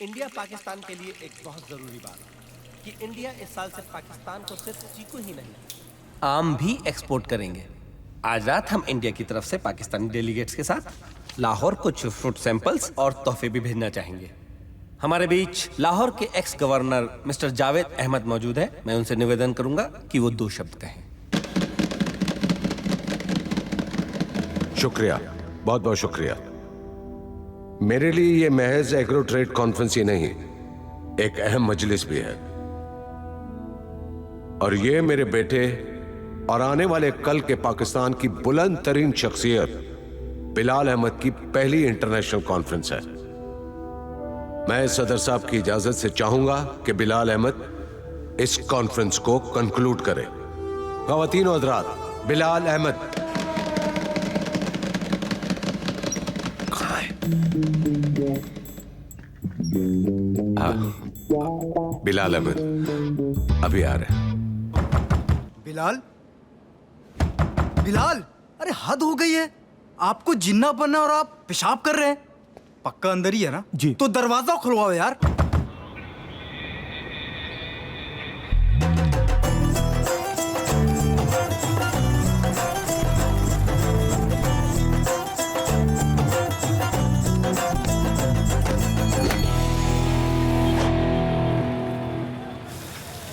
India Pakistan के लिए एक बहुत जरूरी बात कि इंडिया इस साल से पाकिस्तान को सिर्फ चीकू ही नहीं आम भी एक्सपोर्ट करेंगे। आज रात हम इंडिया की तरफ से पाकिस्तानी डेलीगेट्स के साथ लाहौर कुछ फ्रूट सैंपल्स और तोहफे भी भेजना चाहेंगे। हमारे बीच लाहौर के ex governor mister Javed Ahmed मौजूद है। मैं उनसे निवेदन करूंगा कि वो 2 शब्द कहें। शुक्रिया, बहुत बहुत शुक्रिया। मेरे लिए ये महज एग्रो ट्रेड कॉन्फ्रेंस ही नहीं, एक अहम मजलिस भी है। और ये मेरे बेटे और आने वाले कल के पाकिस्तान की बुलंद तरीन शख्सियत बिलाल अहमद की पहली इंटरनेशनल कॉन्फ्रेंस है। मैं सदर साहब की इजाजत से चाहूंगा कि बिलाल अहमद इस कॉन्फ्रेंस को कंक्लूड करे। ख़वातीन और हज़रात, बिलाल अहमद। बिलाल अहमद अभी आ रहे हैं। बिलाल, बिलाल, अरे हद हो गई है। आपको जिन्ना बनना और आप पेशाब कर रहे हैं। पक्का अंदर ही है ना? जी। तो दरवाजा खुलवाओ यार।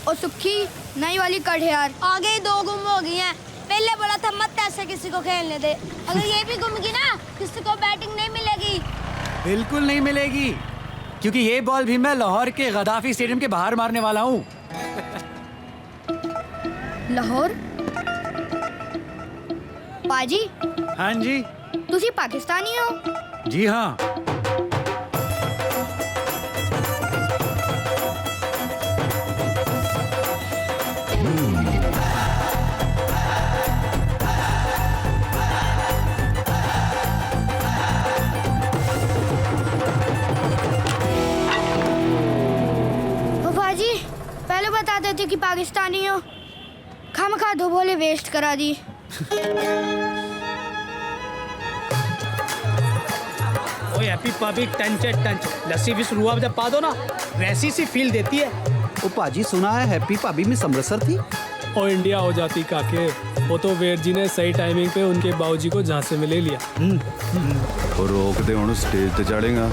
और सुखी नई वाली कट है यार। आगे ही 2 गुम हो गई हैं। पहले बोला था मत ऐसे किसी को खेलने दे। अगर ये भी गुम गई ना, किसी को बैटिंग नहीं मिलेगी। बिल्कुल नहीं मिलेगी, क्योंकि ये बॉल भी मैं लाहौर के गद्दाफी स्टेडियम के बाहर मारने वाला हूँ। लाहौर? पाजी, हाँ जी। तुसी पाकिस्तानी हो? जी हाँ। पहले बता देते कि पाकिस्तानी हो। खामखा दो बोले वेस्ट करा दी। ओए हैप्पी पबी टंच लस्सी भी शुरू जब पा दो ना, वैसी सी फील देती है। ओ पाजी, सुना है हैप्पी पबी में समृसर थी। ओ इंडिया हो जाती काके, वो तो वेट जी ने सही टाइमिंग पे उनके बाबूजी को झांसे में ले लिया। और रोक दे उन्हें स्टेज पे चढ़ेगा।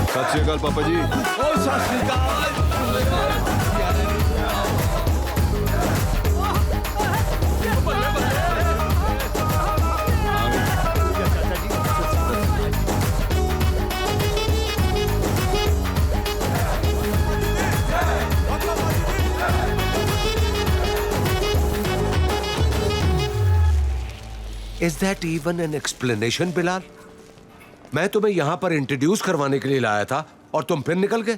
सत श्री अकाल पापा जी। Is that even an explanation, Bilal? मैं तुम्हें यहां पर इंट्रोड्यूस करवाने के लिए लाया था और तुम फिर निकल गए।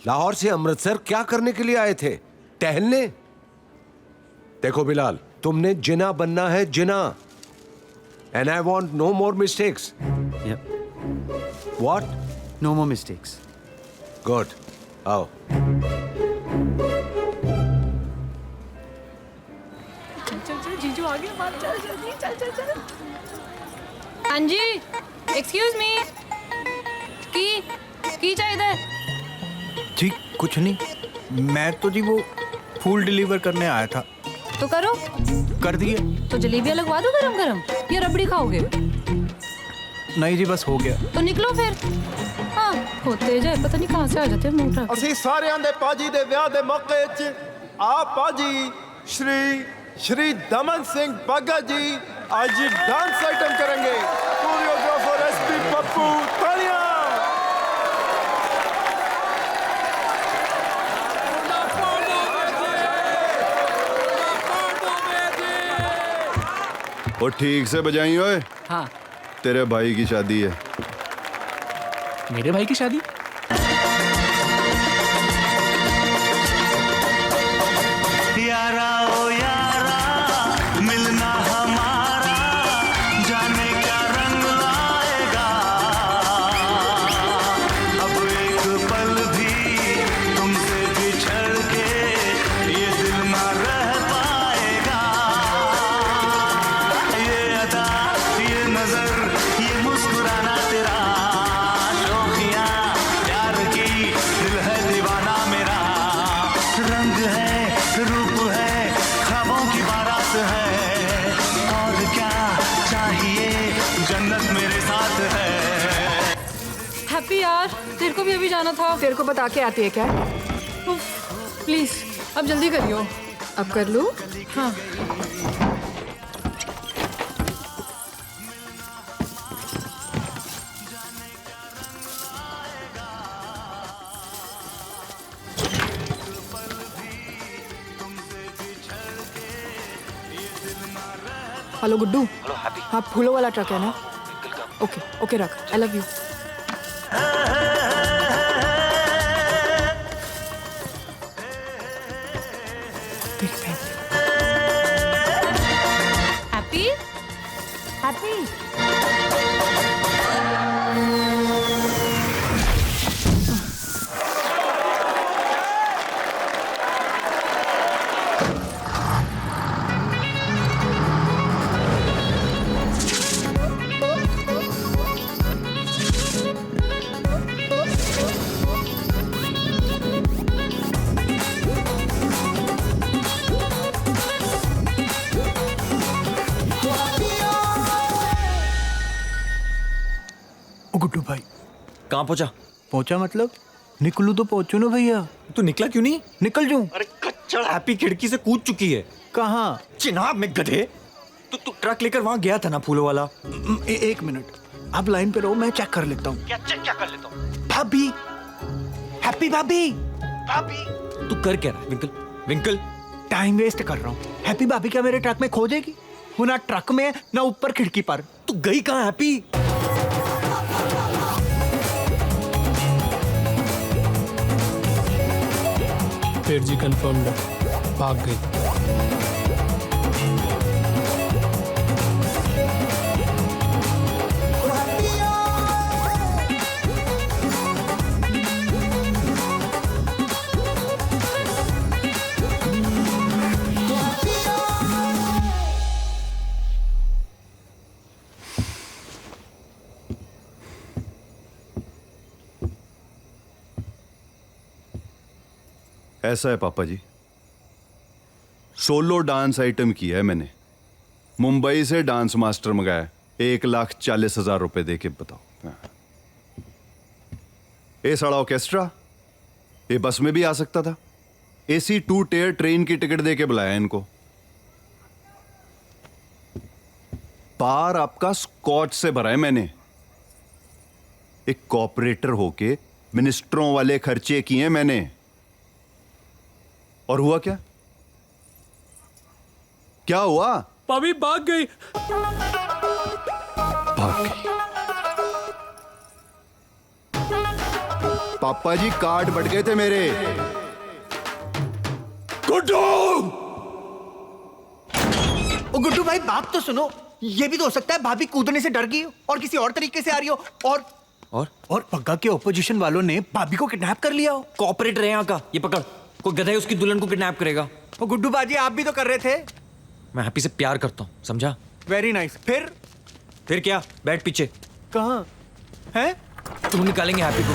लाहौर से अमृतसर क्या करने के लिए आए थे? टहलने? देखो बिलाल, तुमने जिना बनना है, Jinnah. And I want no more mistakes. What? No more mistakes. Good, आओ। जीजू आगे मार, चल जल्दी, चल। हाँ जी, एक्सक्यूज मी। की चाहिए? जी कुछ नहीं, मैं तो जी वो फूल डिलीवर करने आया था। तो करो। कर दिए। तो जलेबियाँ लगवा दो गरम या रबड़ी खाओगे? नहीं जी, बस हो गया। तो निकलो फिर। हाँ, होते जाए, पता नहीं कहाँ से आ जाते हैं मोटा। ਅਸੀਂ ਸਾਰਿਆਂ ਦੇ ਪਾਜੀ ਦੇ ਵਿਆਹ ਦੇ ਮੌਕੇ 'ਚ ਆਪ ਪਾਜੀ श्री दमन सिंह बग्गा जी आज डांस आइटम करेंगे। कोरियोग्राफर एसपी पप्पू तालियां। और ठीक से बजाई ओए। हाँ। तेरे भाई की शादी है। मेरे भाई की शादी? यारा ओ यारा, मिलना हमारा जाने क्या रंग लाएगा। अब एक पल भी तुमसे बिछड़ के ये दिल ना रह पाएगा। हैप्पी यार, तेरे को भी अभी जाना था। तेरे को बता के आती है क्या? प्लीज अब जल्दी करियो। अब कर लूं? हाँ। हेलो गुड्डू। Hello Happy. हाँ फूलों वाला ट्रक है ना? ओके ओके रख। I love you. Happy Happy Guddu भाई कहाँ पहुंचा? पहुंचा मतलब निकलू तो पहुंचू ना भैया। तू निकला क्यों नहीं? निकल जाऊं? अरे कच्चड़ हैप्पी खिड़की से कूद चुकी है। कहाँ? चिनाब में गधे। तू ट्रक लेकर वहां गया था ना फूलों वाला। एक मिनट आप लाइन पे रहो, मैं चेक कर लेता हूँ। क्या कर लेता हूँ? भाभी, हैप्पी भाभी। तू कर क्या रहा है विंकल? विंकल टाइम वेस्ट कर रहा हूँ। हैप्पी भाभी क्या मेरे ट्रक में खो जाएगी? वो ना ट्रक में ना ऊपर खिड़की पर। तू गई कहाँ हैप्पी? फिर जी कंफर्म है, भाग गई। ऐसा है पापा जी, सोलो डांस आइटम किया है मैंने। मुंबई से डांस मास्टर मंगाया, 1,40,000 रुपए दे के बताओ। ये सारा ऑर्केस्ट्रा ये बस में भी आ सकता था। AC 2 टियर ट्रेन की टिकट दे के बुलाया इनको। पार आपका स्कॉच से भरा है मैंने। एक कॉपरेटर होके मिनिस्टरों वाले खर्चे किए मैंने। और हुआ क्या? क्या हुआ? भाभी भाग गई। भाग गई। पापा जी कार्ड बढ़ गए थे मेरे। गुड्डू! ओ गुड्डू भाई बात तो सुनो। ये भी तो हो सकता है भाभी कूदने से डर गई हो और किसी और तरीके से आ रही हो। और पग्गा के ओपोजिशन वालों ने भाभी को किडनैप कर लिया हो। कॉपरेटर है यहाँ का, ये पकड़। कोई गधा है उसकी दुल्हन को किडनैप करेगा। ओ गुड्डू बाजी आप भी तो कर रहे थे। मैं हैप्पी से प्यार करता हूँ, समझा? Very nice. फिर क्या? बैठ पीछे। कहाँ है? तुम निकालेंगे हैप्पी को।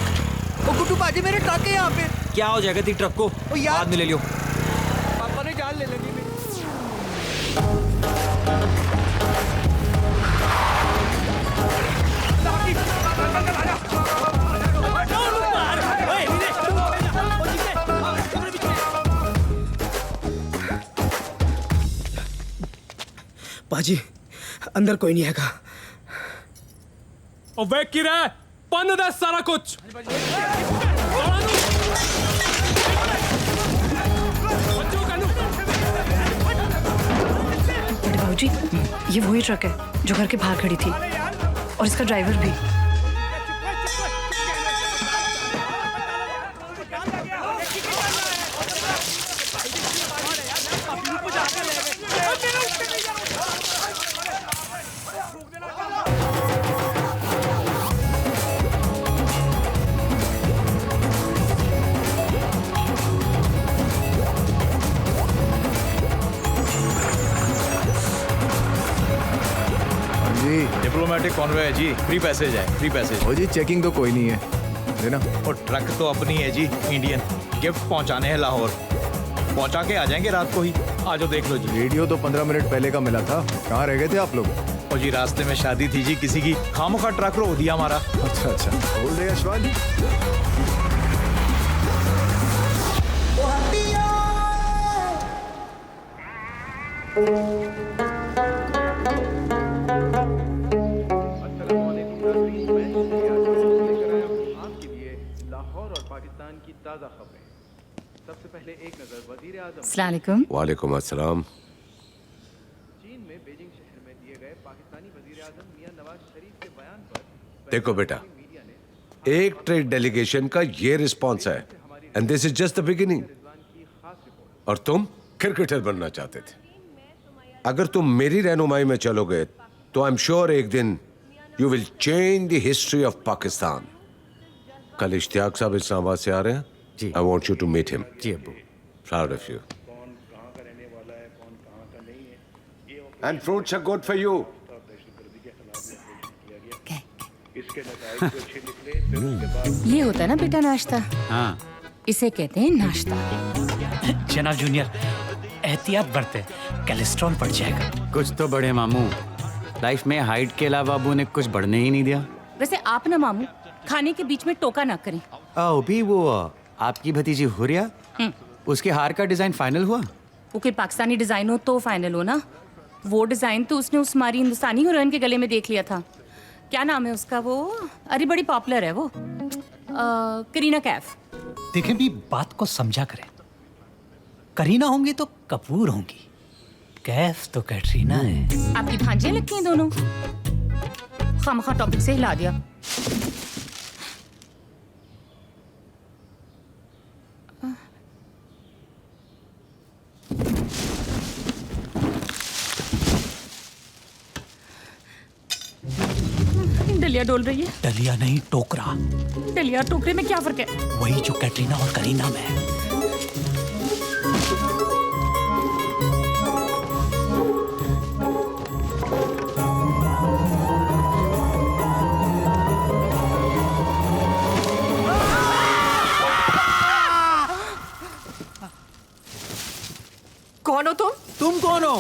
ओ गुड्डू बाजी मेरे ट्रक है यहाँ पे। क्या हो जाएगा तेरी ट्रक को? बाद में ले लियो। पापा ने जान ले लेनी। पाजी अंदर कोई नहीं हैगा। और वे की रहा बंद दे सारा कुछ। बाबूजी ये वही ट्रक है जो घर के बाहर खड़ी थी और इसका ड्राइवर भी। डिप्लोमेटिक कॉन्वे है जी, फ्री पैसेज है, फ्री पैसेज। ओ जी चेकिंग तो कोई नहीं है, देना। और ट्रक तो अपनी है जी, इंडियन। गिफ्ट पहुंचाने हैं लाहौर, पहुंचा के आ जाएंगे रात को ही। आ जाओ देख लो जी। रेडियो तो 15 मिनट पहले का मिला था, कहाँ रह गए थे आप लोग? और जी रास्ते में शादी थी जी किसी की, खामोखा ट्रक रो दिया हमारा। अच्छा अच्छा, बोल रहे यशवानी। लाहौर और पाकिस्तान की ताज़ा खबरें। सबसे पहले एक नजर वजीर आज़म। अस्सलाम वालेकुम। वालेकुम अस्सलाम। चीन में बीजिंग शहर में दिए गए पाकिस्तानी वजीर आज़म मियां नवाज शरीफ के बयान पर देखो बेटा, एक ट्रेड डेलीगेशन का ये रिस्पॉन्स है, and this is just the beginning. और तुम क्रिकेटर बनना चाहते थे। अगर तुम मेरी रहनुमाई में चलोगे तो आई एम श्योर एक दिन you will change the history of Pakistan. कल इश्तियाक साहब इस्लामाबाद से आ रहे हैं जी। I want you to meet him. जी अब्बू। Proud of you. And fruits are good for you. ये होता है ना बेटा नाश्ता। हाँ, इसे कहते हैं नाश्ता। जनाब जूनियर, एहतियात बरते, कोलेस्ट्रॉल बढ़ जाएगा। कुछ तो बढ़े मामू। लाइफ में हाइट के अलावा अब्बू ने कुछ बढ़ने ही नहीं दिया। वैसे आप ना मामू खाने के बीच में टोका ना करें। ओ भी वो आपकी भतीजी हुरिया, उसके हार का डिजाइन फाइनल हुआ? वो कोई पाकिस्तानी डिजाइन हो तो फाइनल हो ना। वो डिजाइन तो उसने उस हमारी हिंदुस्तानी हीरोइन के गले में देख लिया था। क्या नाम है उसका? वो अरे बड़ी पॉपुलर है वो, करीना कैफ। देखें भी, बात को समझा करें। करीना होंगी तो कपूर होंगी, कैफ तो कैटरीना है। आपकी भांजियां लगती हैं दोनों। खामखा टॉपिक से हिला दिया। डलिया डोल रही है। डलिया नहीं, टोकरा। डलिया टोकरे में क्या फर्क है? वही जो कैटरीना और करीना में है। कौन हो तुम? तुम कौन हो?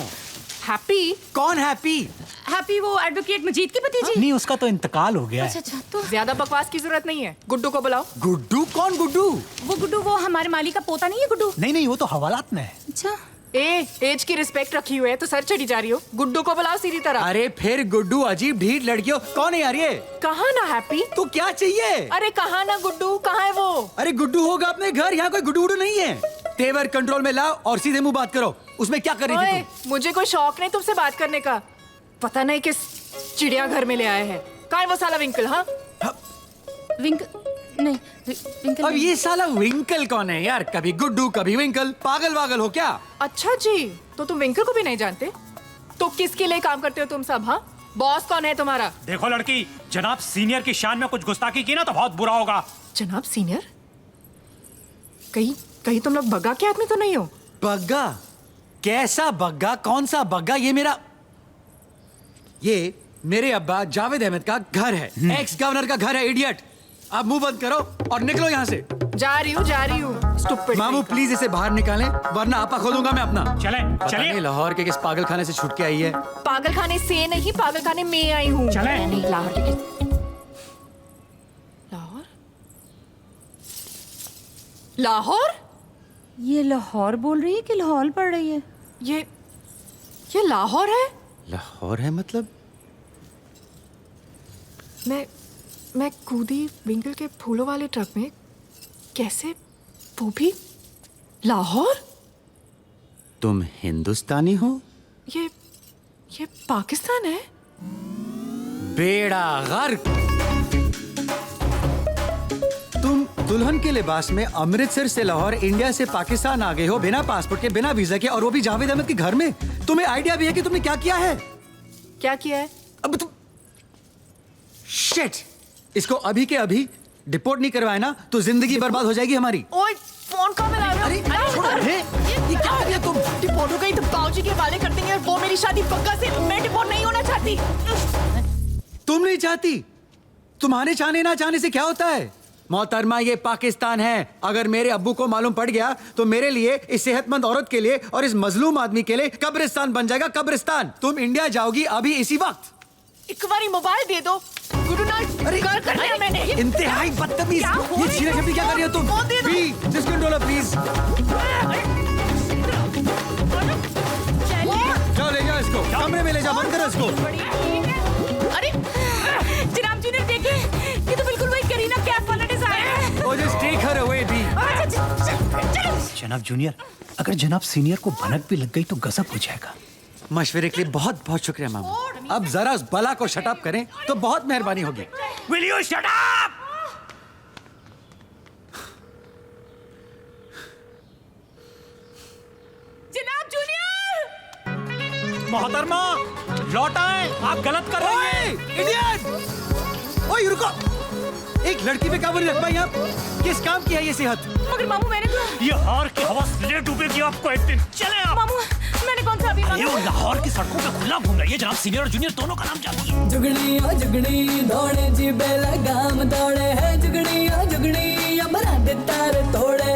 हैप्पी? कौन हैप्पी? हैप्पी वो एडवोकेट मजीद की भतीजी। नहीं, उसका तो इंतकाल हो गया है। अच्छा अच्छा, तो ज्यादा बकवास की जरूरत नहीं है। गुड्डू को बुलाओ। गुड्डू? कौन गुड्डू? वो गुड्डू, वो हमारे माली का पोता नहीं है गुड्डू? नहीं नहीं, वो तो हवालात में है। अच्छा। एज की रिस्पेक्ट रखी हुई है तो सर चढ़ी जा रही हो। गुड्डू को बुलाओ सीधी तरह। अरे फिर गुड्डू अजीब ढीठ लड़कियों, कौन है यार ये? कहाँ ना हैप्पी? तो क्या चाहिए? अरे कहाँ ना गुड्डू, कहाँ है वो? अरे गुड्डू होगा अपने घर, यहाँ कोई गुड्डू नहीं है। तेवर कंट्रोल में लाओ और सीधे मुंह बात करो। उसमें क्या कर रही थी तुम? मुझे कोई शौक नहीं तुमसे बात करने का। पता नहीं किस चिड़ियाघर में ले आए हैं। कहाँ है वो साला विंकल? हाँ नहीं विंकल। अब ये साला विंकल कौन है यार? कभी गुड्डू कभी विंकल, पागल वागल हो क्या? अच्छा जी, तो तुम विंकल को भी नहीं जानते? तो किसके लिए काम करते हो तुम सब? हाँ, बॉस कौन है तुम्हारा? देखो लड़की, जनाब सीनियर की शान में कुछ गुस्ताखी की ना तो बहुत बुरा होगा। जनाब सीनियर? कहीं तुम लोग बग्गा के आदमी तो नहीं हो? बग्गा? कैसा बग्गा? कौन सा बग्गा? ये मेरे अब्बा जावेद अहमद का घर है, एक्स गवर्नर का घर है। इडियट, अब मुंह बंद करो और निकलो यहाँ से। जा रही हूँ। स्टूपिड। मामू प्लीज इसे बाहर निकालें, वरना आपा खोलूंगा मैं अपना। चले। लाहौर के किस पागल खाने से छूट के आई है? पागल खाने से नहीं, पागल खाने में आई हूँ। चले। लाहौर? ये लाहौर बोल रही है कि लाहौर पढ़ रही है? ये लाहौर है? लाहौर है मतलब? मैं कूदी विंकल के फूलों वाले ट्रक में। कैसे? वो भी लाहौर? तुम हिंदुस्तानी हो? ये पाकिस्तान है? बेड़ा गर्क। तुम दुल्हन के लिबास में अमृतसर से लाहौर, इंडिया से पाकिस्तान आ गए हो बिना पासपोर्ट के, बिना वीजा के, और वो भी जावेद अहमद के घर में। तुम्हें आइडिया भी है कि तुमने क्या किया है? क्या किया है? अब तुम शिट, इसको अभी के अभी डिपोर्ट नहीं करवाए ना तो जिंदगी बर्बाद हो जाएगी हमारी। ओए, फोन कहाँ मिला रहे हो? अरे छोड़ो। ये क्या कर रही हो तुम? डिपोर्ट हो गई तो बाबूजी के हवाले कर देंगे। वो मेरी शादी पक्का से, मैं डिपोर्ट नहीं होना चाहती। तुम नहीं चाहती? तुम्हारे चाहने ना चाहने से क्या होता है? मोहतरमा, ये पाकिस्तान है। अगर मेरे अब्बू को मालूम पड़ गया तो मेरे लिए, इस सेहतमंद औरत के लिए और इस मजलूम आदमी के लिए कब्रिस्तान बन जाएगा, कब्रिस्तान। तुम इंडिया जाओगी अभी इसी वक्त। एक बारी मोबाइल दे दो। गुरु नाल कर दिया मैंने। इंतहाई बदतमीज। ये छीना छपी क्या कर रही हो तुम? Be, this controller please. जाओ ले जाओ इसको, कमरे में ले जाओ, बंद करो इसको। अरे जनाब जी ने देखे, ये तो बिल्कुल वही करीना कैफ वाला डिजाइन है। Oh, just take her away, B. जनाब जूनियर, अगर जनाब सीनियर को भनक भी लग गई तो गजब हो जाएगा। मशवरे के लिए बहुत बहुत शुक्रिया मामू। अब जरा उस बला को शट अप करें तो बहुत मेहरबानी होगी। Will you shut up? जनाब जूनियर! मोहतरमा, लौट आए, आप गलत कर रहे हैं। इडियट! ओए रुको! एक लड़की पे काबू नहीं रख पाई आप? किस काम की है ये सेहत? मगर मामू मैंने तो ये हार की हवा ले डूबेगी आपको एक दिन। चले आप। मामू मैंने कौन सा अभी ये वो लाहौर की सड़कों पे खुला घूम रही है जनाब सीनियर और जूनियर दोनों का नाम जानती है। जुगड़ी ओ जुगड़ी दौड़े जी बेलगाम दौड़े है जुगड़ी ओ जुगड़ी अमरा दे तार तोड़े।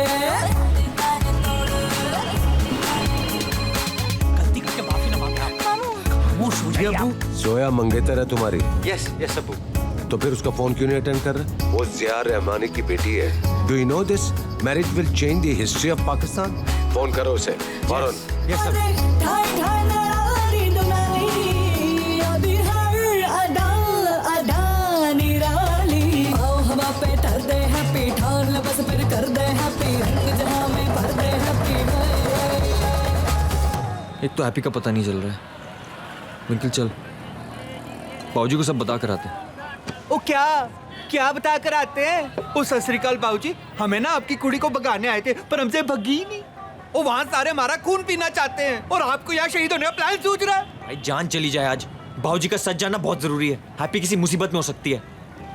गलती करके माफी ना मांगे आप। खामोश हो जाइए आप। जोया मंगेतर है तुम्हारी? यस यस अब्बू। तो फिर उसका फोन क्यों नहीं अटेंड कर रहे? वो जिया रहमानी की बेटी है। Do you know this? Marriage will change the history of Pakistan. Phone करो उसे फौरन। Yes sir. ठाई ठाई नारी दुनानी अभी हर अदा अदा निराली आओ हवा पे ठर दे हैप्पी ठान ले बस फिर कर दे हैप्पी रंग जहां में भर दे हैप्पी। एक तो हैप्पी का पता नहीं चल रहा है। बिल्कुल चल, बाबूजी को सब बता कर आते हैं। ओ क्या बता कर आते हैं? ओ सत श्री अकाल बाबूजी, हमें ना आपकी कुड़ी को भगाने आए थे पर हमसे भगी ही नहीं। ओ वहाँ सारे हमारा खून पीना चाहते हैं और आपको यहाँ शहीद होने का प्लान सूझ रहा है। भाई जान चली जाए आज, बाबूजी का सच जानना बहुत जरूरी है। हैप्पी किसी मुसीबत में हो सकती है।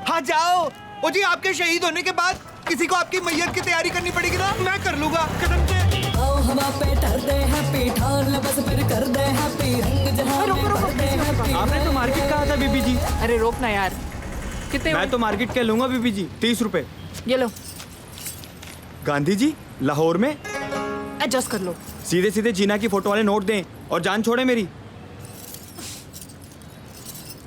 हाँ जाओ। ओ जी आपके शहीद होने के बाद किसी को आपकी मैयत की तैयारी करनी पड़ेगी ना, मैं कर लूंगा कदम से। आओ हवा पे ठर दे हैप्पी ठान ले बस फिर कर दे हैप्पी रंग जहां में भर दे हैप्पी। आपने तो मार्केट कहा था बीबी जी। अरे रोक ना यार। कितने? मैं तो मार्केट के लूंगा बीबी जी, 30 रुपए। ये लो। गांधी जी लाहौर में एडजस्ट कर लो। सीधे सीधे जीना की फोटो वाले नोट दें और जान छोड़े मेरी।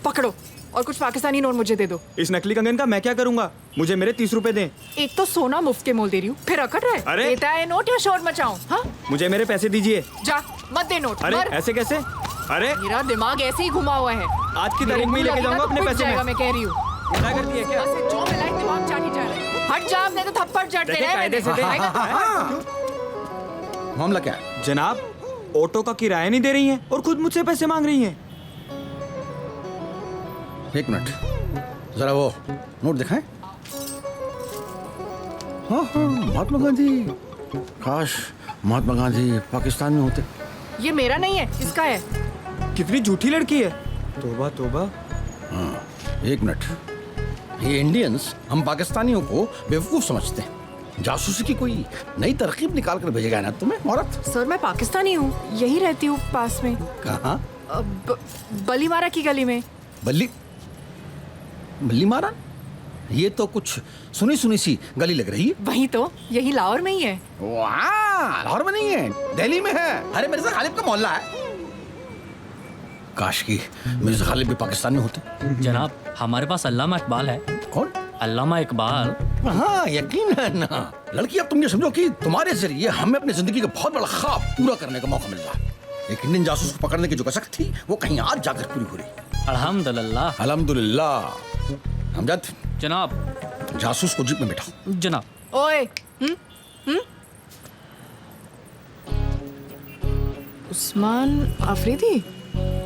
पकड़ो और कुछ पाकिस्तानी नोट मुझे दे दो। इस नकली कंगन का मैं क्या करूंगा? मुझे मेरे 30 रुपए दें। एक तो सोना मुफ्त के मोल दे रही हूँ, फिर अकड़ रहे। अरे! देता है नोट या शोर मचाऊं? हाँ? मुझे मेरे पैसे दीजिए। जा मत दे नोट। अरे मर। ऐसे कैसे? अरे मेरा दिमाग ऐसे ही घुमा हुआ है। आज की तारीख में ही लेके जाऊंगा अपने पैसे में। मैं कह रही हूँ। क्या करती है क्या? बस जो मिला है दिमाग चाट ही जा रहा है। हट जा, नहीं तो थप्पड़ चढ़ दे रहे हैं। कायदे से दे। मामला क्या है? जनाब ऑटो का किराया नहीं दे रही हैं और खुद मुझसे पैसे मांग रही हैं। एक मिनट, जरा वो नोट दिखाएं। हाँ महात्मा गांधी। काश महात्मा गांधी पाकिस्तान में होते। ये मेरा नहीं है, इसका है। कितनी झूठी लड़की है। तौबा तौबा। हाँ एक मिनट, ये इंडियंस हम पाकिस्तानियों को बेवकूफ समझते हैं। जासूसी की कोई नई तरकीब निकाल कर भेजेगा ना तुम्हें औरत। सर मैं पाकिस्तानी हूँ, यही रहती हूँ पास में। कहाँ? बलीमारा की गली में। बल्ली मारा? ये तो कुछ सुनी सुनी सी गली लग रही है। वही तो, यही लाहौर में ही है। वाह, लाहौर में नहीं है, दिल्ली में है। अरे मिर्जा गालिब का मोहल्ला है। काश की मिर्जा गालिब भी पाकिस्तान में होते। जनाब हमारे पास अल्लामा इकबाल है। कौन? अल्लामा इकबाल। हाँ यकीन है ना। लड़की अब तुम ये समझो कि तुम्हारे जरिए हमें अपनी जिंदगी का बहुत बड़ा ख्वाब पूरा करने का मौका मिल रहा है। एक इंडियन जासूस को पकड़ने की जो कसक थी वो कहीं आज जाकर पूरी हो रही। अल्हम्दुलिल्लाह। अल्हम्दुलिल्लाह। हमजद जनाब, जासूस को जीप में बैठाओ। जनाब। ओए उस्मान अफरीदी,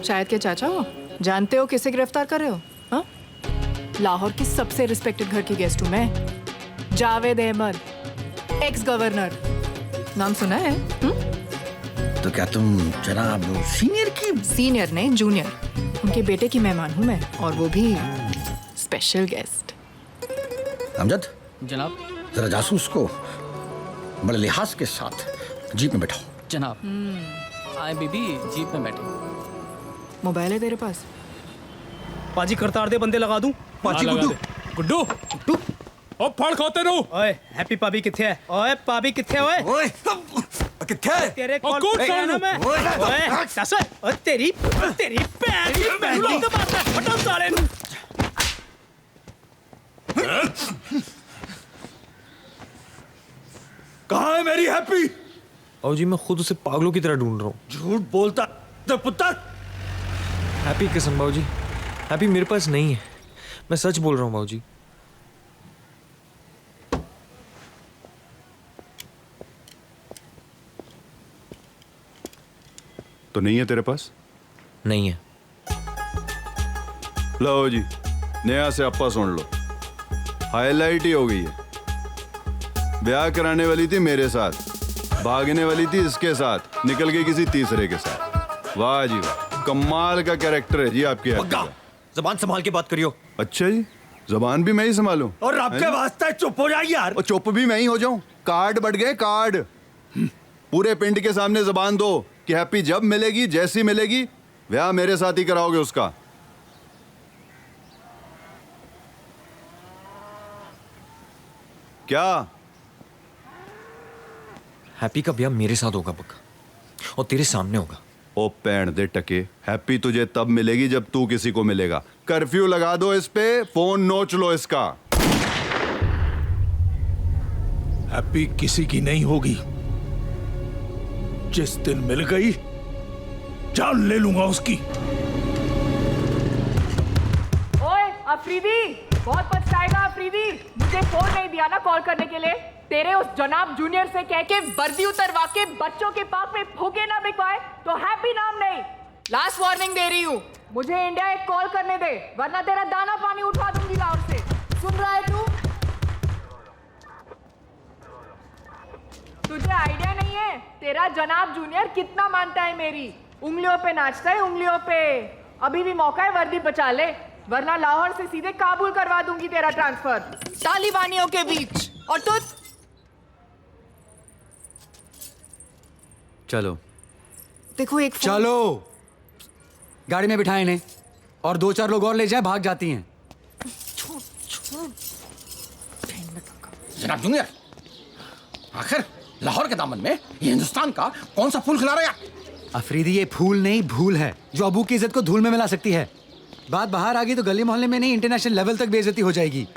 शायद के चाचा हो। जानते हो किसे गिरफ्तार कर रहे हो? हाँ? लाहौर की सबसे रिस्पेक्टेड घर की गेस्ट हूँ मैं, जावेद अहमद, एक्स गवर्नर। नाम सुना है? तो क्या तुम जनाब सीनियर की? सीनियर नहीं, जूनियर। उनके बेटे की मेहमान हूँ मैं, और वो भी स्पेशल गेस्ट। हमजद जनाब, जरा जासूस को बड़े लिहाज के साथ जीप में बैठाओ। जनाब। आए बीबी, जीप में बैठे। मोबाइल है तेरे पास? पाजी करतार दे बंदे लगा दूं। पाजी गुड्डू गुड्डू गुड्डू ओ फड़ खाते रहो। ओए हैप्पी पाबी किथे है? ओए पाबी किथे है? ओए किथे तेरे कॉल पे ना मैं ओए दस ओ तेरी पैर की बैंडिंग तो मारता हटो साले नु कहाँ है मेरी हैप्पी? बाबूजी मैं खुद उसे पागलों की तरह ढूंढ रहा हूँ। झूठ बोलता तो पुत्र। हैप्पी कसम बाबूजी, हैप्पी मेरे पास नहीं है, मैं सच बोल रहा हूँ बाबूजी। तो नहीं है तेरे पास? नहीं है। लो जी, नया से अप्पा सुन लो, हाईलाइट ही हो गई है। ब्याह कराने वाली थी मेरे साथ, भागने वाली थी इसके साथ, निकल गई किसी तीसरे के साथ। वाह जी वाह, कमाल का कैरेक्टर है जी आपकी हैप्पी का। जबान संभाल के बात करियो। अच्छा जी, जबान भी मैं ही संभालूं? और रब के वास्ते चुप हो जा यार। और चुप भी मैं ही हो जाऊं? कार्ड बढ़ गए कार्ड। पूरे पिंड के सामने जबान दो कि हैप्पी जब मिलेगी, जैसी मिलेगी, ब्याह मेरे साथ ही कराओगे उसका। क्या? हैप्पी का ब्याह मेरे साथ होगा पक्का, और तेरे सामने होगा। ओ पैण दे टके, हैप्पी तुझे तब मिलेगी जब तू किसी को मिलेगा। कर्फ्यू लगा दो इस पे, फोन नोच लो इसका। हैप्पी किसी की नहीं होगी। जिस दिन मिल गई जान ले लूंगा उसकी। ओए अफरीदी, बहुत पछताएगा अफरीदी। मुझे फोन नहीं दिया ना कॉल करने के लिए। तेरे उस जनाब जूनियर से कह के वर्दी उतरवा के बच्चों के पार्क में फूके ना बिकवाए तो हैप्पी नाम नहीं। लास्ट वार्निंग दे रही हूँ, मुझे इंडिया एक कॉल करने दे, वरना तेरा दाना पानी उठा दूंगी लाहौर से। सुन रहा है तू? तुझे आइडिया नहीं है तेरा जनाब जूनियर कितना मानता है मेरी। उंगलियों पे नाचता है, उंगलियों पे। अभी भी मौका है, वर्दी बचा ले, वरना लाहौर से सीधे काबुल करवा दूंगी तेरा ट्रांसफर तालिबानियों के बीच। और तू चलो देखो एक चलो, गाड़ी में बिठाए इन्हें, और 2-4 लोग और ले जाए, भाग जाती हैं। जनाब जूनियर, आखिर लाहौर के दामन में ये हिंदुस्तान का कौन सा फूल खिला रहा है? अफरीदी, ये फूल नहीं भूल है जो अबू की इज्जत को धूल में मिला सकती है। बात बाहर आ गई तो गली मोहल्ले में नहीं, इंटरनेशनल लेवल तक बेइज्जती हो जाएगी।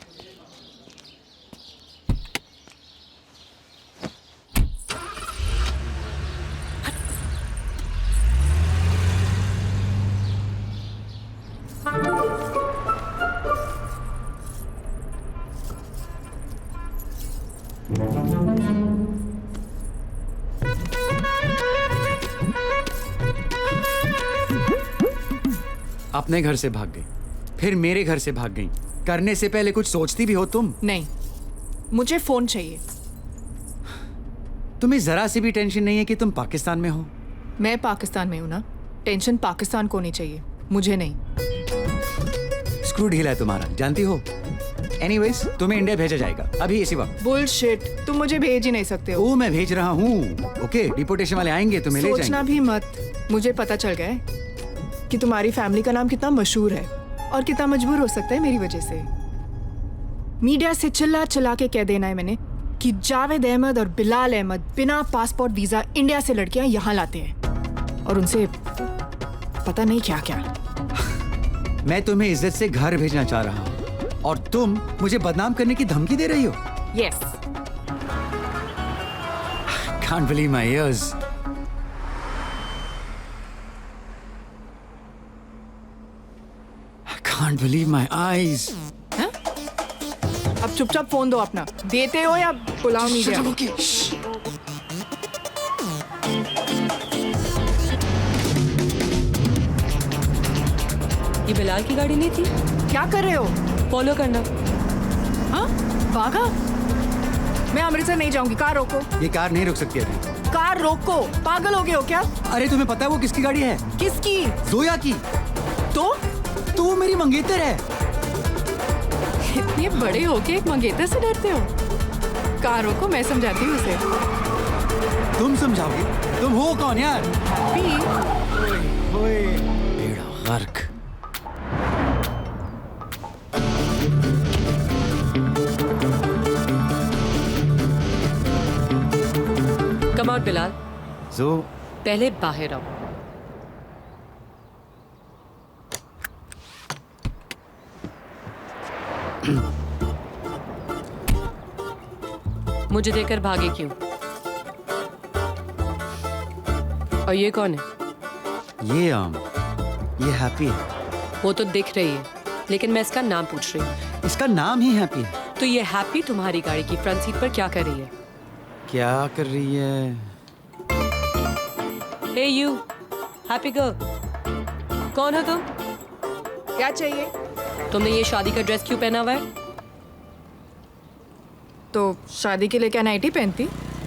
अपने घर से भाग गई, फिर मेरे घर से भाग गई। करने से पहले कुछ सोचती भी हो तुम? नहीं, मुझे फोन चाहिए। तुम्हें जरा सी भी टेंशन नहीं है कि तुम पाकिस्तान में हो? मैं पाकिस्तान में हूं ना, टेंशन पाकिस्तान को नहीं चाहिए, मुझे नहीं। स्क्रू ढीला है तुम्हारा, जानती हो। एनीवेज, तुम्हें इंडिया भेजा जाएगा अभी इसी वक्त। बुलशिट, तुम मुझे भेज ही नहीं सकते हो। ओ, मैं भेज रहा हूँ। ओके, डिपोटेशन वाले आएंगे, तुम्हें ले जाएंगे। सोचना भी मत, मुझे पता चल गया है कि तुम्हारी फैमिली का नाम कितना मशहूर है और कितना मजबूर हो सकता है मेरी वजह से। मीडिया से चिल्ला चिल्ला के कह देना है मैंने कि जावेद अहमद और बिलाल अहमद बिना पासपोर्ट वीजा इंडिया से लड़कियां यहाँ लाते हैं, और उनसे पता नहीं क्या क्या। मैं तुम्हें इज्जत से घर भेजना चाह रहा हूँ और तुम मुझे बदनाम करने की धमकी दे रही हो। Yes. Can't believe my ears. I can't believe my eyes. अब चुपचाप फोन दो अपना, देते हो या बुलाओ मीडिया। ये बिलाल की गाड़ी नहीं थी? क्या कर रहे हो? फॉलो करना। हाँ, भागा। मैं अमृतसर नहीं जाऊंगी, कार रोको। ये कार नहीं रुक सकती अभी। कार रोको, पागल हो गए हो क्या? अरे तुम्हें पता है वो किसकी गाड़ी है? किसकी? जोया की। तो वो मेरी मंगेतर है। इतने बड़े हो के एक मंगेतर से डरते हो? कार रोको, मैं समझाती हूँ उसे। तुम समझाओगी? तुम हो कौन यार? बेड़ा गर्क। Come out Bilal. जो पहले बाहर आओ। मुझे देखकर भागे क्यों? और ये कौन है? ये हैप्पी है। वो तो दिख रही है, लेकिन मैं इसका नाम पूछ रही हूँ। इसका नाम ही हैप्पी है। तो ये हैप्पी तुम्हारी गाड़ी की फ्रंट सीट पर क्या कर रही है? क्या कर रही है? हे यू, हैप्पी गर्ल, कौन हो तुम? क्या चाहिए? तुमने ये शादी का ड्रेस क्यों पहना हुआ है? तो शादी के लिए क्या नाइटी पहनती?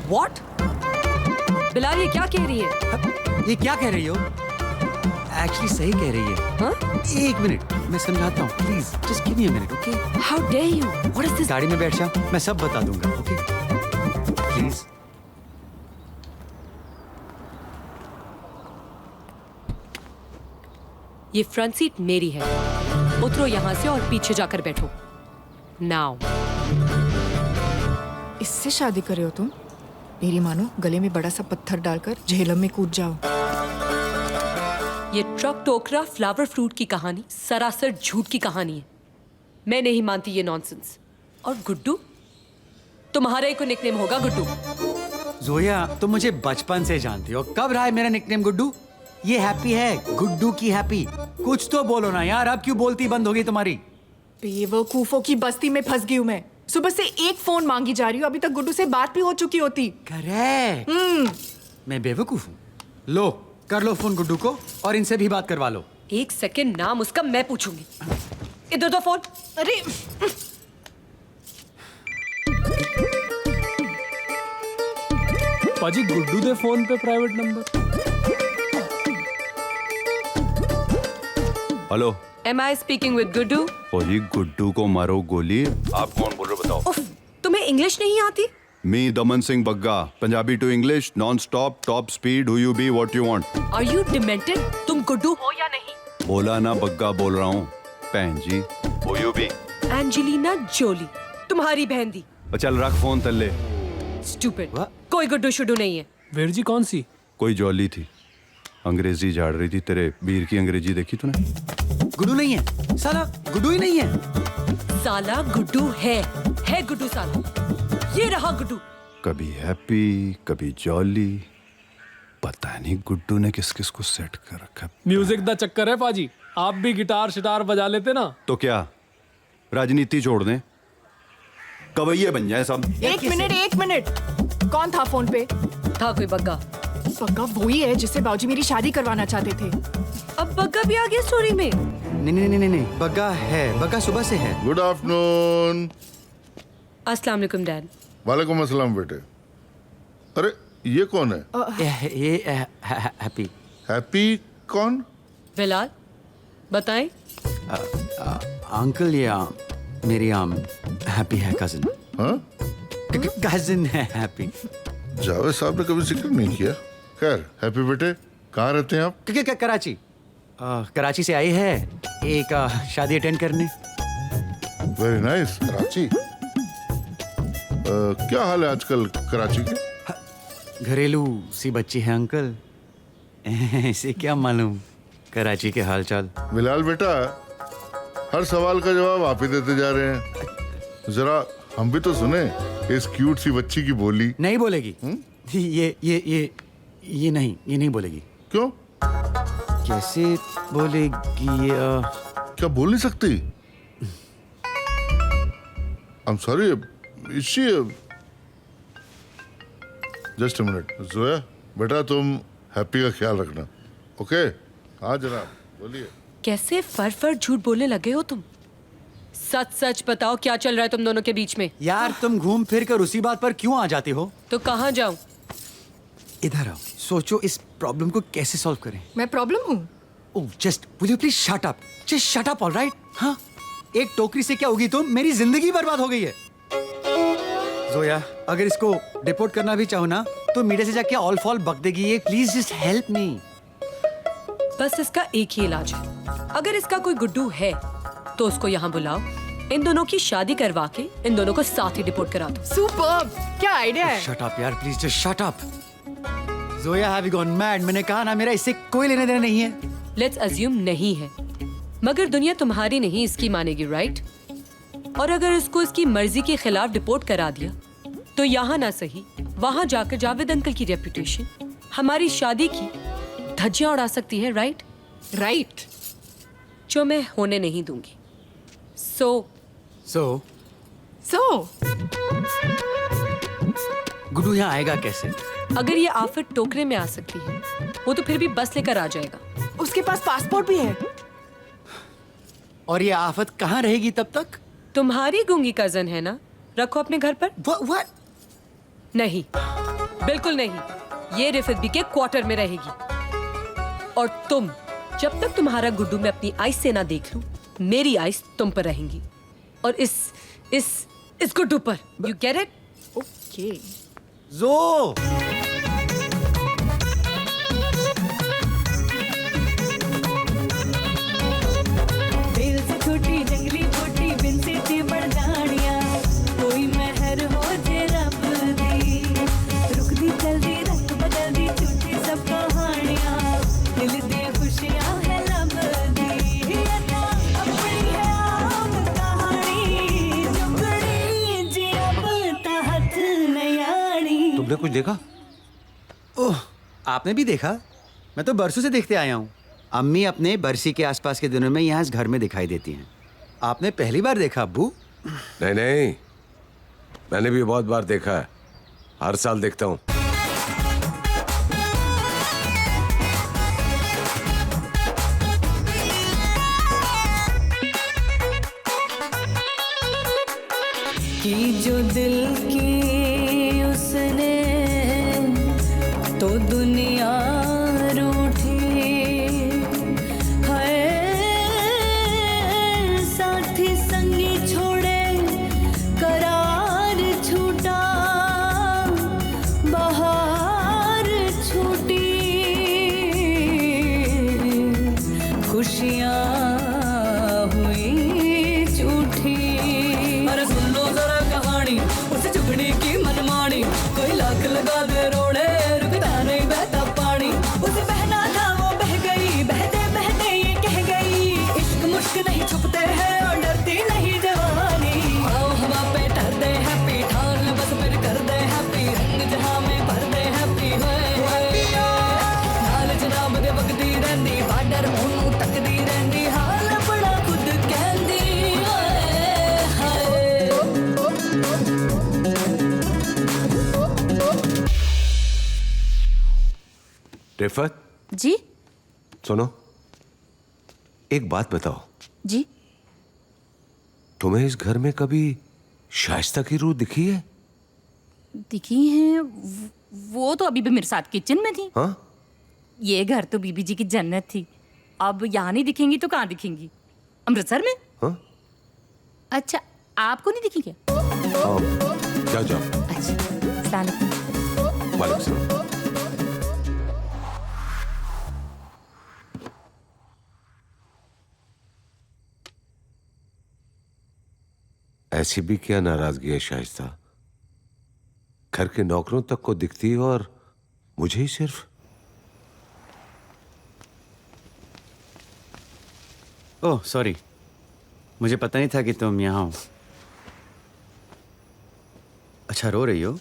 What? बिलाल ये क्या कह रही है? ये क्या कह रही हो? एक्चुअली सही कह रही है। हाँ? एक मिनट, मैं समझाता हूँ। Please just give me a minute, okay? How dare you? What is this? गाड़ी में बैठ जाओ, मैं सब बता दूंगा, ओके? प्लीज। ये फ्रंट सीट मेरी है। उतरो यहाँ से और पीछे जाकर बैठो। Now. इससे शादी करे हो तुम? मेरी मानो गले में बड़ा सा पत्थर डालकर झेलम में कूद जाओ। ये ट्रक टोकरा फ्लावर फ्रूट की कहानी सरासर झूठ की कहानी है। मैं नहीं मानती ये नॉनसेंस। और गुड्डू, तुम्हारा ही कोई निकनेम होगा गुड्डू। जोया, तुम मुझे बचपन से जानती हो। कब रहा है मेरा निकनेम गुड्डू? ये हैप्पी है, गुड्डू की हैप्पी। कुछ तो बोलो ना यार, अब क्यों बोलती बंद हो गई तुम्हारी? बेवकूफों की बस्ती में फंस गई हूँ मैं। सुबह से एक फोन मांगी जा रही हूँ, अभी तक गुड्डू से बात भी हो चुकी होती। करेक्ट। मैं बेवकूफ हूँ। लो, कर लो फोन गुड्डू को और इनसे भी बात करवा लो। एक सेकंड, नाम उसका मैं पूछूंगी। इधर दो फोन। अरे पाजी गुड्डू दे फोन पे private number. Hello, Am I speaking with Guddu? और ये गुड्डू को मारो गोली। आप कौन बोल रहे हो बताओ? उफ, तुम्हें इंग्लिश नहीं आती? Me Daman Singh Bagga, Punjabi to English, non stop, top speed, who you be, what you want. Are you demented? तुम गुड्डू हो या नहीं? बोला ना बग्गा बोल रहा हूँ। बहन जी, who you be? Angelina Jolie, तुम्हारी बहन दी। चल रख फोन तल्ले। Stupid. कोई गुड्डू शुड्डू नहीं है। वीर जी कौन सी? कोई जॉली थी, अंग्रेजी झाड़ रही थी। तेरे वीर की अंग्रेजी देखी तूने? गुड्डू नहीं है साला, गुड्डू ही नहीं है। साला गुड्डू है गुड्डू साला। ये रहा गुड्डू। कभी हैप्पी, कभी जॉली, पता नहीं गुड्डू ने किस किस को सेट कर रखा। म्यूजिक दा चक्कर है पाजी। आप भी गिटार शिटार बजा लेते ना। तो क्या राजनीति छोड़ दें, कवैये बन जाए सब। एक मिनट, कौन था फोन पे? था कोई बग्गा। बग्गा वही है जिससे बाबूजी मेरी शादी करवाना चाहते थे। अब बग्गा भी आ गया स्टोरी में। नहीं, बग्गा है, बग्गा सुबह से है। Good afternoon. अस्सलाम वालेकुम डैड। वालेकुम अस्सलाम बेटे। अरे ये कौन है? ये हैप्पी। हैप्पी कौन? बिलाल, बताएं। अंकल, ये मेरी हैप्पी है कजिन। हाँ? कजिन है हैप्पी। जावेद साहब ने कभी जिक्र नहीं किया। खैर, हैप्पी बेटे, कहाँ रहते हैं आप? कराची। कराची से आई है एक शादी अटेंड करने। Very nice. कराची। क्या हाल है आजकल कराची के? घरेलू सी बच्ची है अंकल, इसे क्या मालूम कराची के हालचाल। बिलाल बेटा, हर सवाल का जवाब आप ही देते जा रहे हैं। जरा हम भी तो सुने इस क्यूट सी बच्ची की बोली। नहीं बोलेगी। ये नहीं बोलेगी। क्यों? कैसे बोलेगी? क्या बोल नहीं सकती? I'm sorry, is she? Just a minute. Zoya, बेटा तुम हैप्पी का ख्याल रखना, ओके? हाँ जनाब, बोलिए। कैसे फर झूठ बोलने लगे हो तुम? सच बताओ, क्या चल रहा है तुम दोनों के बीच में? यार तुम घूम फिर कर उसी बात पर क्यों आ जाती हो? तो कहाँ जाऊं? इधर आओ, सोचो इस प्रॉब्लम को कैसे सॉल्व करें। मैं प्रॉब्लम हूँ? Oh just will you please shut up, just shut up, alright? हाँ, एक टोकरी से क्या होगी तुम, मेरी जिंदगी बर्बाद हो गई है। जोया, अगर इसको डिपोर्ट करना भी चाहो ना तो मीडिया से जाके ऑल फॉल बक देगी ये। Please just help me. बस इसका एक ही इलाज है। अगर इसका कोई गुड्डू है तो उसको यहाँ बुलाओ, इन दोनों की शादी करवा के इन दोनों को साथ ही डिपोर्ट करा दो। सुपर्ब, क्या आइडिया है। शट अप यार, please just shut up. Zoya have you gone mad? मैंने कहा ना मेरा इससे कोई लेना देना नहीं है। लेट्स अज्यूम नहीं है, मगर दुनिया तुम्हारी नहीं इसकी मानेगी, राइट? और अगर इसको इसकी मर्जी के खिलाफ डिपोर्ट करा दिया तो यहाँ ना सही वहां जाकर जावेद अंकल की रेपुटेशन, हमारी शादी की धज्जियां उड़ा सकती है, राइट? राइट, जो मैं होने नहीं दूंगी। सो गुड्डू यहाँ आएगा कैसे? अगर ये आफत टोकरे में आ सकती है, वो तो फिर भी बस लेकर आ जाएगा। उसके पास पासपोर्ट भी है। और ये आफत कहाँ रहेगी तब तक? तुम्हारी गूंगी कजन है ना, रखो अपने घर पर। What? नहीं, बिल्कुल नहीं, ये रिफत बी के क्वार्टर में रहेगी। और तुम, जब तक तुम्हारा गुड्डू मैं अपनी आइस से ना देख लूं, मेरी आइस तुम पर रहेंगी और इस गुड्डू पर। You get it? ओके। जो दिल से छोटी जंगली छोटी बिन से थी बढ़ जानिया, कोई महर हो जे रब दी, रुक दी जल्दी रंग बदल दी झूठी सब कहानियां, दिल दे खुशियां है लब दी, अदा अपनी है आम कहानी, जुगड़ी जी अब तहत नयानी। तुमने कुछ देखा? ओह, आपने भी देखा? मैं तो बरसों से देखते आया हूँ। अम्मी अपने बरसी के आसपास के दिनों में यहाँ इस घर में दिखाई देती हैं। आपने पहली बार देखा अब्बू? नहीं नहीं, मैंने भी बहुत बार देखा है, हर साल देखता हूँ। कि जो दिल की उसने तो दुनिया रूठी है, साथी संगी छोड़े करार छूटा, बहार छूटी, खुशियाँ हुई झूठी। अरे सुन लो जरा कहानी उस झुगड़ी की मनमानी, कोई लाख लगा दे रोड़े रुकता नहीं बहता पानी, उसे बहना था वो बह गई, बहते बहते ये कह गई, इश्क मुश्क नहीं छुपते हैं और डरती नहीं जवानी। आओ हवा पे ठर दे हैप्पी, ठान ले बस फिर कर दे हैप्पी, रंग जहां में भर दे हैप्पी। नाल जनाब दे वगदी रहंदी, बार्डर मुंह तकदी रहंदी, हाल बड़ा खुद कहंदी। रिफत जी सुनो, एक बात बताओ, जी। तुम्हें इस घर में कभी शाइस्ता की रूह दिखी है? दिखी हैं वो तो अभी भी मेरे साथ किचन में थी। हाँ? ये घर तो बीबी जी की जन्नत थी, अब यहाँ नहीं दिखेंगी तो कहाँ दिखेंगी? अमृतसर में। हाँ? अच्छा, आपको नहीं दिखी क्या? हाँ, जाओ जाओ। अच्छा, अस्सलाम वालेकुम। वालेकुम सलाम। ऐसी भी क्या नाराजगी है शाइस्ता? घर के नौकरों तक को दिखती है और मुझे ही सिर्फ। ओह सॉरी, मुझे पता नहीं था कि तुम यहाँ हो। अच्छा, रो रही हो?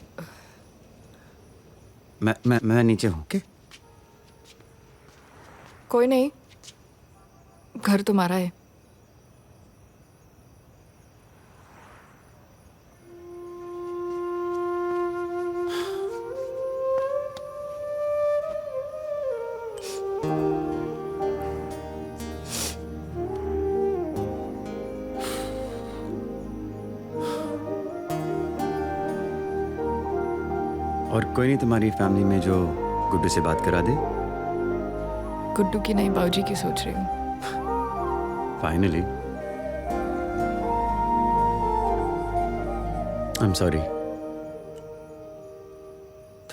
मैं नीचे हूँ। ओके, कोई नहीं, घर तुम्हारा है। और कोई नहीं तुम्हारी फैमिली में जो गुड्डू से बात करा दे? गुड्डू की नहीं, बाबूजी की सोच रही हूँ। फाइनली। आई एम सॉरी,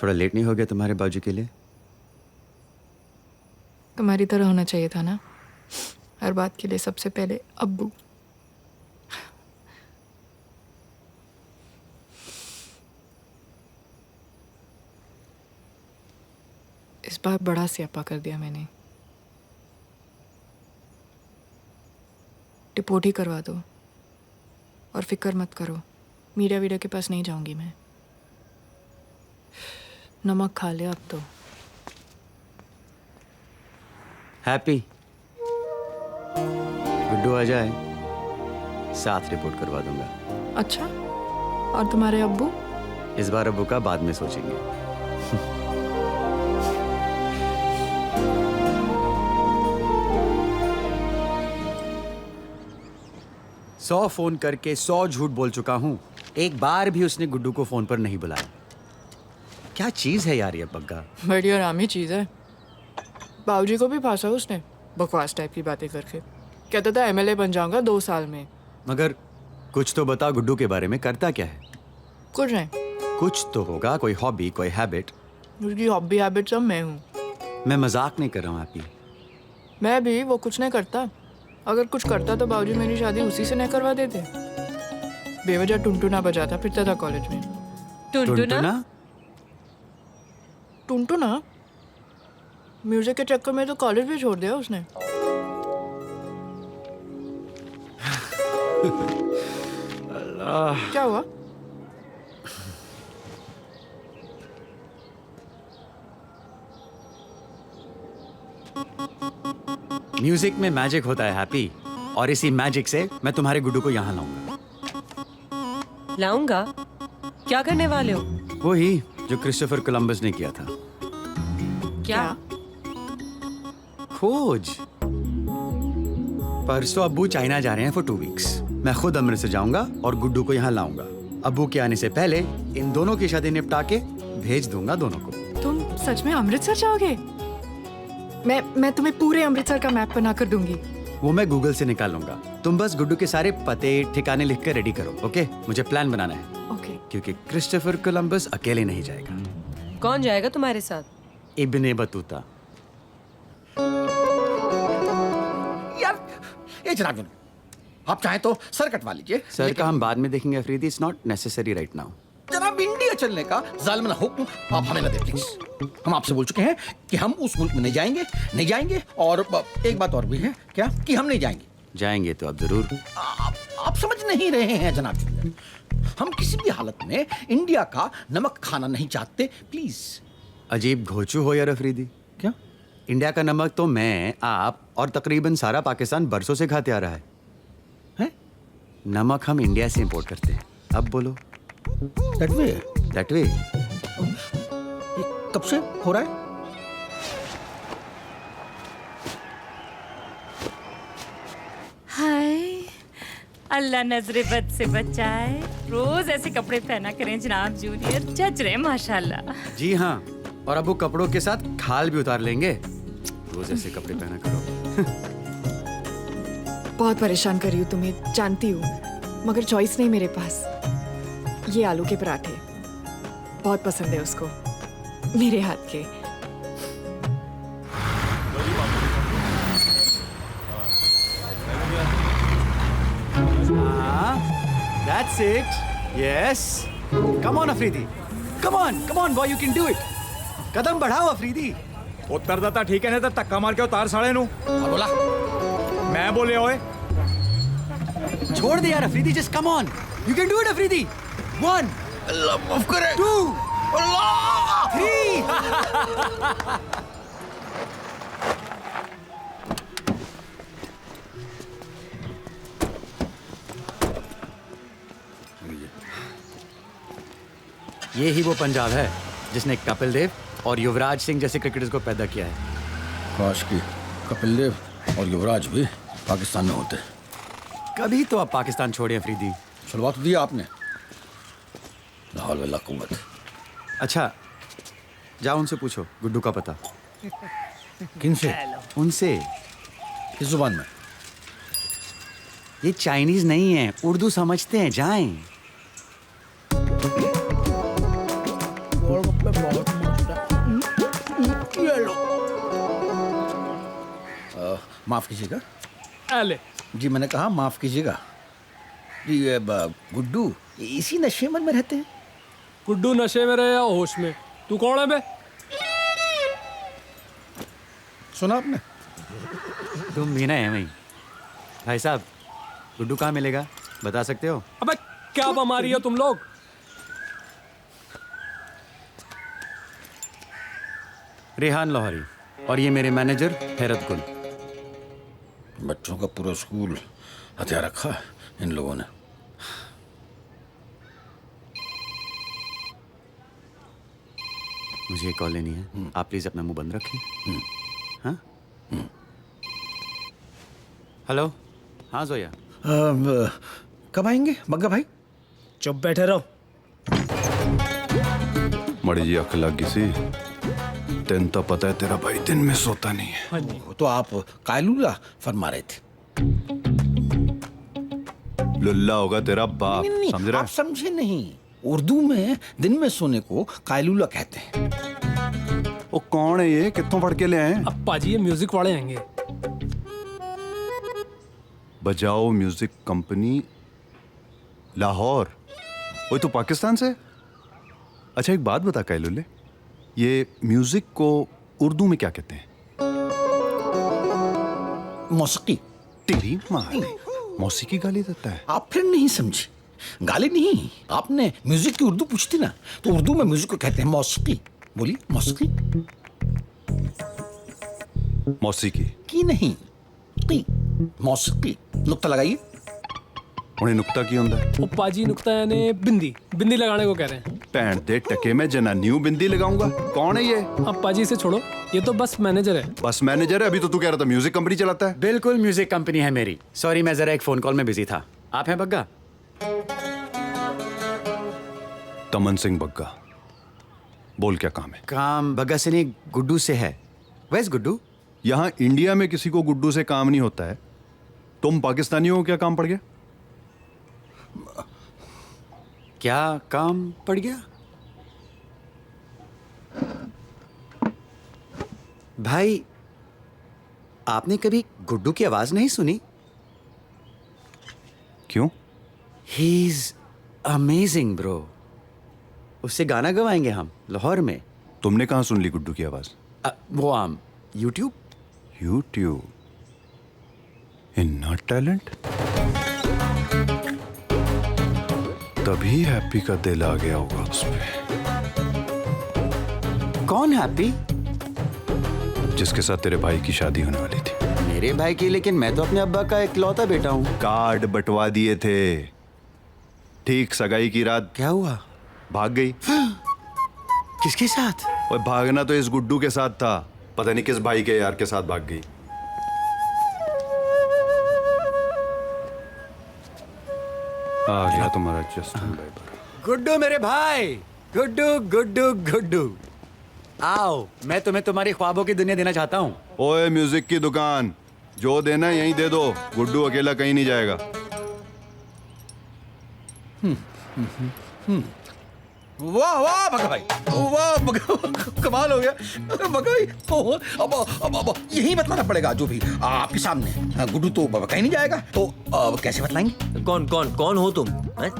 थोड़ा लेट नहीं हो गया तुम्हारे बाबूजी के लिए? तुम्हारी तरह होना चाहिए था ना, हर बात के लिए सबसे पहले अब्बू। इस बार बड़ा स्यापा कर दिया मैंने। डिपोर्ट ही करवा दो और फिक्र मत करो, मीडिया वीडिया के पास नहीं जाऊंगी मैं। नमक खा लिया अब तो। हैप्पी गुड्डू आ जाए, साथ रिपोर्ट करवा दूंगा। अच्छा, और तुम्हारे अब्बू? इस बार अब्बू का बाद में सोचेंगे। 100 फोन करके 100 झूठ बोल चुका हूं, एक बार भी उसने गुड्डू को फोन पर नहीं बुलाया। क्या चीज है यार ये बग्गा। बड़ी आरामी चीज है। बाबूजी को भी फांसा उसने, बकवास टाइप की बातें करके। कहता था एमएलए बन जाऊंगा 2 साल में। मगर कुछ तो बता, गुड्डू के बारे में करता क्या है? कुछ नहीं। कुछ तो होगा, कोई हॉबी, कोई हैबिट। उसकी हॉबी हैबिट सब मैं हूँ। मैं मजाक नहीं कर रहा हूँ हैप्पी। मैं भी, वो कुछ नहीं करता। अगर कुछ करता तो बाबूजी मेरी शादी उसी से नहीं करवा देते। बेवजह टुनटुना बजाता फिरता था कॉलेज में। टुनटुना? टुनटुना? म्यूजिक के चक्कर में तो कॉलेज भी छोड़ दिया उसने। अल्लाह। क्या हुआ? म्यूजिक में मैजिक होता है हैप्पी, और इसी मैजिक से मैं तुम्हारे गुड्डू को यहाँ लाऊंगा। क्या करने वाले हो? वही जो क्रिस्टोफर कोलंबस ने किया था। क्या? खोज। परसों अब्बू चाइना जा रहे हैं फॉर 2 वीक्स। मैं खुद अमृतसर जाऊंगा और गुड्डू को यहाँ लाऊंगा। अब्बू के आने से पहले इन दोनों की शादी निपटा के भेज दूंगा दोनों को। तुम सच में अमृतसर जाओगे? मैं तुम्हें पूरे अमृतसर का मैप बना कर दूंगी। वो मैं गूगल से निकालूंगा। तुम बस गुड्डू के सारे पते ठिकाने लिख कर रेडी करो, ओके? मुझे प्लान बनाना है। ओके। क्योंकि क्रिस्टोफर कोलंबस अकेले नहीं जाएगा। कौन जाएगा तुम्हारे साथ? Ibn Battuta. यार ये जनाब, आप चाहें तो सर कटवा लीजिए। सर का हम बाद में देखेंगे Afridi, it's not necessary right now. जनाब, इंडिया चलने का जालिमाना हुक्म आप हमें न दें प्लीज। हम आपसे बोल चुके हैं कि हम उस मुल्क में नहीं जाएंगे, और एक बात और भी है क्या, कि हम नहीं जाएंगे। जाएंगे तो अब जरूर। आप समझ नहीं रहे हैं जनाब, हम किसी भी हालत में इंडिया का नमक खाना नहीं चाहते, प्लीज। अजीब घोचू हो यार अफरीदी। क्या? इंडिया का नमक तो मैं, आप और तकरीबन सारा पाकिस्तान बरसों से खाते आ रहा है। नमक हम इंडिया से इंपोर्ट करते हैं। अब बोलो। दैट वे कब से हो रहा है? हाय, अल्लाह नजरे बद से बचाए। रोज ऐसे कपड़े पहना करें जनाब जूनियर, जज रहे माशाल्लाह। जी हाँ, और अब वो कपड़ों के साथ खाल भी उतार लेंगे। रोज ऐसे कपड़े पहना करो। बहुत परेशान कर रही हूँ तुम्हें, जानती हूँ, मगर चॉइस नहीं मेरे पास। ये आलू के पराठे बहुत पसंद है उसको, मेरे हाथ के। That's it. Yes. Come on Afridi. Come on boy, you can do it. कदम बढ़ाओ अफरीदी. उत्तरदाता ठीक है ना, तो धक्का मार के उतार साले नू। बोला मैं बोले ओए। छोड़ दे यार Afridi, just come on. You can do it Afridi. 1 अल्लाह माफ करे। 2 अल्लाह 3 ये ही वो पंजाब है जिसने कपिल देव और युवराज सिंह जैसे क्रिकेटर्स को पैदा किया है। काश की कपिल देव और युवराज भी पाकिस्तान में होते। कभी तो आप पाकिस्तान छोड़े अफरीदी। छुड़वा तो दिया आपने। लाहौल वल्ला कुव्वत। अच्छा, जाओ उनसे पूछो गुड्डू का पता। किनसे? उनसे। किस जुबान में? ये चाइनीज नहीं है, उर्दू समझते हैं, जाएं। माफ कीजिएगा। अले जी मैंने कहा माफ कीजिएगा जी। गुड्डू इसी नशे मन में रहते हैं। गुड्डू नशे में रहे या होश में? तू कौन है बे? सुना आपने? तुम भी ना है वही। भाई साहब, गुड्डू कहाँ मिलेगा, बता सकते हो? अबे क्या बमा रही हो तुम लोग? रेहान लाहौरी, और ये मेरे मैनेजर हैरत गुल। बच्चों का पूरा स्कूल हथियार रखा है इन लोगों ने। मुझे कॉल लेनी है, आप प्लीज अपना मुंह बंद रखें। हाँ? हेलो, हाँ जोया। कब आएंगे बग्गा भाई? चुप बैठे रहो। मड़ी जी अक लग गई सी। तेन तो पता है तेरा भाई दिन में सोता नहीं है। तो आप कायलूला फरमा रहे थे। लुल्ला होगा तेरा बाप, नहीं, समझ रहा आप समझे नहीं। उर्दू में दिन में सोने को कायलूला कहते हैं। वो कौन है ये, कितों पढ़ के ले आए? अप्पा जी ये म्यूजिक वाले आएंगे। बजाओ म्यूजिक कंपनी लाहौर। वो तो पाकिस्तान से। अच्छा एक बात बता कैलुले, ये म्यूजिक को उर्दू में क्या कहते हैं? मौसीकी। तेरी माँ ने मौसीकी गाली देता है। आप फिर नहीं समझे। गाली नहीं, आपने म्यूजिक की उर्दू पूछती ना, तो उर्दू में म्यूजिक को कहते हैं मौसीकी। बोलिए मौसीकी। मौसीकी की नहीं, की मौसीकी। नुक्ता लगाइए। उन्हें नुक्ता की होता है? अप्पा जी नुक्ता यानी बिंदी लगाने को कह रहे हैं। पैंट दे टके में जनानियों बिंदी लगाऊंगा। कौन है ये? अप्पा जी इसे छोड़ो, ये तो बस मैनेजर है। बस मैनेजर है? अभी तो तू कह रहा था म्यूजिक कंपनी चलाता है। बिल्कुल म्यूजिक कंपनी है मेरी। सॉरी, मैं जरा एक फोन कॉल में बिजी था। आप हैं बग्गा? तमन सिंह बग्गा, बोल क्या काम है? काम बग्गा से नहीं, गुड्डू से है। वैस गुड्डू? यहाँ इंडिया में किसी को गुड्डू से काम नहीं होता है। तुम पाकिस्तानियों को क्या काम पड़ गया? क्या काम पड़ गया? भाई, आपने कभी गुड्डू की आवाज नहीं सुनी? क्यों? He is amazing bro. उससे गाना गवाएंगे हम लाहौर में। तुमने कहाँ सुन ली गुड्डू की आवाज? वो आम यूट्यूब। यूट्यूब? इन्ना टैलेंट? तभी हैप्पी का दिल आ गया होगा उस पे। कौन हैप्पी? जिसके साथ तेरे भाई की शादी होने वाली थी। मेरे भाई की? लेकिन मैं तो अपने अब्बा का इकलौता बेटा हूँ। कार्ड बंटवा दिए थे। ठीक सगाई की रात क्या हुआ? भाग गई। किसके साथ? और भागना तो इस गुड्डू के साथ था, पता नहीं किस भाई के यार के साथ भाग गई। आ गया तुम्हारा जस्टिन बीबर। गुड्डू मेरे भाई, गुड्डू गुड्डू गुड्डू, आओ, मैं तुम्हें तुम्हारी ख्वाबों की दुनिया देना चाहता हूँ। ओए म्यूजिक की दुकान, जो देना है यहीं दे दो। गुड्डू अकेला कहीं नहीं जाएगा। वाह वाह बग्गा भाई, वाह बग्गा, कमाल हो गया बग्गा भाई। अब यही बतलाना पड़ेगा जो भी आपके सामने। गुड्डू तो कहीं नहीं जाएगा, तो अब कैसे बतलाएंगे? कौन हो तुम?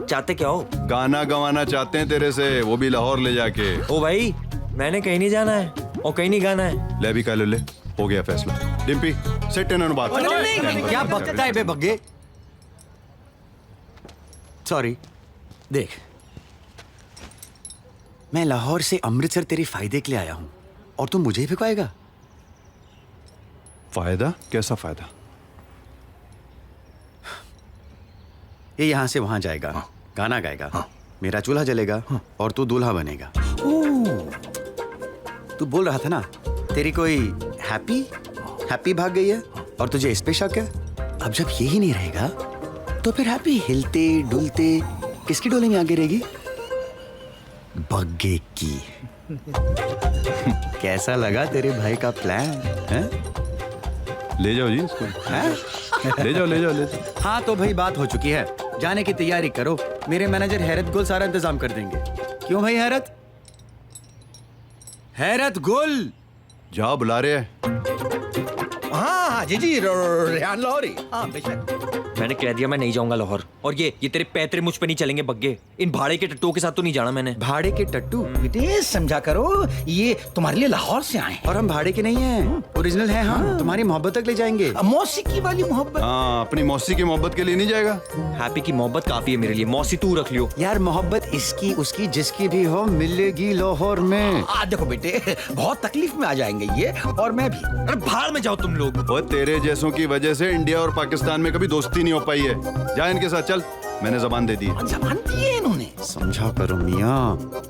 चाहते क्या हो? गाना गवाना चाहते हैं तेरे से, वो भी लाहौर ले जाके। ओ भाई, मैंने कहीं नहीं जाना है और कहीं नहीं गाना है। ले भी कालो ले, हो गया फैसला। डिम्पी सेट इन बात। क्या बकता है बे बग्गे? सॉरी, देख, मैं लाहौर से अमृतसर तेरे फायदे के लिए आया हूं और तू मुझे ही भिगवाएगा? फायदा? कैसा फायदा? ये यहां से वहां जाएगा, गाना गाएगा, मेरा चूल्हा जलेगा और तू दूल्हा बनेगा। तू बोल रहा था ना तेरी कोई हैप्पी भाग गई है और तुझे इस पे शक है। अब जब यही नहीं रहेगा तो फिर हैप्पी हिलते डुलते किसकी डोले में आगे रहेगी? बग्गे की। कैसा लगा तेरे भाई का प्लान है? ले जाओ जी इसको। ले जाओ। हाँ तो भाई बात हो चुकी है, जाने की तैयारी करो। मेरे मैनेजर हैरत गुल सारा इंतजाम कर देंगे। क्यों भाई हैरत गुल? जा बुला रहे हैं। हाँ जी रेहान लाहौरी। हाँ बेशक। मैंने कह दिया मैं नहीं जाऊंगा लाहौर। और ये तेरे पैतरे मुझ पे नहीं चलेंगे बग्गे। इन भाड़े के टट्टुओं के साथ तो नहीं जाना मैंने। भाड़े के टट्टू? बेटे समझा करो, ये तुम्हारे लिए लाहौर से आए हैं। और हम भाड़े के नहीं हैं, ओरिजिनल हैं हम। तुम्हारी मोहब्बत तक ले जाएंगे। मौसीकी वाली मोहब्बत? हाँ, अपनी मौसी की मोहब्बत के लिए नहीं जाएगा? हैप्पी की मोहब्बत काफी है मेरे लिए, मौसी तू रख लियो। यार मोहब्बत इसकी उसकी जिसकी भी हो मिलेगी लाहौर में। देखो बेटे, बहुत तकलीफ में आ जाएंगे ये, और मैं भी। अरे भाड़ में जाओ तुम लोग। और तेरे जैसों की वजह से इंडिया और पाकिस्तान में कभी दोस्ती नहीं हो पाई है। जा इनके साथ चल, मैंने जबान दे दी। जबान दी है इन्होंने? समझा करो मियाँ,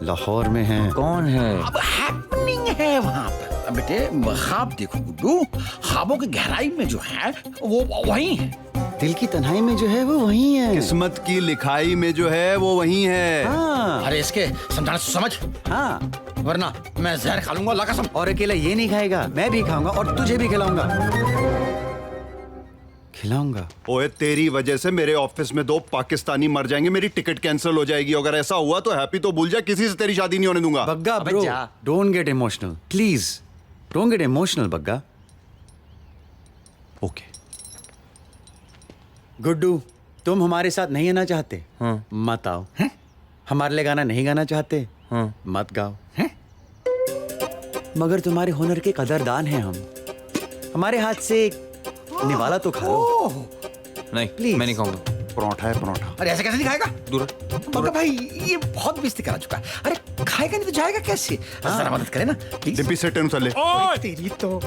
लाहौर में है। कौन है? अब हैपनिंग है वहाँ पर। बेटे ख्वाब देखो गुड्डू, ख्वाबों की गहराई में जो है वो वही है। दिल की तन्हाई में जो है वो वही है। किस्मत की लिखाई में जो है वो वही है। हाँ। अरे इसके समझाना समझ। हाँ, वरना मैं जहर खा लूंगा, अल्लाह कसम। और अकेला ये नहीं खाएगा, मैं भी खाऊंगा और तुझे भी खिलाऊंगा। ओए तेरी वजह से मेरे ऑफिस में 2 पाकिस्तानी मर जाएंगे, मेरी टिकट कैंसिल हो जाएगी। अगर ऐसा हुआ तो हैप्पी तो भूल जा, किसी से तेरी शादी नहीं होने दूंगा। Bagga bro, don't get emotional please, don't get emotional Bagga. Okay Guddu, तुम हमारे साथ नहीं आना चाहते? हाँ। मत आओ। हमारे लिए गाना नहीं गाना चाहते? हाँ। मत गाओ। मगर तुम्हारे हुनर के कदरदान हैं हम। हमारे हाथ से निवाला तो खा लो। नहीं प्लीज, मैं नहीं खाऊंगा। परोठा है परोठा। अरे ऐसे कैसे नहीं खाएगा? दूर। बग्गा भाई ये बहुत बेइज्जती करा चुका है। अरे खाएगा नहीं तो जाएगा कैसे? जरा मदद करे ना प्लीज। डिब्बी से टेन चले। तेरी तो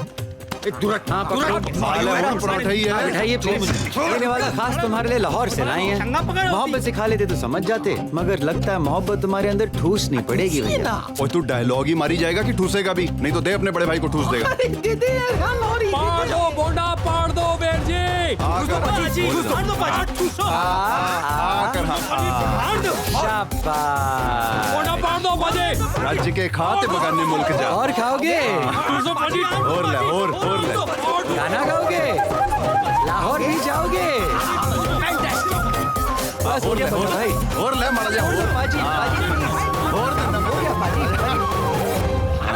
हाँ, परोठा ही है। बैठाइए प्लीज। ये निवाला खास तुम्हारे लिए लाहौर से लाए हैं। मोहब्बत से खा लेते तो समझ जाते, मगर लगता है मोहब्बत तुम्हारे अंदर ठूस नहीं पड़ेगी। और तू डायलॉग ही मारी जाएगा कि ठूसेगा भी? नहीं तो दे अपने बड़े भाई को ठूस देगा। पाड़ दो बोंडा, पाड़ दो बेर जी। बोंडा पाड़ दो बाजे। राज्य के खाते बगाने मुल्क जा। और खाओगे? और ले, और ले। गाना गाओगे? लाहौर भी जाओगे? और ले मारा जा।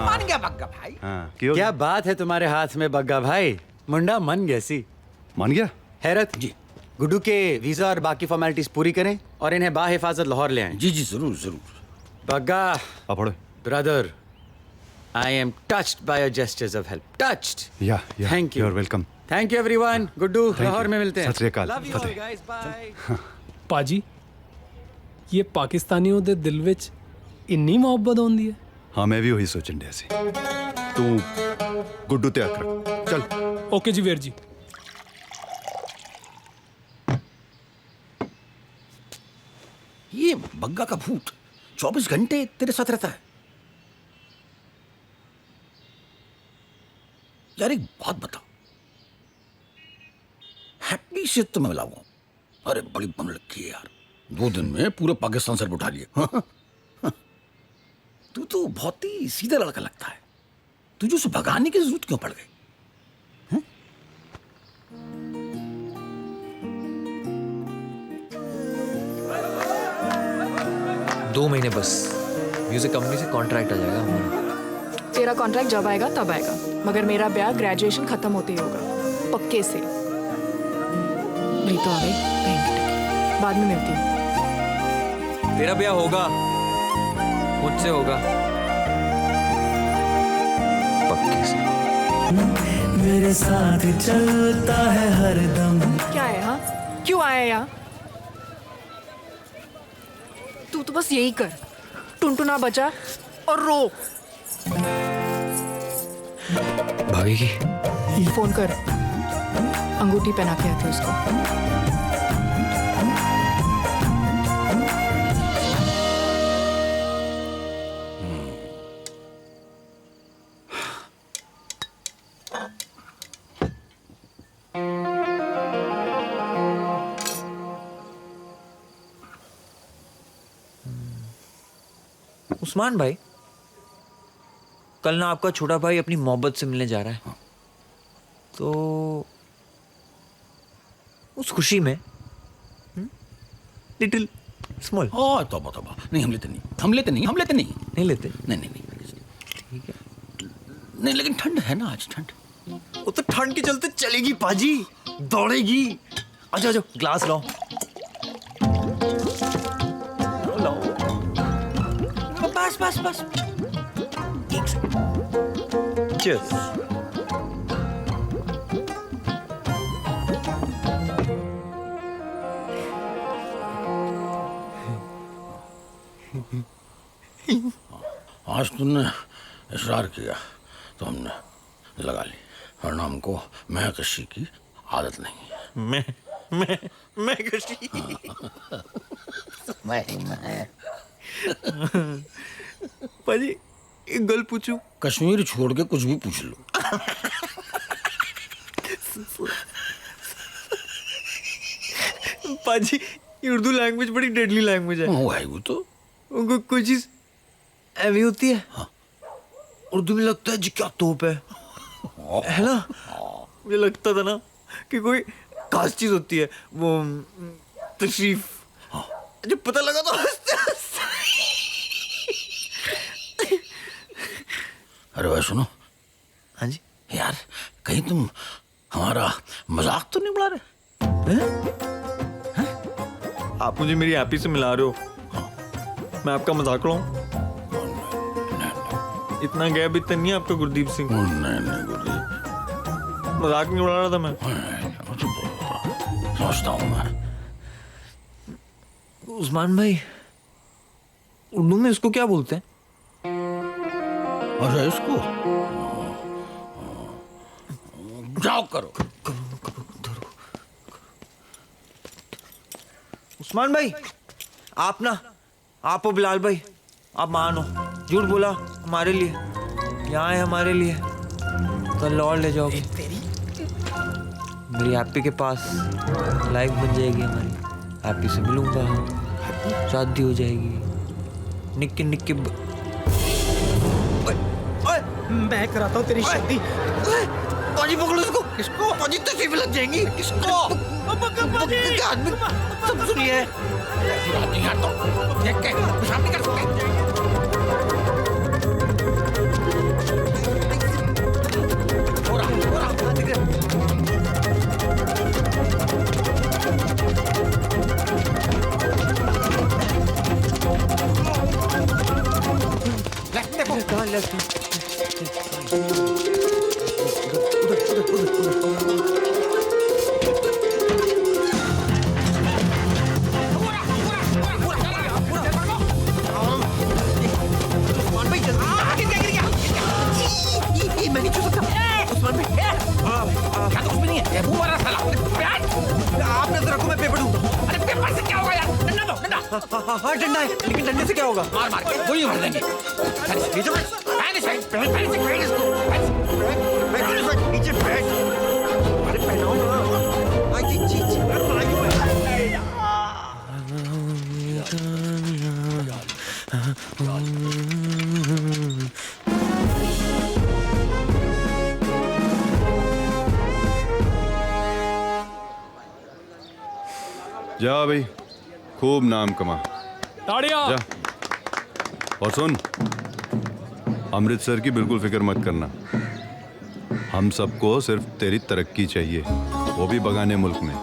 मान गया बग्गा भाई। क्या बात है तुम्हारे हाथ में बग्गा भाई, मुंडा मन गैसी। मान गया? हैरत जी, गुड्डू के वीजा और बाकी फॉर्मेलिटीज पूरी करें और इन्हें बाहिफाजत लाहौर ले आएं। जी जी जरूर जरूर। बग्गा पढ़ो। Brother, I am touched by your gestures of help. Touched. Yeah. Thank you. You're welcome. Thank you everyone. Guddu, Lahore में मिलते हैं। सत श्री अकाल। Love you all guys. Bye. पाजी, ये पाकिस्तानियों दे दिल विच इन्नी मोहब्बत होंदी है। हाँ, मैं भी वही सोचन दिया सी। तू गुड्डू ते आकर चल। ओके जी वीर जी। ये बग्गा का भूत 24 घंटे तेरे साथ रहता है। यार एक बात बता, हैप्पी से तो मैं मिलाऊंगा। अरे बड़ी बम लगी है यार, 2 दिन में पूरे पाकिस्तान सर उठा लिए। तू तो बहुत ही सीधा लड़का लगता है, तुझे उसे भगाने की जरूरत क्यों पड़ गई? 2 महीने बस, म्यूजिक कंपनी से कॉन्ट्रैक्ट आ जाएगा हमारा। तेरा कॉन्ट्रैक्ट जब आएगा तब आएगा, मगर मेरा ब्याह ग्रेजुएशन खत्म होते ही होगा, पक्के से। तो आ गई, बाद में मिलती हूँ। तेरा ब्याह होगा, मुझसे होगा, पक्के से। मेरे साथ चलता है हरदम। क्या है? हाँ, क्यों आया यहाँ? तू तो बस यही कर, टुनटुना बजा और रो। भागेगी? फोन कर, अंगूठी पहना के आते उसको। उस्मान भाई, कल ना आपका छोटा भाई अपनी मोहब्बत से मिलने जा रहा है, तो उस खुशी में लिटिल स्मॉल। तौबा तौबा, नहीं हम लेते नहीं, हम लेते नहीं, हम लेते नहीं, नहीं लेते, नहीं नहीं नहीं, ठीक है। नहीं लेकिन ठंड है ना आज, ठंड। वो तो ठंड के चलते चलेगी पाजी, दौड़ेगी। अच्छा ग्लास लाओ। बस बस बस एक सेकंड चीयर्स आज तुमने इसरार किया तो हमने लगा ली, वरना हमको महकशी की आदत नहीं है। महकशी पाजी एक गल पूछूं? कश्मीर छोड़ के कुछ भी पूछ लो। पाजी ये उर्दू लैंग्वेज बड़ी डेडली लैंग्वेज है। वो है वो तो कोई चीज ऐवी होती है। हाँ। उर्दू में लगता है जी क्या तोप है ना? मुझे लगता था ना कि कोई खास चीज होती है, वो तशरीफ। जब पता लगा तो अरे भाई सुनो। हाँ जी यार कहीं तुम हमारा मजाक तो नहीं उड़ा रहे? आप मुझे मेरी हैप्पी से मिला रहे हो? मैं आपका मजाक उड़ाऊं? इतना गैप इतना नहीं है आपका गुरदीप सिंह। नहीं गुरदीप, मजाक नहीं उड़ा रहा था मैं। समझता हूँ मैं। उस्मान भाई उर्दू में इसको क्या बोलते हैं? अच्छा इसको जाओ करो। उस्मान भाई आप ना, आप और बिलाल भाई आप मानो, झूठ बोला हमारे लिए, यहाँ है हमारे लिए, तो लौट ले जाओगे। मेरी हैप्पी के पास लाइफ बन जाएगी हमारी, हैप्पी से मिलूंगा, शादी हो जाएगी, निक्के निक्के मैं कराता हूँ तेरी शादी। पाजी पकड़ो इसको। किसको? पाजी तकलीफ लग जाएंगी। किसको? आदमी सब सुनिए। देख के पेशाब नहीं कर सकते। आपने तो रखो, मैं पेपर दूंगा। अरे पेपर से क्या होगा यार? डंडा दो, डंडा। हाँ डंडा है, लेकिन डंडे से क्या होगा? मार मार के गोली मार देंगे। नीचे बैठ। अरे पहनाओ ना। जी जी जी। जा भाई, खूब नाम कमा। ताड़िया। जा। और सुन, अमृतसर की बिल्कुल फिक्र मत करना। हम सबको सिर्फ तेरी तरक्की चाहिए, वो भी बगाने मुल्क में।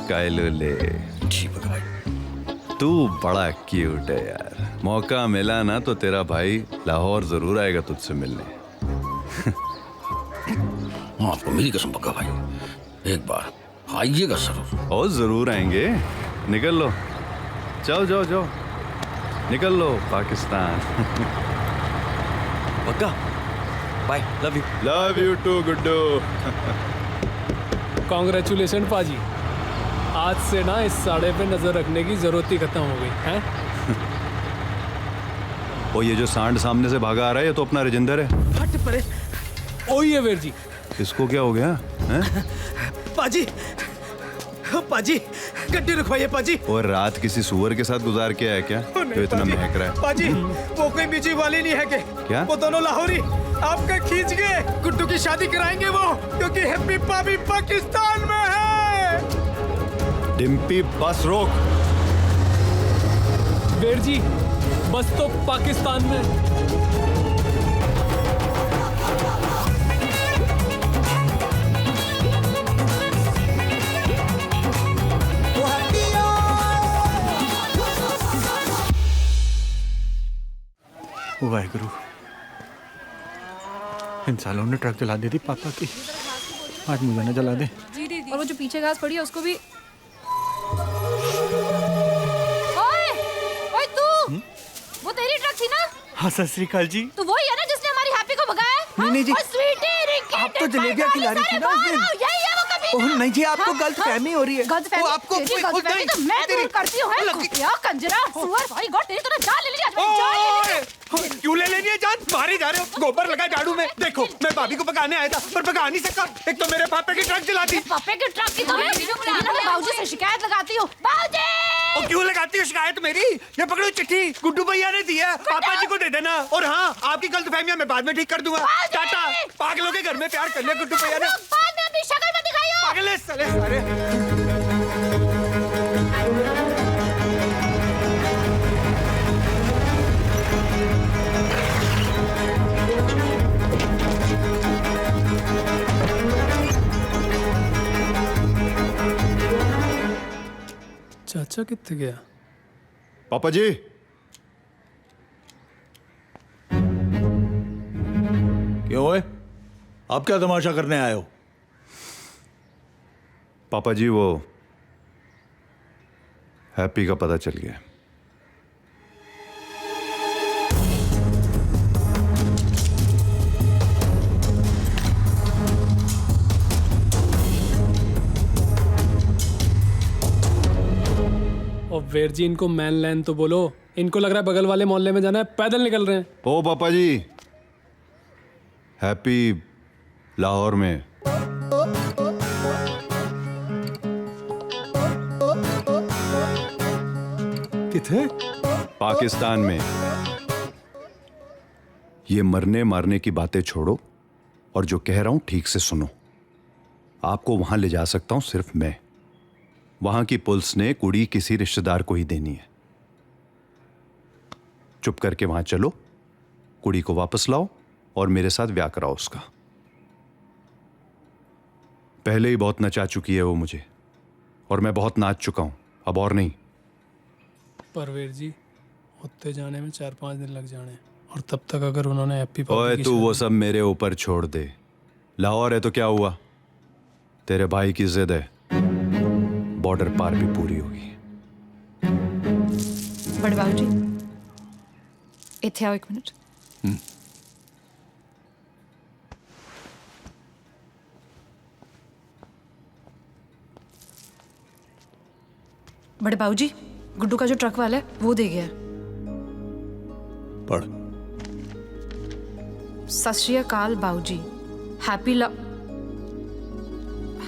कायलोले, तू बड़ा क्यूट है यार। मौका मिला ना तो तेरा भाई लाहौर जरूर आएगा तुझसे मिलने। आपको मेरी कसम पक्का भाई, एक बार आइएगा जरूर। और जरूर आएंगे। निकल लो, जाओ जाओ जाओ, निकल लो पाकिस्तान। पक्का bye, love you too Guddu. Congratulation पाजी, आज से ना इस साड़े पे नजर रखने की जरूरत ही खत्म हो गई है। ओ ये जो सांड सामने से भागा आ रहा है, ये तो अपना राजेंद्र है। हट परे। ओ ये वीर जी, इसको क्या हो गया है? पाजी, पाजी गड्डी रुकवाइए पाजी। और रात किसी सुअर के साथ गुजार के आया क्या तो इतना महक रहा है? पाजी वो कोई बीजी वाली नहीं है के? क्या? वो दोनों लाहौरी आपका खींच गए, गुड्डू की शादी कराएंगे वो, क्योंकि हैप्पी पापी पाकिस्तान में है। डिम्पी बस रोक। वीर जी बस तो पाकिस्तान में। वाहेगुरु, इन सालों ने ट्रक जला दी थी पापा की, आज मुझे न जला दे। जी दीदी। और वो जो पीछे घास पड़ी है उसको भी। ओए तू, वो तेरी ट्रक थी ना? हाँ सत श्री अकाल जी। तो वही है ना जिसने हमारी हैप्पी को भगाया? नहीं जी, आप तो जलेबियाँ खिला रही थी ना उस दिन। ओह नहीं जी, आपको गलतफहमी हो रही है। गलतफहमी? आपको गलतफहमी तो मैं दूर करती हूँ। कुतिया, कंजरा, सुअर, भाई गॉड, तेरी तो ना जान ले ली आज मैंने, जान ले ली। क्यों ले लेनी है जान? मारे जा रहे हो, गोबर लगा झाड़ू में। देखो मैं भाभी को भगाने आया था पर भगा नहीं सका, एक तो मेरे पापा की ट्रक जलाती। पापा की ट्रक की तो मैं बाबूजी से शिकायत लगाती हूँ। बाबूजी! और क्यों लगाती हो शिकायत मेरी? ये पकड़ो चिट्ठी, गुड्डू भैया ने दी है, पापा जी को दे देना। और हाँ, आपकी गलतफहमियां मैं बाद में ठीक कर दूंगा। टाटा। पागलों के घर में प्यार कर लिया गुड्डू भैया ने। बाद में अपनी शक्ल मत दिखाइयो। पागल है साले सारे। चाचा कितने गया? पापा जी, क्यों है? आप क्या तमाशा करने आए हो? पापा जी वो हैप्पी का पता चल गया। और वेर जी इनको मैन लैन तो बोलो, इनको लग रहा है बगल वाले मोहल्ले में जाना है, पैदल निकल रहे हैं। ओ पापा जी, हैप्पी लाहौर में। किथे? पाकिस्तान में। ये मरने मारने की बातें छोड़ो और जो कह रहा हूं ठीक से सुनो। आपको वहां ले जा सकता हूं सिर्फ मैं। वहां की पुलिस ने कुड़ी किसी रिश्तेदार को ही देनी है। चुप करके वहां चलो, कुड़ी को वापस लाओ और मेरे साथ ब्याह कराओ उसका। पहले ही बहुत नचा चुकी है वो मुझे, और मैं बहुत नाच चुका हूं, अब और नहीं। परवेर जी, उत्ते जाने में 4-5 दिन लग जाने, और तब तक अगर उन्होंने हैप्पी ओए तू वो सब मेरे ऊपर छोड़ दे। लाहौर है तो क्या हुआ, तेरे भाई की जिद है, बॉर्डर पार भी पूरी होगी। बड़े बाबूजी, इत्थे आओ एक मिनट। बड़े बाबूजी, गुड्डू का जो ट्रक वाला है वो दे गया। पढ़। सत श्री अकाल बाबूजी,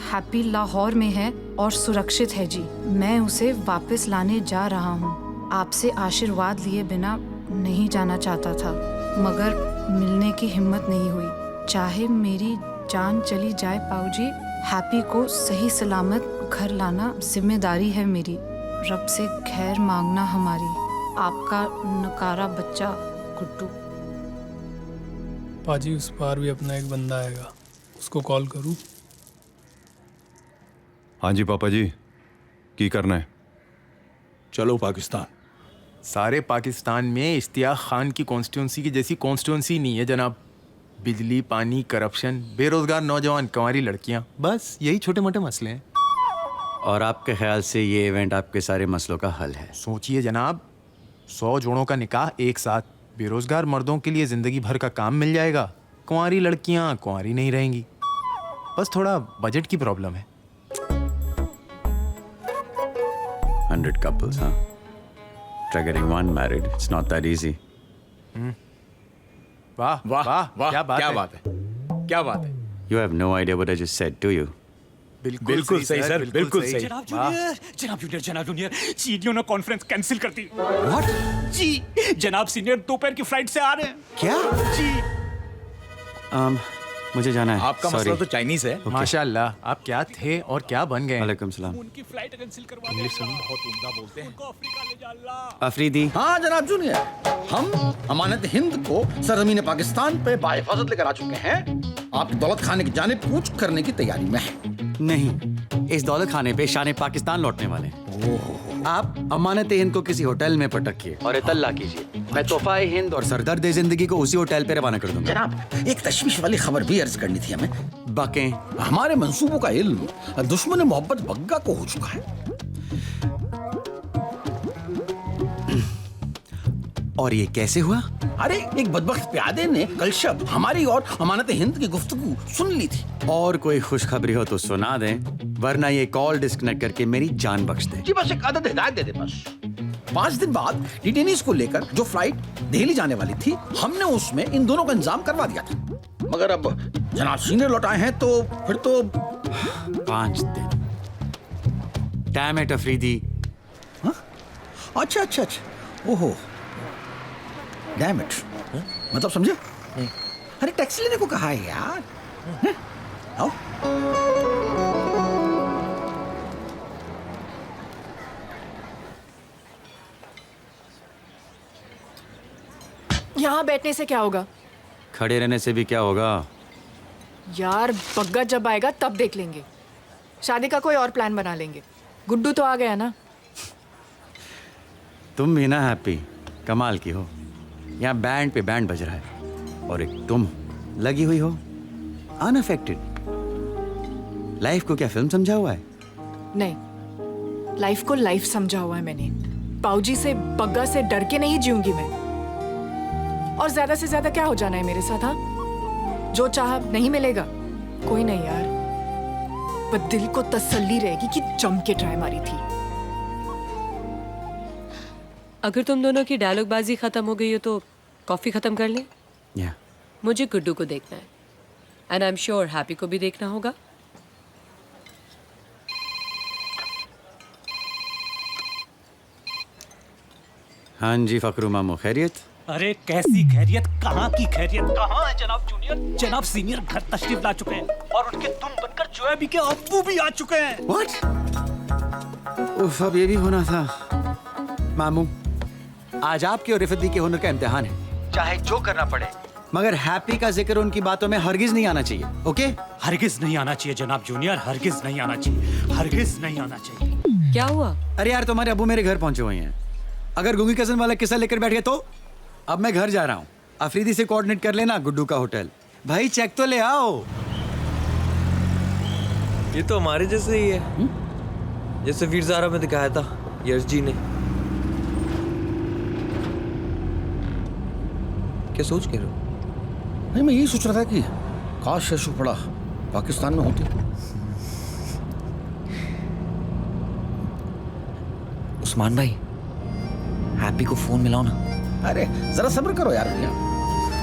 हैप्पी लाहौर में है और सुरक्षित है जी। मैं उसे वापस लाने जा रहा हूँ। आपसे आशीर्वाद लिए बिना नहीं जाना चाहता था, मगर मिलने की हिम्मत नहीं हुई। चाहे मेरी जान चली जाए बाबूजी, हैप्पी को सही सलामत घर लाना जिम्मेदारी है मेरी। रब से खैर मांगना हमारी। आपका नकारा बच्चा गुड्डू। पाजी उस पार भी अपना एक बंदा आएगा, उसको कॉल करूं? हाँ जी पापा जी, की करना है? चलो पाकिस्तान। सारे पाकिस्तान में इश्तियाक खान की कॉन्स्टिट्यूंसी की जैसी कॉन्स्टिट्यूंसी नहीं है जनाब। बिजली, पानी, करप्शन, बेरोजगार नौजवान, कंवारी लड़कियां, बस यही छोटे मोटे मसले हैं। और आपके ख्याल से ये इवेंट आपके सारे मसलों का हल है? सोचिए जनाब, 100 जोड़ों का निकाह एक साथ, बेरोजगार मर्दों के लिए जिंदगी भर का काम मिल जाएगा, कुंवारी लड़कियां कुंवारी नहीं रहेंगी। बस थोड़ा बजट की प्रॉब्लम है। 100 couples, huh? Try getting one married. It's not that easy. वाह वाह वाह, क्या बात है, क्या बात है। You have no idea what I just said, do you? बिल्कुल सही सर, बिल्कुल सही। जनाब जूनियर, सीनियर ने कॉन्फ्रेंस कैंसिल कर दी। What? जी, जनाब सीनियर दोपहर की फ्लाइट से आ रहे हैं। क्या? जी। मुझे जाना है। आपका मसला तो चाइनीज है। माशाल्लाह, आप क्या थे और क्या बन गए। वालेकुम सलाम। उनकी फ्लाइट कैंसिल करवा दो। इंग्लिश बहुत उम्दा बोलते हैं। उनको अफ्रीका ले जा अल्लाह। अफरीदी। हाँ जनाब जूनियर, हम अमानत हिंद को सरजमीन पाकिस्तान पे बाहिफाजत लेकर आ चुके हैं। आपकी दौलत खाने की जानिब कूच करने की तैयारी में है। नहीं, इस दौलत खाने पे शान पाकिस्तान लौटने वाले हैं। आप अमानत हिंद को किसी होटल में पटकिए और इतल्ला कीजिए। मैं तोहफा हिंद और सरदर्द जिंदगी को उसी होटल पे रवाना कर दूंगा। जनाब, एक तशवीश वाली खबर भी अर्ज करनी थी हमें। बाकें हमारे मंसूबों का इल्म दुश्मन मोहब्बत बग्गा को हो चुका है। और ये कैसे हुआ? अरे एक बदबख्त प्यादे ने कल शब हमारी और अमानत हिंद की गुफ्तगू सुन ली थी। और कोई खुशखबरी हो तो सुना दें, वरना ये कॉल डिस्कनेक्ट करके मेरी जान बख्श दे। जी बस एक आदत हिदायत दे दे बस। 5 दिन बाद डिटेनीज को लेकर जो फ्लाइट दिल्ली जाने वाली थी, हमने उसमें इन दोनों का इंतजाम करवा दिया था। मगर अब जनाब सीनियर लौट आए हैं तो फिर तो 5 दिन। Damn it Afridi. अच्छा अच्छा अच्छा, ओहो डैम इट, मतलब समझे? अरे टैक्सी लेने को कहा है यार। आओ। यहाँ बैठने से क्या होगा? खड़े रहने से भी क्या होगा? यार बग्गा जब आएगा तब देख लेंगे। शादी का कोई और प्लान बना लेंगे। गुड्डू तो आ गया ना। तुम भी ना हैप्पी, कमाल की हो। यहाँ बैंड पे बैंड बज रहा है और एक तुम लगी हुई हो अनअफेक्टेड। लाइफ को क्या फिल्म समझा हुआ है? नहीं, लाइफ को लाइफ समझा हुआ है मैंने। पाऊजी से बग्गा से डर के नहीं जीऊंगी मैं। और ज्यादा से ज्यादा क्या हो जाना है मेरे साथ? हाँ, जो चाहा नहीं मिलेगा। कोई नहीं यार, पर दिल को तसल्ली रहेगी कि जम के ट्राई मारी थी। अगर तुम दोनों की डायलॉग बाजी खत्म हो गई हो तो कॉफी खत्म कर लें। मुझे गुड्डू को देखना है, and I am sure happy को भी देखना होगा। हाँ जी फकरू मामू, खैरियत? अरे कैसी खैरियत, कहाँ की खैरियत, कहाँ है जनाब जूनियर? जनाब सीनियर घर तशरीफ ला चुके हैं और उनके तुम बनकर जोएबी के अब्बू भी आ चुके हैं। What? उफ, अब ये भी होना था। मामू, आज आपके और रिफत दी के हुनर का इम्तिहान है, चाहे जो करना पड़े, मगर हैप्पी का जिक्र उनकी बातों में हरगिज नहीं आना चाहिए। ओके? हरगिज नहीं आना चाहिए जनाब जूनियर, हरगिज नहीं आना चाहिए, हरगिज नहीं आना चाहिए। क्या हुआ? अरे यार, तुम्हारे अब्बू मेरे घर पहुंचे हुए हैं। अगर गुंगी कजन वाला किस्सा लेकर बैठ गए तो अब मैं घर जा रहा हूँ। अफरीदी से कोऑर्डिनेट कर लेना गुड्डू का होटल। भाई चेक तो ले आओ। ये तो हमारे जैसे ही है, जैसे वीर ज़ारा में दिखाया था यश जी ने। क्या सोच कह रहे हो? नहीं, मैं यही सोच रहा था कि काश यशु पड़ा पाकिस्तान में होती। उस्मान भाई, हैप्पी को फोन मिलाओ ना। अरे जरा सब्र करो यार भैया।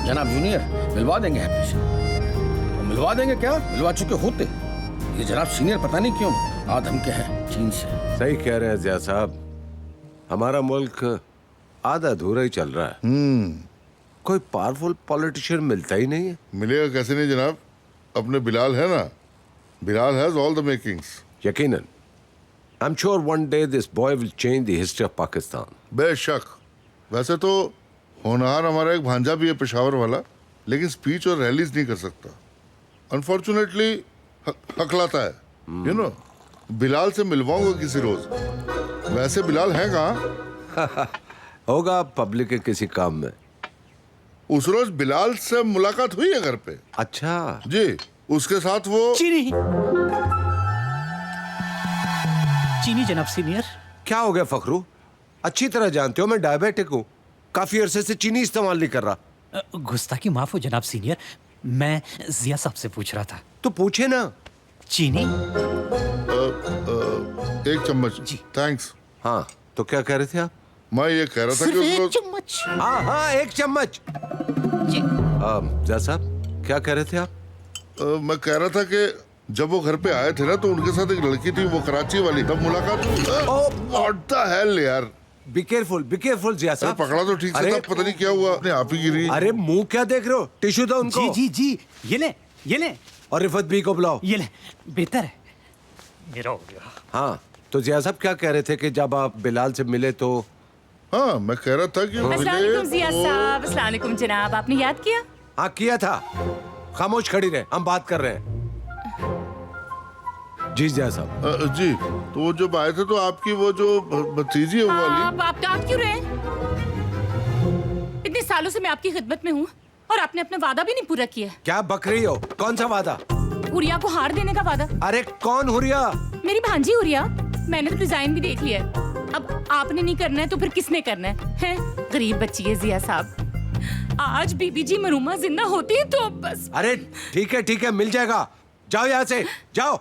जनाब जूनियर मिलवा देंगे हैप्पी से। और मिलवा देंगे क्या, मिलवा चुके होते। ये जनाब सीनियर पता नहीं क्यों आदम के हैं चीन से। सही कह रहे हैं जिया साहब, हमारा मुल्क आधा अधूरा ही चल रहा है। कोई पावरफुल पॉलिटिशियन मिलता ही नहीं है। मिलेगा कैसे नहीं जनाब, अपने बिलाल है ना। Bilal has all the makings. यकीनन। I am sure one day this boy will change the history of Pakistan. बेशक। वैसे तो होनहार हमारा एक भांजा भी है पेशावर वाला, लेकिन स्पीच और रैलीज नहीं कर सकता। अनफॉर्चुनेटली हकलाता है। यू नो, बिलाल से मिलवाऊंगा किसी रोज। वैसे बिलाल है कहाँ? होगा पब्लिक के किसी काम में। उस रोज बिलाल से मुलाकात हुई है घर पे। अच्छा जी, उसके साथ वो चीनी जनाब सीनियर। क्या हो गया फखरू? अच्छी तरह जानते हो मैं डायबिटिक हूँ, काफी अरसे से चीनी इस्तेमाल नहीं कर रहा। गुस्ताखी माफ हो जनाब सीनियर, मैं जिया साहब से पूछ रहा था। तो पूछे ना। चीनी? एक चम्मच जी। थैंक्स। हाँ, तो क्या कह रहे थे आप? मैं ये कह रहा था कि एक चम्मच। हाँ हाँ, एक चम्मच। जिया साहब क्या कह रहे थे आप? मैं कह रहा था कि जब वो घर पे आए थे ना, तो उनके साथ एक लड़की थी, वो कराची वाली, तब मुलाकात हुई। व्हाट द हेल यार। बी केयरफुल जिया साहब। पकड़ा तो ठीक से था, पता नहीं क्या हुआ, अपने आप ही गिरी। अरे मुंह क्या देख रहे हो? टिश्यू दो उनको। जी जी जी, ये ले। और रिफत भी को बुलाओ। ये ले, बेहतर है, मेरा हो गया। हाँ, तो जिया साहब क्या कह रहे थे कि जब आप बिलाल से मिले तो? हाँ, मैं कह रहा था कि अस्सलाम वालेकुम जिया साहब। अस्सलाम वालेकुम जनाब, आपने याद किया? हाँ किया था। खामोश खड़ी रहे, हम बात कर रहे हैं। जी जिया साहब। जी, तो वो जब आए थे तो आपकी वो जो भतीजी है वो वाली। आप डांट क्यों रहे? सालों से मैं आपकी खिदमत में हूँ और आपने अपना वादा भी नहीं पूरा किया। क्या बक रही हो? कौन सा वादा? उरिया को हार देने का वादा। अरे कौन हुरिया? मेरी भांजी उरिया। मैंने तो डिजाइन भी देख लिया है। अब आपने नहीं करना है तो फिर किसने करना है? गरीब बच्ची है जिया साहब। आज बीबी जी मरूमा जिंदा होती तो बस। अरे ठीक है मिल जाएगा। जाओ यहाँ से जाओ।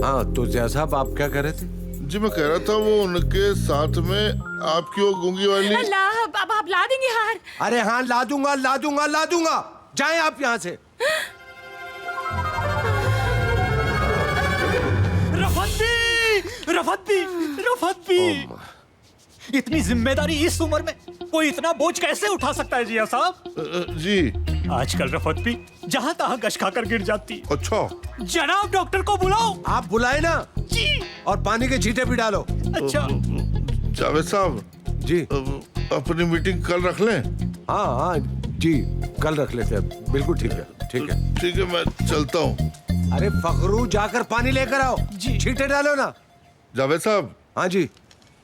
हाँ तो जिया साहब आप क्या कह रहे थे? जी मैं कह रहा था वो उनके साथ में आपकी वो गूंगी वाली। अल्लाह, अब आप ला देंगे हार? अरे हाँ ला दूंगा। जाएं आप यहाँ से। रफत भी इतनी जिम्मेदारी इस उम्र में कोई इतना बोझ कैसे उठा सकता है जिया साहब? जी आजकल रफत भी जहाँ तहाँ गश खाकर गिर जाती। अच्छा जनाब डॉक्टर को बुलाओ। आप बुलाए ना जी। और पानी के छींटे भी डालो। अच्छा जावेद साहब जी अपनी मीटिंग कल रख लें? हाँ जी कल रख लेते हैं। बिल्कुल ठीक है मैं चलता हूँ। अरे फखरू जाकर पानी लेकर आओ। जी छींटे डालो ना। जावेद साहब। हाँ जी।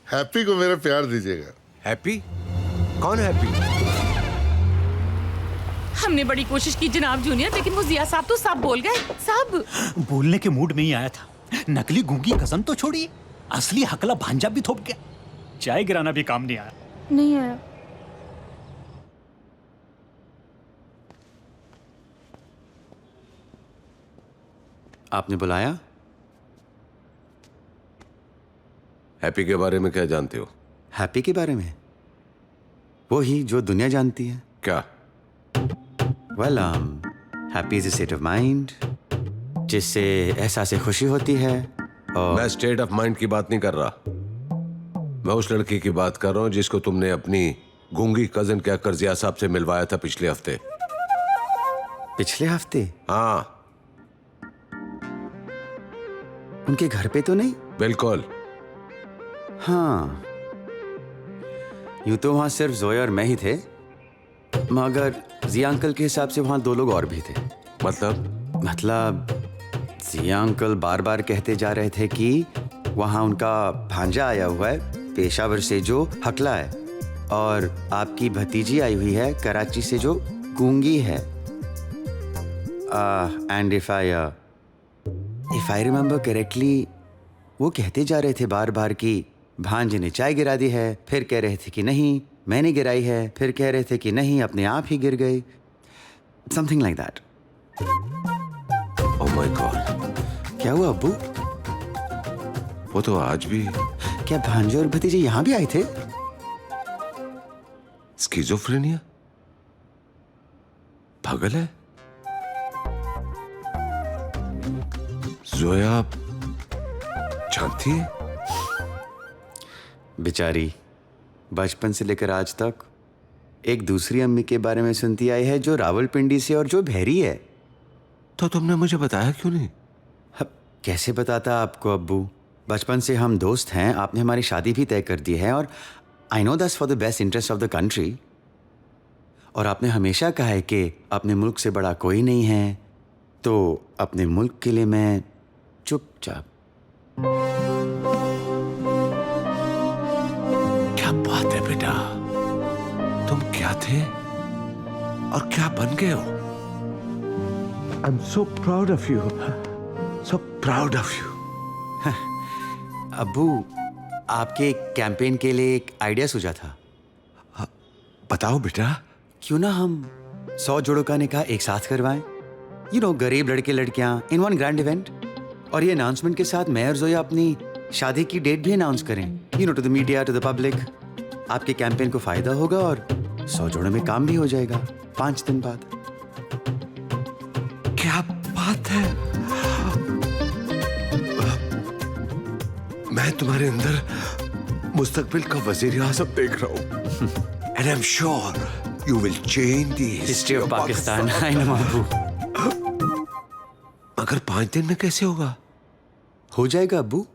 हैप्पी को मेरा प्यार दीजिएगा। हैप्पी? कौन हैप्पी? हमने बड़ी कोशिश की जनाब जूनियर, लेकिन वो जिया साहब तो सब बोल गए। सब बोलने के मूड में ही आया था। नकली गूंगी कसम तो छोड़िए, असली हकला भांजा भी थोप गया। चाय गिराना भी काम नहीं आया। नहीं आया। आपने बुलाया? हैप्पी के बारे में क्या जानते हो? हैप्पी के बारे में? वो ही जो दुनिया जानती है। क्या? Well happy is a state of mind जिससे एहसास खुशी होती है। और मैं स्टेट ऑफ माइंड की बात नहीं कर रहा। मैं उस लड़की की बात कर रहा हूँ जिसको तुमने अपनी गूंगी कजन कहकर जिया साहब से मिलवाया था पिछले हफ्ते। पिछले हफ्ते? हाँ। उनके घर पे तो नहीं? बिल्कुल। हाँ यूं तो वहां सिर्फ जोया और मैं ही थे, मगर जिया अंकल के हिसाब से वहां 2 लोग और भी थे। मतलब जिया अंकल बार बार कहते जा रहे थे कि वहां उनका भांजा आया हुआ है पेशावर से जो हकला है, और आपकी भतीजी आई हुई है कराची से जो गूंगी है। And if I remember correctly वो कहते जा रहे थे बार बार कि भांजे ने चाय गिरा दी है, फिर कह रहे थे कि नहीं मैंने गिराई है, फिर कह रहे थे कि नहीं अपने आप ही गिर गई। Something like that. Oh my God. क्या हुआ अब्बू? वो तो आज भी। क्या भांजे और भतीजे यहां भी आए थे? स्किज़ोफ्रेनिया? पागल है? जोया जानती है? बेचारी बचपन से लेकर आज तक एक दूसरी अम्मी के बारे में सुनती आई है जो रावलपिंडी से और जो बहरी है। तो तुमने मुझे बताया क्यों नहीं? कैसे बताता आपको अब्बू? बचपन से हम दोस्त हैं, आपने हमारी शादी भी तय कर दी है, और I know that's for the best interest of the country. और आपने हमेशा कहा है कि अपने मुल्क से बड़ा कोई नहीं है, तो अपने मुल्क के लिए मैं चुपचाप। क्या बात है बेटा, तुम क्या थे और क्या बन गए हो? I am so proud of you, so proud of you. अब्बू आपके कैंपेन के लिए एक आइडिया सूझा था। बताओ बेटा। क्यों ना हम 100 जोड़ों का निकाह एक साथ करवाएं? यू नो गरीब लड़के लड़कियां इन वन ग्रैंड इवेंट। और ये अनाउंसमेंट के साथ मैं और जोया अपनी शादी की डेट भी अनाउंस करें, you know to the media, to the public. आपके कैंपेन को फायदा होगा और 100 जोड़ों में काम भी हो जाएगा 5 दिन बाद। क्या बात है, मैं तुम्हारे अंदर मुस्तकबिल का वजीर आज़म देख रहा हूं। And I am sure you will change the history of Pakistan. I know अब्बू। मगर 5 दिन में कैसे होगा? हो जाएगा अब्बू,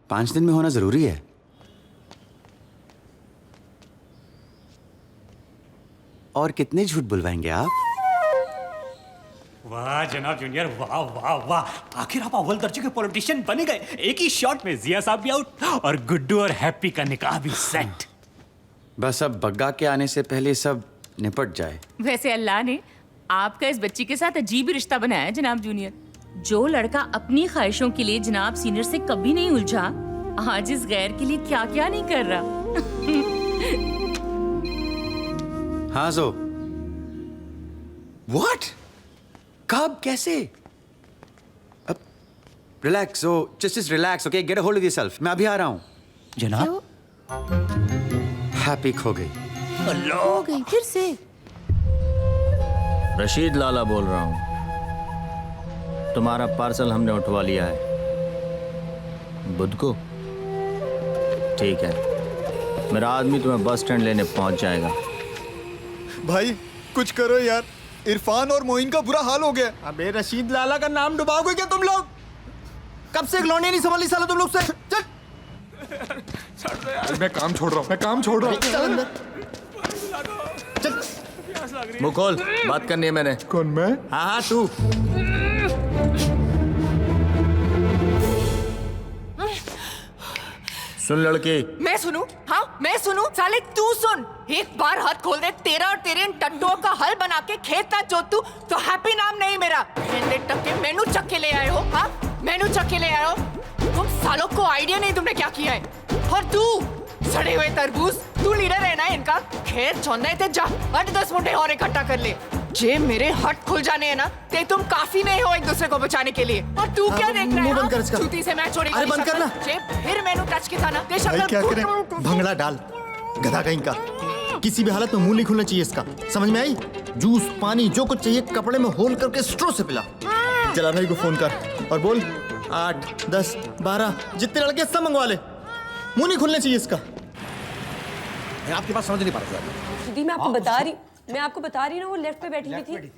5 दिन में होना जरूरी है। और कितने झूठ बुलवाएंगे आप? वाह जनाब जूनियर, वाह वाह वाह, आखिर आप अव्वल दर्जे के पॉलिटिशियन बन गए। एक ही शॉट में जिया साहब भी आउट और गुड्डू और हैप्पी का निकाह भी सेट। बस अब बग्गा के आने से पहले सब निपट जाए। वैसे अल्लाह ने आपका इस बच्ची के साथ अजीब ही रिश्ता बनाया है जनाब जूनियर। जो लड़का अपनी ख्वाहिशों के लिए जनाब सीनियर से कभी नहीं उलझा, आज इस गैर के लिए क्या क्या नहीं कर रहा। हाँ जो व्हाट, कब, कैसे? अब रिलैक्स, जो just relax, okay, get a hold of yourself. मैं अभी आ रहा हूँ। जनाब हैप्पी खो गई। हो गई फिर से। रशीद लाला बोल रहा हूँ, तुम्हारा पार्सल हमने उठवा लिया है। बुध को? ठीक है, मेरा आदमी तुम्हें बस स्टैंड लेने पहुंच जाएगा। भाई कुछ करो यार, इरफान और मोइन का बुरा हाल हो गया। अबे रशीद लाला का नाम डुबाओगे क्या तुम लोग? कब से लौंडे नहीं संभाली साला तुम लोग से। चल मैं काम छोड़ रहा हूँ, मुंह खोल, बात करनी है मैंने। कौन, मैं? हाँ हाँ तू। सुन लड़की। मैं सुनूं? हाँ मैं सुनूं? साले तू सुन। एक बार हाथ खोल दे तेरा और तेरे इन टट्टुओं का हल बना के खेत ना जोत तू तो हैप्पी नाम नहीं मेरा। टक्के मेनू चक के ले आए हो। हाँ मेनू चक के ले आए हो। तुम सालों को आइडिया नहीं तुमने क्या किया है। और तू सड़े हुए तरबूज, तू लीडर है ना इनका। खेत चौंदा थे, जा 8-10 मुंडे और इकट्ठा कर ले। जे मेरे हट खुल जाने हैं ना, ते तुम काफी नहीं हो एक दूसरे को बचाने के लिए। और तू क्या देख रहा है? बंद कर इसका। चूती से मैच छोड़ेगा। अरे बंद करना। जे फिर मैनू टच किया था ना, ते भाई क्या करें? भंगड़ा डाल, गधा कहीं का। किसी भी हालत में मुंह नहीं खुलना चाहिए इसका, समझ में आई? जूस, पानी, जो कुछ चाहिए कपड़े में होल करके स्ट्रो से पिला। चला भाई को फोन कर और बोल 8, 10, 12 जितने लड़के सब मंगवा ले। मुंह नहीं खुलना चाहिए इसका। मैं आपकी बात समझ नहीं पा रहा। दीदी मैं आपको बता रही ना, वो लेफ्ट पे बैठी हुई थी।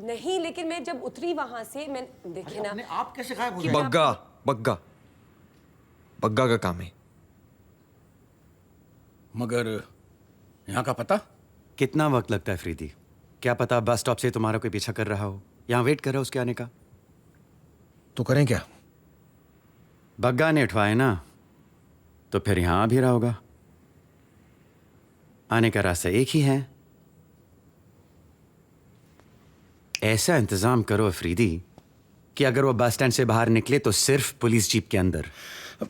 नहीं लेकिन मैं जब उतरी वहां से, मैं देखिए ना। आप कैसे गायब हो गए? बग्गा बग्गा बग्गा का काम है। मगर यहाँ का पता? कितना वक्त लगता है फ्रीदी? क्या पता बस स्टॉप से तुम्हारा कोई पीछा कर रहा हो, यहाँ वेट कर रहा हो उसके आने का। तो करें क्या? बग्गा ने उठवाए ना, तो फिर यहाँ आ भी रहा होगा। आने का रास्ता एक ही है। ऐसा इंतजाम करो अफरीदी कि अगर वो बस स्टैंड से बाहर निकले तो सिर्फ पुलिस जीप के अंदर।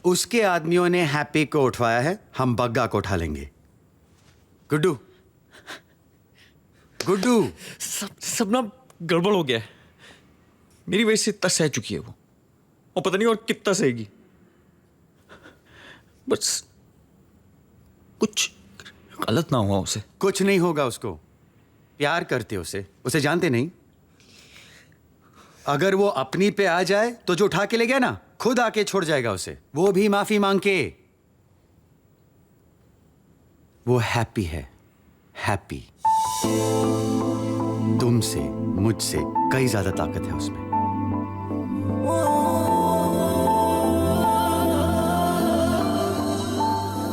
उसके आदमियों ने हैप्पी को उठवाया है, हम बग्गा को उठा लेंगे। गुड्डू, गुड्डू। सब ना गड़बड़ हो गया है। मेरी वजह से इतना सह चुकी है वो, और पता नहीं और कितना सहेगी। बस कुछ गलत ना हुआ उसे। कुछ नहीं होगा उसको। प्यार करते उसे जानते नहीं? अगर वो अपनी पे आ जाए तो जो उठा के ले गया ना, खुद आके छोड़ जाएगा उसे, वो भी माफी मांग के। वो हैप्पी है, हैप्पी। तुमसे, मुझसे कई ज्यादा ताकत है उसमें।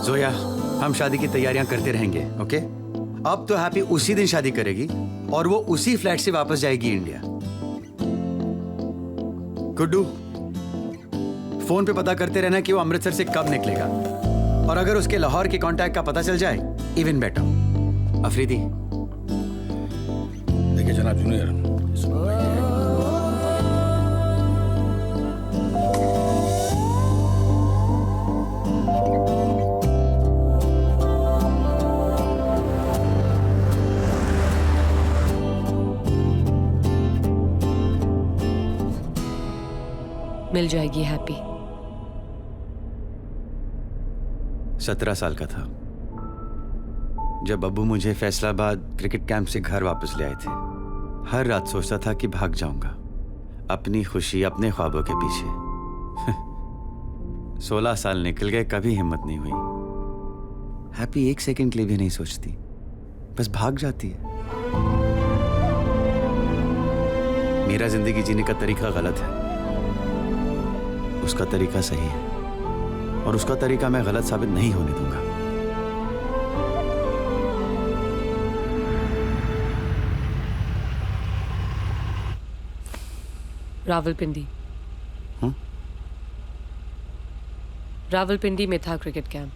जोया, हम शादी की तैयारियां करते रहेंगे, ओके? अब तो हैप्पी उसी दिन शादी करेगी और वो उसी फ्लैट से वापस जाएगी इंडिया। गुड्डू, फोन पे पता करते रहना कि वो अमृतसर से कब निकलेगा, और अगर उसके लाहौर के कांटेक्ट का पता चल जाए, इवन बेटर। अफरीदी। देखिए जनाब जूनियर, मिल जाएगी हैप्पी। 17 साल का था जब अब्बू मुझे फैसलाबाद क्रिकेट कैंप से घर वापस ले आए थे। हर रात सोचता था कि भाग जाऊंगा अपनी खुशी, अपने ख्वाबों के पीछे। 16 साल निकल गए, कभी हिम्मत नहीं हुई। हैप्पी एक सेकंड के लिए भी नहीं सोचती, बस भाग जाती है। मेरा जिंदगी जीने का तरीका गलत है, उसका तरीका सही है, और उसका तरीका मैं गलत साबित नहीं होने दूंगा। रावलपिंडी। रावलपिंडी में था क्रिकेट कैंप।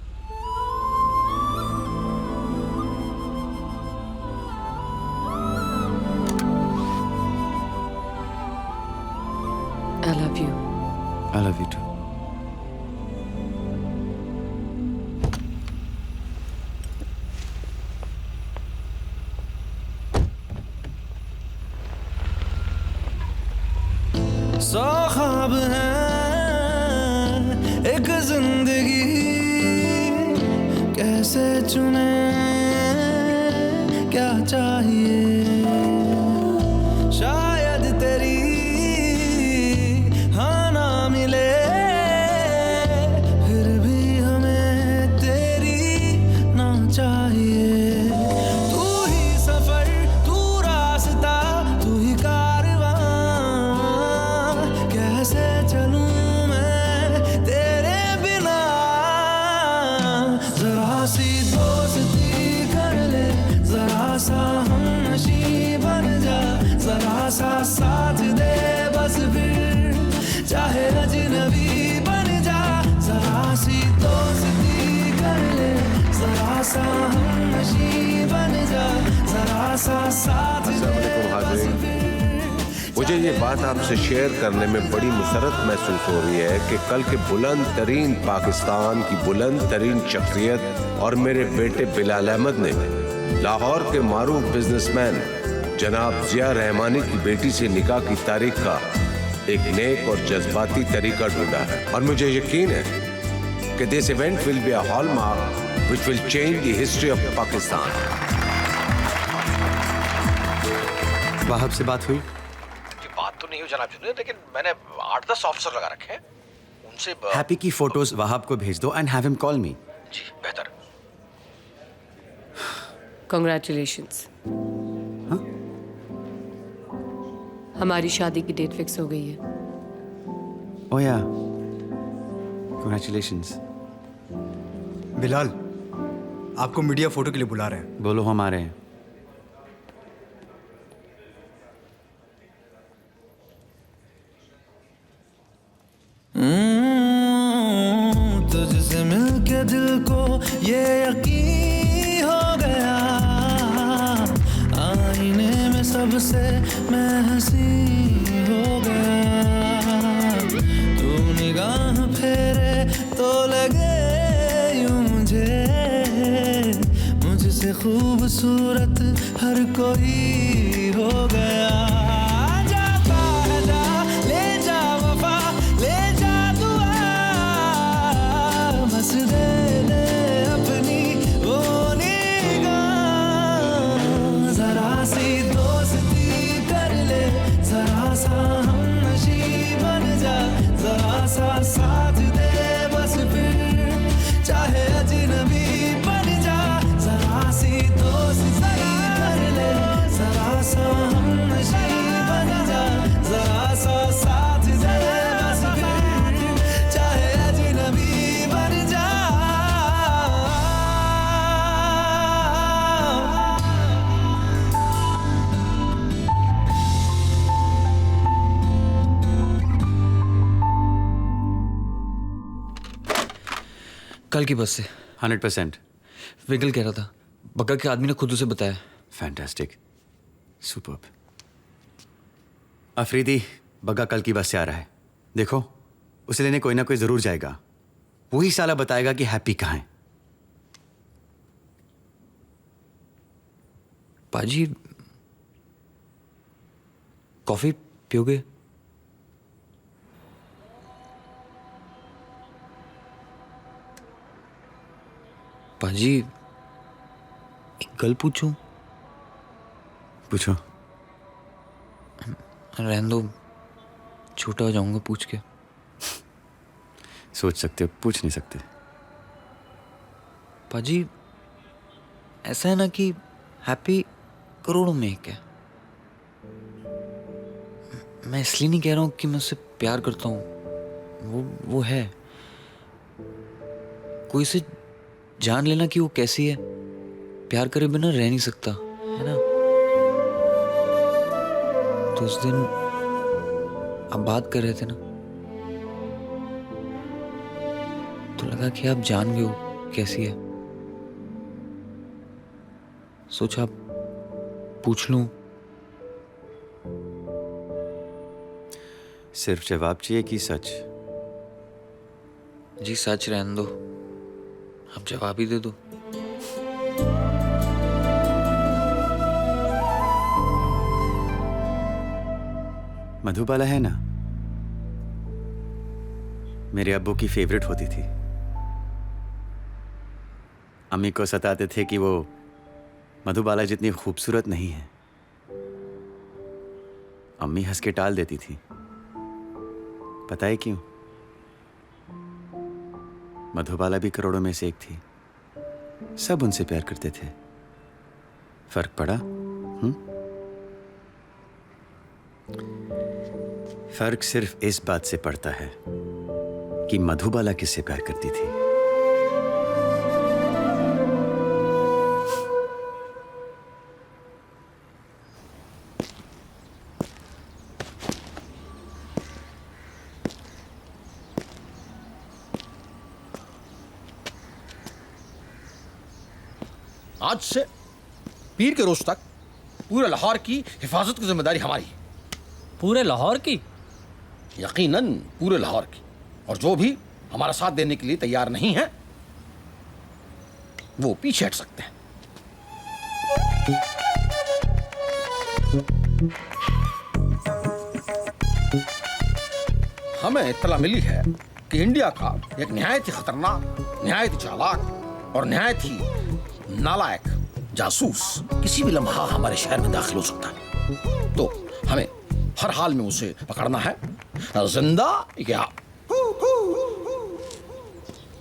100 ख्वाब हैं, एक जिंदगी कैसे चुने, क्या चाहिए, शायद तेरी हाँ ना मिले, फिर भी हमें तेरी ना चाहिए। तू ही सफर, तू रास्ता, तू ही कारवां, कैसे चलूं मैं तेरे बिना। जरा सी दोस्ती कर ले, जरा सा हमनशी बन जा, जरा सा साथ दे बस फिर चाहे अजनबी बन जा। जरा सी दोस्ती कर ले, जरा सा हमनशी बन जा, जरा सा साथ दे बस फिर। मुझे ये बात आपसे शेयर करने में बड़ी मुसरत महसूस हो रही है कि कल के बुलंद तरीन पाकिस्तान की बुलंद तरीन शख्सियत और मेरे बेटे बिलाल अहमद ने लाहौर के मारूफ बिजनेसमैन जनाब जिया रहमानी की बेटी से निकाह की तारीख का एक नेक और जज्बाती तरीका ढूंढा है, और मुझे यकीन है कि this event will be a hallmark which will change the history of Pakistan. Wahab से बात हुई? बात तो नहीं हो जनाब जुनेद, लेकिन मैंने 8-10 ऑफिसर लगा रखे हैं, उनसे हैप्पी की फोटोज वहाब को भेज दो and have him call me. जी बेहतर। Congratulations. हमारी शादी की डेट फिक्स हो गई है। ओह या, कांग्रेचुलेशंस। बिलाल, आपको मीडिया फोटो के लिए बुला रहे हैं। बोलो, हम आ रहे हैं। तुझसे मिलके दिल को ये यकीन हो गया, आईने में सबसे मैं हंसी हो गया। तू निगाह फेरे तो लगे यूं मुझसे खूबसूरत हर कोई हो गया। जाता है जा, ले जा वफा, ले जा दुआ, बस दे दे अपनी वो निगाह। जरा सी दोस्ती कर ले, जरा सा हमनशी बन जा, जरा सा साथ दे बस फिर चाहे अजनबी बन जा। जरा सी दोस्ती कर ले, जरा सा हमनशी बन जा, जरा सा साथ दे बस फिर चाहे अजनबी बन जा। कल की बस से 100%। विगल कह रहा था, बग्गा के आदमी ने खुद उसे बताया। Fantastic, superb. अफरीदी, बग्गा कल की बस से आ रहा है। देखो, उसे लेने कोई ना कोई जरूर जाएगा। वही साला बताएगा कि हैप्पी कहाँ है। पाजी, कॉफी पियोगे? पाजी, एक गल पूछूं? पूछो। रहने दो, छोटा हो जाऊंगा पूछ के। सोच सकते हो, पूछ नहीं सकते। पाजी, ऐसा है ना कि हैप्पी करोड़ों में एक है। मैं इसलिए नहीं कह रहा हूं कि मैं उससे प्यार करता हूं, वो है। कोई से जान लेना कि वो कैसी है, प्यार करे बिना रह नहीं सकता, है ना। तो उस दिन आप बात कर रहे थे ना, तो लगा कि आप जान गए हो कैसी है। सोचा पूछ लूं। सिर्फ जवाब चाहिए कि सच? जी सच रहने दो, आप जवाब ही दे दो। मधुबाला है ना, मेरे अब्बू की फेवरेट होती थी। अम्मी को सताते थे कि वो मधुबाला जितनी खूबसूरत नहीं है। अम्मी हंस के टाल देती थी। पता है क्यों? मधुबाला भी करोड़ों में से एक थी। सब उनसे प्यार करते थे। फर्क पड़ा? फर्क सिर्फ इस बात से पड़ता है कि मधुबाला किससे प्यार करती थी। आज से पीर के रोज तक पूरे लाहौर की हिफाजत की जिम्मेदारी हमारी है। पूरे लाहौर की? यकीनन पूरे लाहौर की। और जो भी हमारा साथ देने के लिए तैयार नहीं है वो पीछे हट सकते हैं। हमें इत्तला मिली है कि इंडिया का एक निहायत ही खतरनाक, निहायत ही चालाक और निहायत ही नालायक जासूस किसी भी लम्हा हमारे शहर में दाखिल हो सकता है। तो हमें हर हाल में उसे पकड़ना है, जिंदा या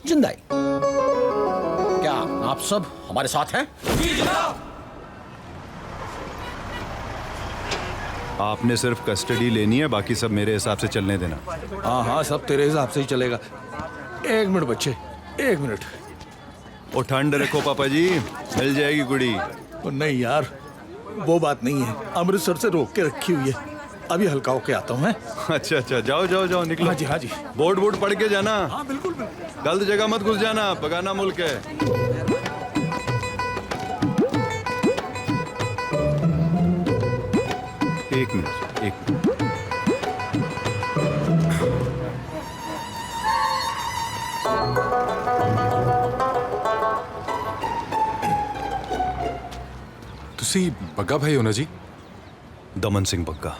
जिंदा। क्या आप सब हमारे साथ हैं? आपने सिर्फ कस्टडी लेनी है, बाकी सब मेरे हिसाब से चलने देना। हाँ हाँ, सब तेरे हिसाब से ही चलेगा। एक मिनट बच्चे, एक मिनट। ओ ठंड रखो पापा जी, मिल जाएगी कुड़ी। नहीं यार, वो बात नहीं है। अमृतसर से रोक के रखी हुई है। अभी हल्का होके आता हूँ मैं। अच्छा अच्छा, जाओ जाओ जाओ, निकलो। हाँ जी हाँ जी। बोर्ड बोर्ड पढ़ के जाना। हाँ बिल्कुल बिल्कुल। गलत जगह मत घुस जाना, बगाना मुल्क है। एक मिनट, एक मिनट। तुसी बग्गा भाई हो ना जी? दमन सिंह बग्गा।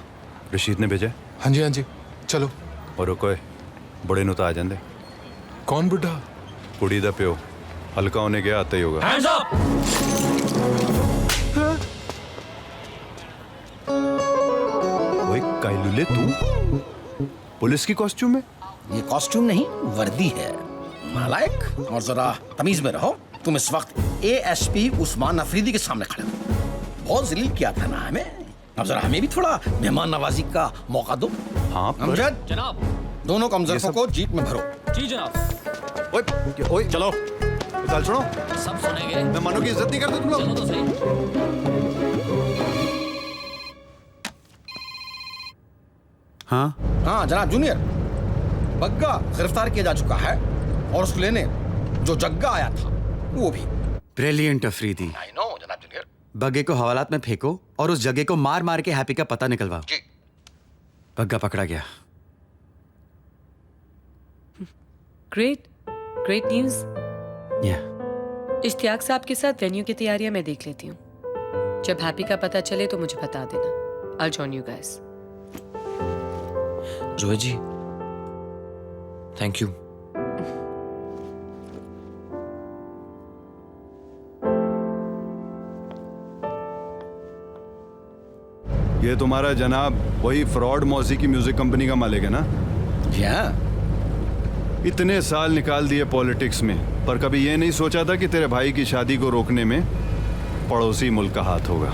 रशीद ने भेजा? हाँ जी हाँ जी, चलो। और रुको, बड़े नु तो आ जांदे। कौन बुढ़ा? कुड़ी दा प्यो। हल्का होने गया, आता ही होगा। Hands up! ओए कायलुले, तू पुलिस की कॉस्ट्यूम में? ये कॉस्ट्यूम नहीं, वर्दी है। नालायक, और जरा तमीज में रहो। तुम इस वक्त एएसपी उस्मान अफरीदी के सामने खड़े हो। बहुत जलील किया था ना हमें। अब जरा हमें भी थोड़ा मेहमान नवाजी का मौका दो। हाँ अमजद, जनाब। दोनों कमजोरों को जीप में भरो। जी जनाब। ओए ओए, चलो। गल सुनो, सब सुनेंगे। मेहमानों की इज्जत नहीं करते तुम लोग। चलो तो सही। हाँ हाँ जनाब जूनियर, बग्गा गिरफ्तार किया जा चुका है और उसको लेने जो जग्गा आया था वो भी। ब्रिलियंट अफरीदी। आई नो जनाब जूनियर। बग्गे को हवालात में फेंको और उस जगह को मार मार के हैप्पी का पता निकलवाओ। जी। बग्गा पकड़ा गया। Great, great news. या इश्तियाक साहब के साथ वेन्यू की तैयारियां मैं देख लेती हूँ। जब हैप्पी का पता चले तो मुझे बता देना। I'll join you guys. Zoya ji, thank you. ये तुम्हारा जनाब वही फ्रॉड मौसीकी म्यूजिक कंपनी का मालिक है ना? क्या? इतने साल निकाल दिए पॉलिटिक्स में, पर कभी ये नहीं सोचा था कि तेरे भाई की शादी को रोकने में पड़ोसी मुल्क का हाथ होगा।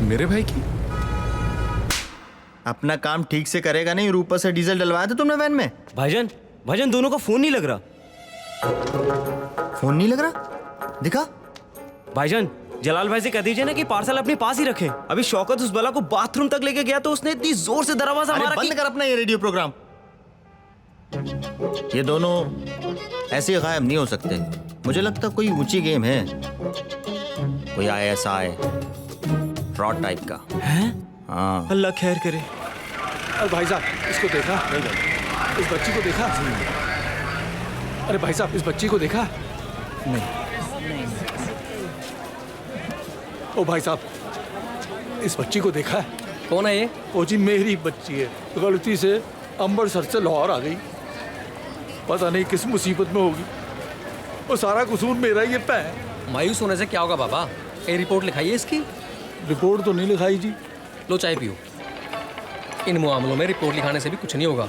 मेरे भाई की? अपना काम ठीक से करेगा नहीं, ऊपर से डीजल डलवाया था तुमने वैन में। भाईजान दोनों का फोन नहीं लग रहा। फोन नहीं लग रहा? दिखा। भाईजान जलाल भाई से कह दीजिए ना कि पार्सल अपने पास ही रखे। अभी शौकत उस बला को बाथरूम तक लेके गया तो उसने इतनी जोर से दरवाजा मारा। बंद कर अपना ये रेडियो प्रोग्राम। ये दोनों ऐसे गायब नहीं हो सकते। मुझे लगता कोई ऊंची गेम है, कोई ISI फ्रॉड टाइप का है। हाँ, अल्लाह खैर करे। अरे भाई साहब इसको देखा? इस बच्ची को देखा? अरे भाई साहब इस बच्ची को देखा? नहीं। ओ भाई साहब इस बच्ची को देखा? कौन है ये? वो जी मेरी बच्ची है, गलती से अमृतसर से लाहौर आ गई, पता नहीं किस मुसीबत में होगी। वो सारा कसूर मेरा ही है। मायूस होने से क्या होगा बाबा? ये रिपोर्ट लिखाइए इसकी। रिपोर्ट तो नहीं लिखाई जी। लो चाय पियो। इन मामलों में रिपोर्ट लिखाने से भी कुछ नहीं होगा।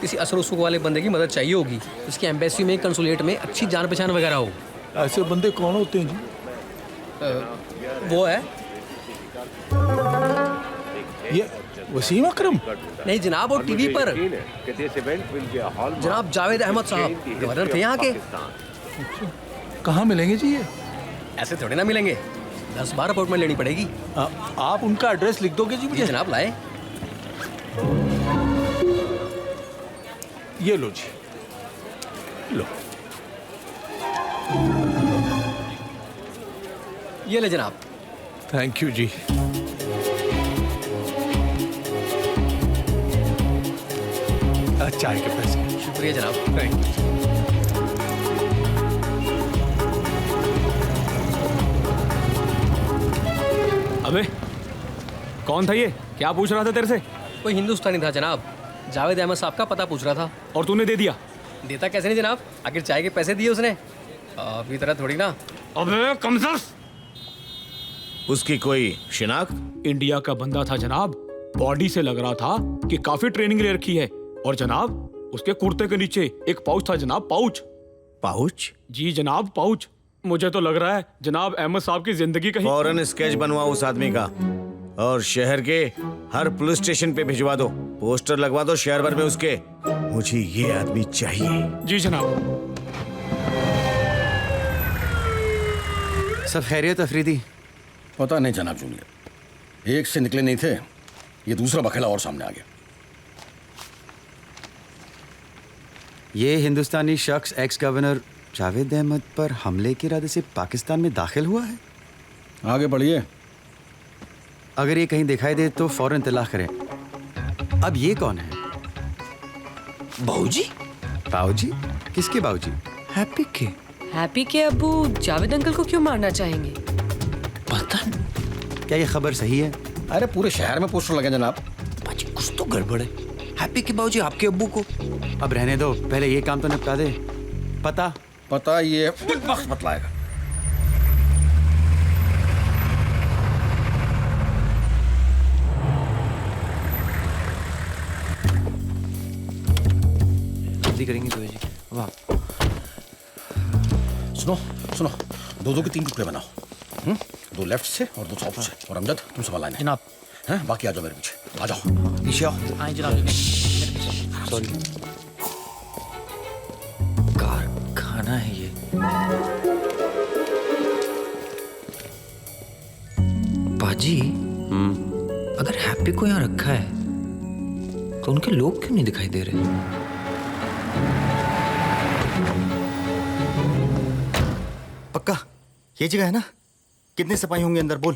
किसी असर उसुख वाले बंदे की मदद चाहिए होगी, उसकी एम्बेसी में, कंसुलेट में अच्छी जान पहचान वगैरह हो। ऐसे बंदे कौन होते हैं जी? वो है ये वसीम अकरम? नहीं जनाब, वो टीवी पर जनाब जावेद अहमद साहब गवर्नर थे यहाँ के। कहाँ मिलेंगे जी ये? ऐसे थोड़े ना मिलेंगे, 10 बार अपॉइंटमेंट लेनी पड़ेगी। आप उनका एड्रेस लिख दोगे जी मुझे? जनाब लाए। ये लो जी, लो। ये ले जनाब। थैंक यू जी। चाय के पैसे। शुक्रिया जनाब। Thank you. अबे कौन था ये? क्या पूछ रहा था तेरे से? कोई हिंदुस्तानी था जनाब, जावेद अहमद साहब का पता पूछ रहा था। और तूने दे दिया? देता कैसे नहीं जनाब, आखिर चाय के पैसे दिए उसने, अभी तरह थोड़ी ना। अबे कमजोर। उसकी कोई शिनाख्त? इंडिया का बंदा था जनाब, बॉडी से लग रहा था कि काफी ट्रेनिंग ले रखी है। और जनाब उसके कुर्ते के नीचे एक पाउच था जनाब, पाउच। पाउच? जी जनाब पाउच। मुझे तो लग रहा है जनाब अहमद साहब की जिंदगी कहीं। फौरन स्केच बनवाओ उस आदमी का और शहर के हर पुलिस स्टेशन पे भिजवा दो, पोस्टर लगवा दो शहर भर में उसके, मुझे ये आदमी चाहिए। जी जनाब। सब खैरियत अफरीदी? पता नहीं जनाब जूनियर, एक से निकले नहीं थे, ये दूसरा बखेड़ा और सामने आ गया। ये हिंदुस्तानी शख्स एक्स गवर्नर जावेद अहमद पर हमले के इरादे से पाकिस्तान में दाखिल हुआ है। आगे बढ़िए। अगर ये कहीं दिखाई दे तो फौरन इत्तला करें। अब ये कौन है? बाऊजी? बाऊजी? किसके बाऊजी? हैप्पी के। हैप्पी के अब्बू जावेद अंकल को क्यों मारना चाहेंगे? पता नहीं। क्या ये खबर सही है? अरे पूरे शहर में पोस्टर लगे जनाब। बाजी कुछ तो गड़बड़ है। हैप्पी के बाऊजी आपके अब्बू को? अब रहने दो, पहले ये काम तो निपटा दे। पता ये वक्त बतलाएगा। जल्दी करेंगे जोया जी। वाह। सुनो सुनो, दो के 3 टुकड़े बनाओ। 2 लेफ्ट से और 2 साउथ से। और अमजद तुम संभाल लेना जनाब। हैं, बाकी आ जाओ मेरे पीछे। आ जाओ पीछे आओ। आए जनाब। सॉरी। कारखाना है ये। बाजी, अगर हैप्पी को यहाँ रखा है तो उनके लोग क्यों नहीं दिखाई दे रहे? पक्का ये जगह है ना? कितने सिपाही होंगे अंदर? बोल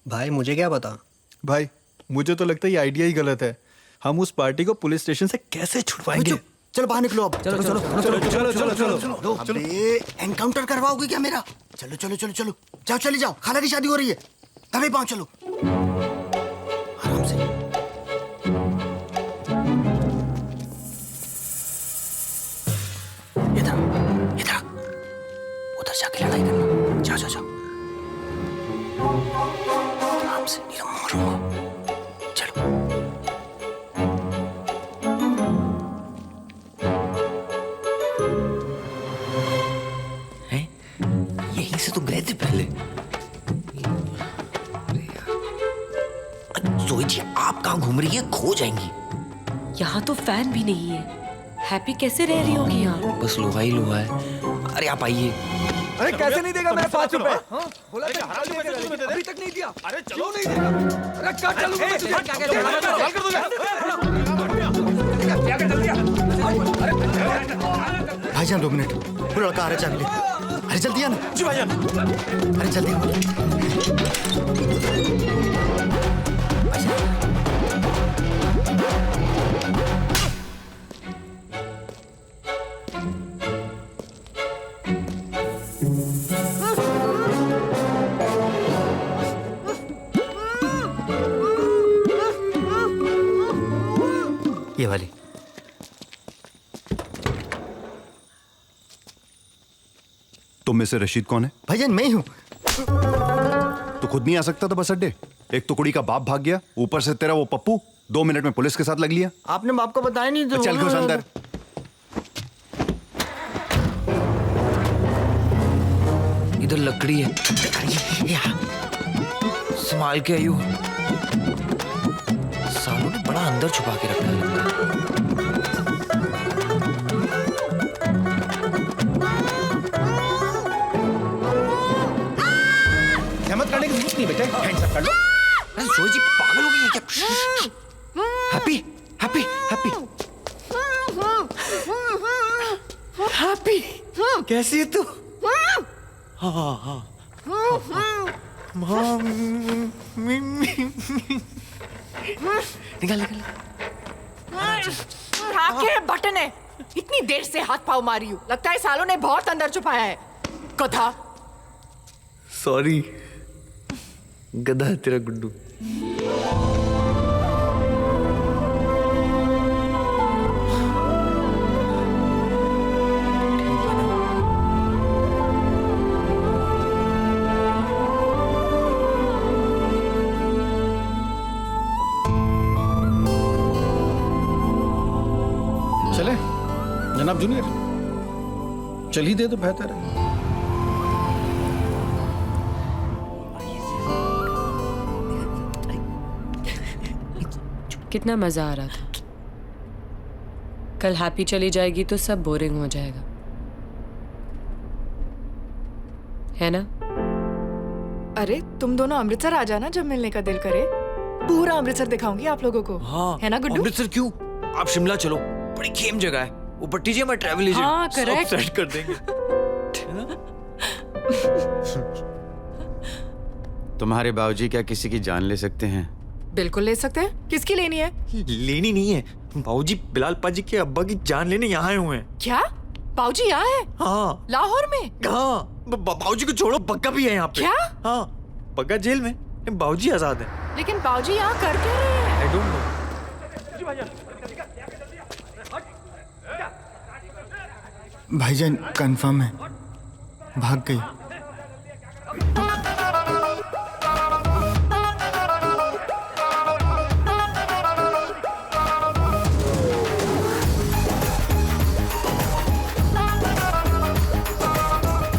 भाई, मुझे क्या पता। भाई मुझे तो लगता है ये आइडिया ही गलत है। हम उस पार्टी को पुलिस स्टेशन से कैसे छुड़वाएंगे? चलो बाहर निकलो अब। चलो चलो चलो चलो चलो चलो चलो। एनकाउंटर करवाओगे क्या मेरा? चलो चलो चलो चलो, जाओ चले जाओ, खाला की शादी हो रही है, तभी पाओ। चलो आराम से। इधर इधर, उधर जाके लड़ाई करना। जाओ जाओ जाओ, आराम से, नीरव मारूंगा। चलो। यहीं से तो गए थे पहले। जोई जी, आप कहाँ घूम रही हैं? खो जाएंगी। यहाँ तो फैन भी नहीं है। हैप्पी कैसे रह रही होगी यहाँ? बस लोहा ही लोहा है। अरे आप आइए। अरे कैसे नहीं देगा मेरे 5 रुपए? बोला अभी तक नहीं दिया। अरे चलो नहीं देगा। अरे क्या चलूं मैं? क्या कर दिया? भाईजान 2 मिनट, वो लड़का आ रहा है, चाबी ले। अरे जल्दी आना। जी भाईजान। अरे जल्दी तुम में से रशीद कौन है? भाईजान मैं ही हूँ। तो खुद नहीं आ सकता था बस अड्डे? एक तो कुड़ी का बाप भाग गया, ऊपर से तेरा वो पप्पू 2 मिनट में पुलिस के साथ लग लिया। आपने बाप को बताया नहीं तो चल घुस अंदर। इधर लकड़ी है, संभाल के आयु। सालों ने बड़ा अंदर छुपा के रखा है। हिम्मत करने की जरूरत नहीं बेटे, हैंड्स अप कर लो। अरे जोई जी पागल हो गई है क्या? हैप्पी हैप्पी हैप्पी हैप्पी कैसी है तू? हाँ हाँ निकाल निकाल। आपके बटन है, इतनी देर से हाथ पाँव मारी हूँ, लगता है सालों ने बहुत अंदर छुपाया है। कथा सॉरी, गधा है तेरा गुड्डू। चले जनाब जूनियर, चल ही दे तो बेहतर है। कितना मजा आ रहा था। कल हैप्पी चली जाएगी तो सब बोरिंग हो जाएगा, है ना? अरे तुम दोनों अमृतसर आ जाना जब मिलने का दिल करे, पूरा अमृतसर दिखाऊंगी आप लोगों को। हाँ, है ना गुड्डू? अमृतसर क्यों, आप शिमला चलो, बड़ी खेम जगह है। वो पट्टी जी हमारा ट्रैवल एजेंट, हाँ, सब correct। सेट कर देंगे। तुम्हारे बाबूजी क्या किसी की जान ले सकते हैं? बिल्कुल ले सकते हैं। किसकी लेनी है? लेनी नहीं है, बाबूजी बिलाल पाजी के अब्बा की जान लेने यहाँ आए हुए हैं। क्या बाबूजी यहाँ है? हाँ। लाहौर में? हाँ, बाबूजी को छोड़ो, बग्गा भी है यहाँ पे। क्या? हाँ, बग्गा जेल में, बाबूजी आजाद है। लेकिन बाबूजी यहाँ कर क्या रहे हैं? I don't know. भाईजान कंफर्म है, भाग गई।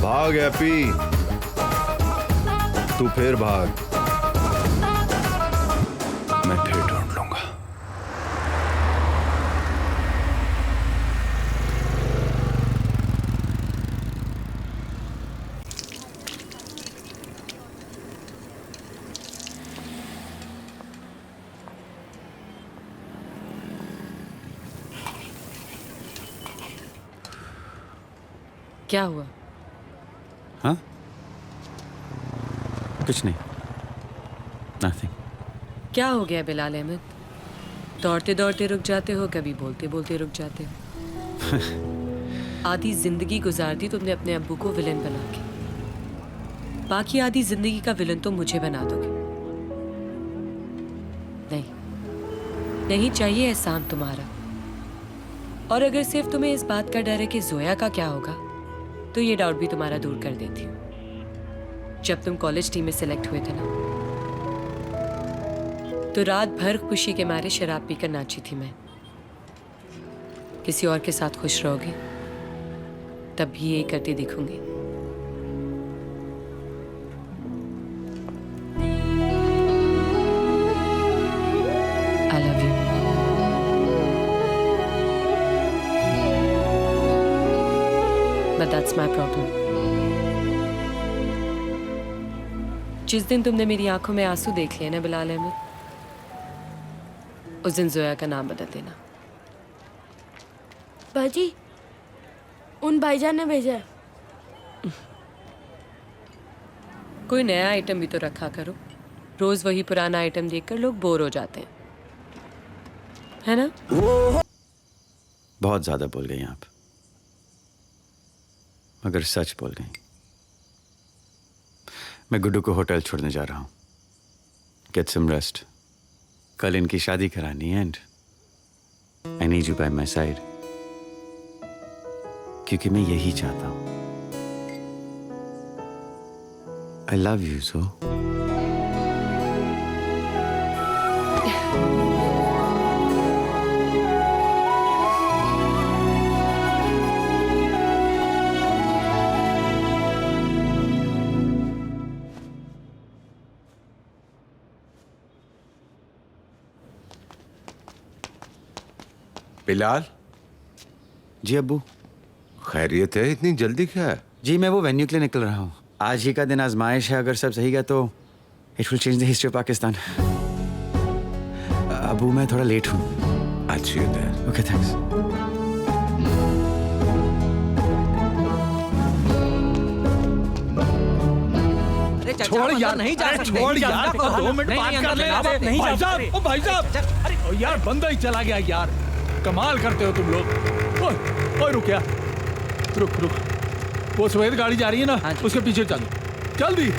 भाग हैप्पी, तू फिर भाग, मैं फिर ढूंढ लूंगा। क्या हुआ? हाँ कुछ नहीं, नथिंग। क्या हो गया बिलाल अहमद? दौड़ते दौड़ते रुक जाते हो, कभी बोलते बोलते रुक जाते हो। आधी जिंदगी गुजार दी तुमने अपने अब्बू को विलन बना के, बाकी आधी जिंदगी का विलन तो मुझे बना दोगे। नहीं, नहीं चाहिए एहसान तुम्हारा। और अगर सिर्फ तुम्हें इस बात का डर है कि जोया का क्या होगा, तो ये डाउट भी तुम्हारा दूर कर देती हूँ। जब तुम कॉलेज टीम में सिलेक्ट हुए थे ना, तो रात भर खुशी के मारे शराब पीकर नाची थी मैं। किसी और के साथ खुश रहोगे तब भी यही करती दिखूंगी। I love you. But that's my problem. जिस दिन तुमने मेरी आंखों में आंसू देख लिए ना बिलाल अहमद, उस दिन जोया का नाम बदल देना। बाजी, उन भाईजान ने भेजा है। कोई नया आइटम भी तो रखा करो। रोज वही पुराना आइटम देखकर लोग बोर हो जाते हैं, है ना? बहुत ज्यादा बोल गई आप, मगर सच बोल गई। मैं गुड्डू को होटल छोड़ने जा रहा हूं। Get some rest. कल इनकी शादी करानी है and I need you by my side, क्योंकि मैं यही चाहता हूं। I love you, so. Bilal. जी अब्बू। खैरियत है? इतनी जल्दी क्या है? जी मैं वो वेन्यू के लिए निकल रहा हूँ। आज ही का दिन आजमाइश है, अगर सब सही गया तो it will change the history of Pakistan. Abu मैं थोड़ा लेट हूँ। अच्छी है। Okay thanks. छोड़ यार, नहीं जा सकते। छोड़ यार, 2 मिनट बात कर ले। भाई साहब, ओ भाई साहब, अरे यार बंदा ही चला गया यार। कमाल करते हो तुम लोग। ओए रुक यार, रुक। वो सफेद गाड़ी जा रही है ना, उसके पीछे चल जल्दी।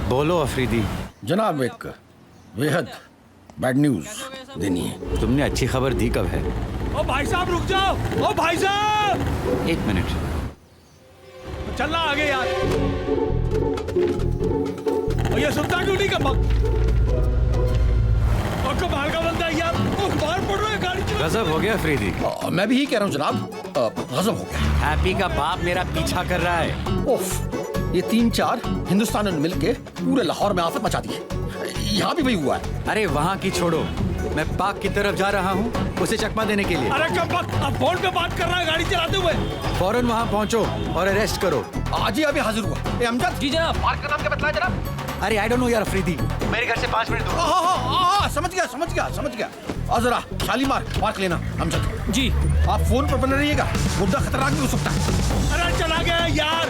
बोलो अफरीदी। जनाब एक बेहद बैड न्यूज देनी है। तुमने अच्छी खबर दी कब है? ओ भाई साहब रुक जाओ। ओ भाई साहब 1 मिनट। चलना आगे यार। और ये सुनता क्यों नहीं कम और कमाल का बंदा है यार। ओ बाहर पड़ रहा है गाड़ी चला। गजब हो गया अफरीदी। मैं भी यही कह रहा हूँ जनाब, गजब हो गया। हैप्पी का बाप मेरा पीछा कर रहा है। उफ, ये 3-4 हिंदुस्तान ने मिलके पूरे लाहौर में आफत मचा दी है। यहाँ भी वही हुआ है। अरे वहाँ की छोड़ो, मैं पाक की तरफ जा रहा हूँ उसे चकमा देने के लिए। अरे कब अब फोन पे बात कर रहा है गाड़ी चलाते हुए। फौरन वहाँ पहुँचो और अरेस्ट करो। आज ही अभी हाजिर हुआ। ए अमजद जी जनाब, पार्क का नाम क्या बतलाया जनाब? अरे आई डोंट नो यार अफरीदी, मेरे घर से 5 मिनट दूर। हाँ, समझ गया। और जरा शालीमार पार्क लेना। अमजद जी, आप फोन पर बने रहिएगा, मुद्दा खतरनाक भी हो सकता है। अरे चला गया यार,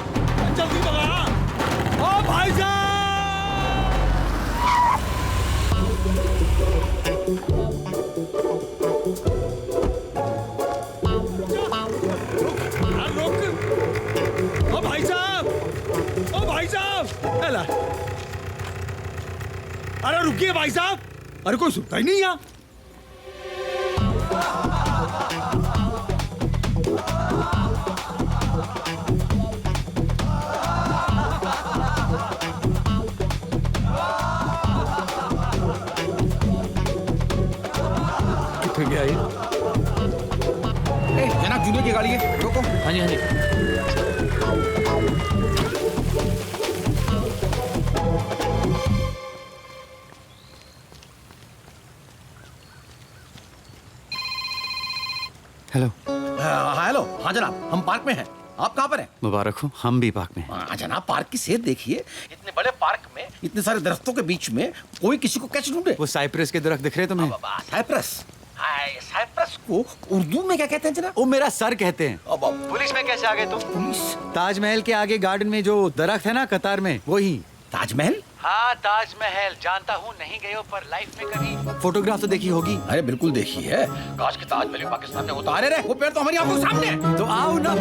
जल्दी भगा। ओ भाई साहब, भाई साहब, अरे रुकिए भाई साहब। अरे कोई सुनता ही नहीं यहाँ। कितने गया ये? जनाब जूनियर की गाड़ी है, रोको। हाँ जी। हेलो। हेलो, हाँ जनाब, हम पार्क में हैं। आप कहाँ पर हैं? मुबारक हो, हम भी पार्क में। हाँ जनाब, पार्क की सेहत देखिए। इतने बड़े पार्क में इतने सारे दरख्तों के बीच में कोई किसी को कैच ढूंढे। वो साइप्रस के दरख्त दिख रहे तुम्हें? साइप्रस को उर्दू में क्या कहते हैं जनाब? वो मेरा सर कहते हैं। पुलिस में कैसे आ गए तुम? पुलिस? ताजमहल के आगे गार्डन में जो दरख्त है ना कतार में, वही। ताजमहल? हाँ ताजमहल, जानता हूँ नहीं गए हो पर लाइफ में कभी फोटोग्राफ तो देखी होगी। अरे बिल्कुल देखी है। काश के ताजमहल पाकिस्तान में होता। अरे वो पेड़ तो हमारी आंखों के सामने है। तो आओ ना।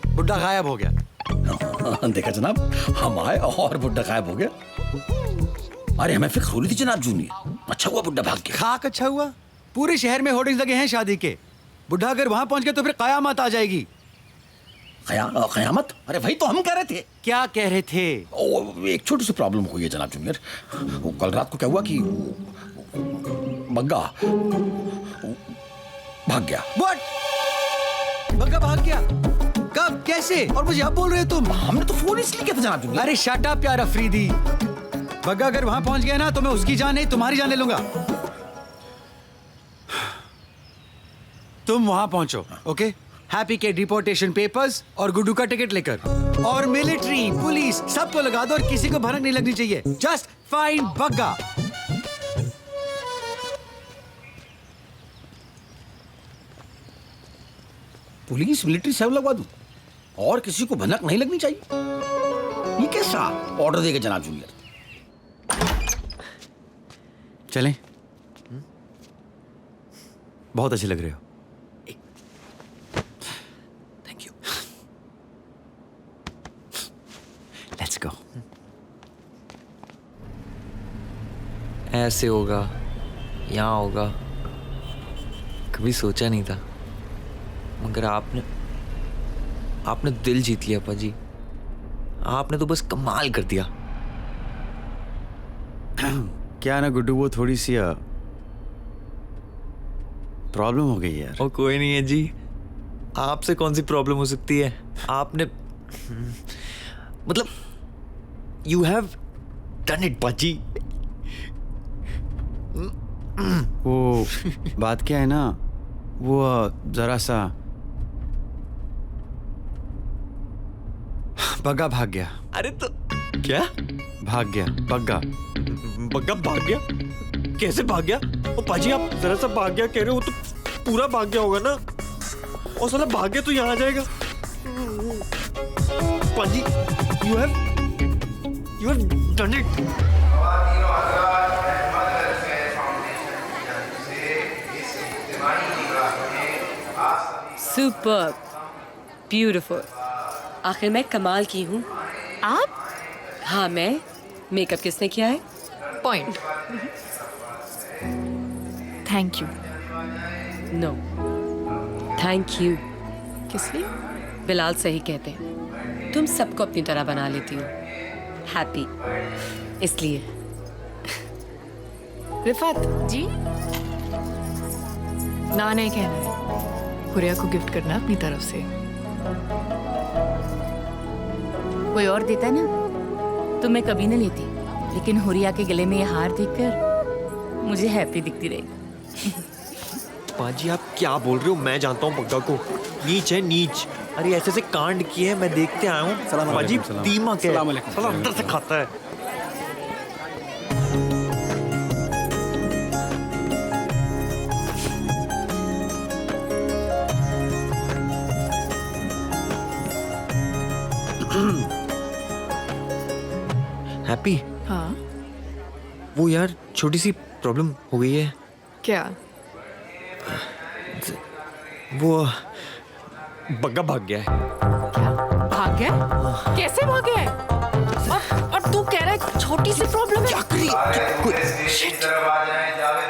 बुड्ढा गायब हो गया। देखा जनाब, हम आए और बुड्ढा गायब हो गया। अरे हमें फिक्र हो रही थी जनाब जूनियर। अच्छा हुआ बुड्ढा भाग गया। खाक अच्छा हुआ। पूरे शहर में होर्डिंग्स लगे हैं शादी के। बुड्ढा अगर वहां पहुंच गया तो फिर कयामत आ जाएगी। कयामत? अरे वही तो हम कह रहे थे। क्या कह रहे थे? एक छोटी सी प्रॉब्लम हुई है जनाब जूनियर। वो कल रात को क्या हुआ कि बग्गा भाग गया। व्हाट? बग्गा भाग गया? कब, कैसे? और मुझे अब बोल रहे हो तुम? हमने तो फोन इसलिए किया था जनाब जूनियर। अरे शट अप यार अफरीदी। बग्गा अगर वहां पहुंच गया ना तो मैं उसकी जान नहीं तुम्हारी जान ले लूंगा। तुम वहां पहुंचो, ओके? हैप्पी के डिपोर्टेशन पेपर्स और गुड्डू का टिकट लेकर, और मिलिट्री पुलिस सबको लगा दो और किसी को भनक नहीं लगनी चाहिए। Just find Bagga. Police military सब लगवा दूं और किसी को भनक नहीं लगनी चाहिए? ये कैसा ऑर्डर देगा जनाब जूनियर? चलें? बहुत अच्छे लग रहे हो। Thank you. Let's go. ऐसे होगा, यहाँ होगा, कभी सोचा नहीं था, मगर आपने दिल जीत लिया पाजी। आपने तो बस कमाल कर दिया। क्या ना गुड्डू, वो थोड़ी सी प्रॉब्लम हो गई यार। और कोई नहीं है जी, आपसे कौन सी प्रॉब्लम हो सकती है? आपने मतलब यू हैव डन इट पाजी। वो बात क्या है ना, वो जरा सा बग्गा भाग गया। अरे तो क्या भाग गया? बग्गा भाग गया? कैसे भाग गया? ओ पाजी, आप जरा सा भाग गया कह रहे हो, तो पूरा भाग गया होगा ना। और साला भाग गया तो यहाँ आ जाएगा। पाजी, you have done it. Super beautiful. आखिर मैं कमाल की हूँ। आप? हाँ मैं। मेकअप किसने किया है? Point. Thank you. No thank you. किस लिए? बिलाल सही कहते हैं, तुम सबको अपनी तरह बना लेती हो। हैप्पी इसलिए। रिफात जी, ना नहीं कहना है, हुरिया को गिफ्ट करना अपनी तरफ से। कोई और देता ना तो मैं कभी न लेती, लेकिन हुरिया के गले में ये हार देखकर मुझे हैप्पी दिखती रहेगी। पाजी, आप क्या बोल रहे हो? मैं जानता हूँ बग्गा को। नीच है नीच। अरे ऐसे कांड किए हैं, मैं देखते आया हूँ। पाजी दीमक है, साला अंदर से खाता है। हैप्पी, हाँ वो यार छोटी सी प्रॉब्लम हो गई है। क्या? वो बग्गा भाग गया है। भाग गया? कैसे भाग गया है? और तू कह रहा है छोटी सी प्रॉब्लम है?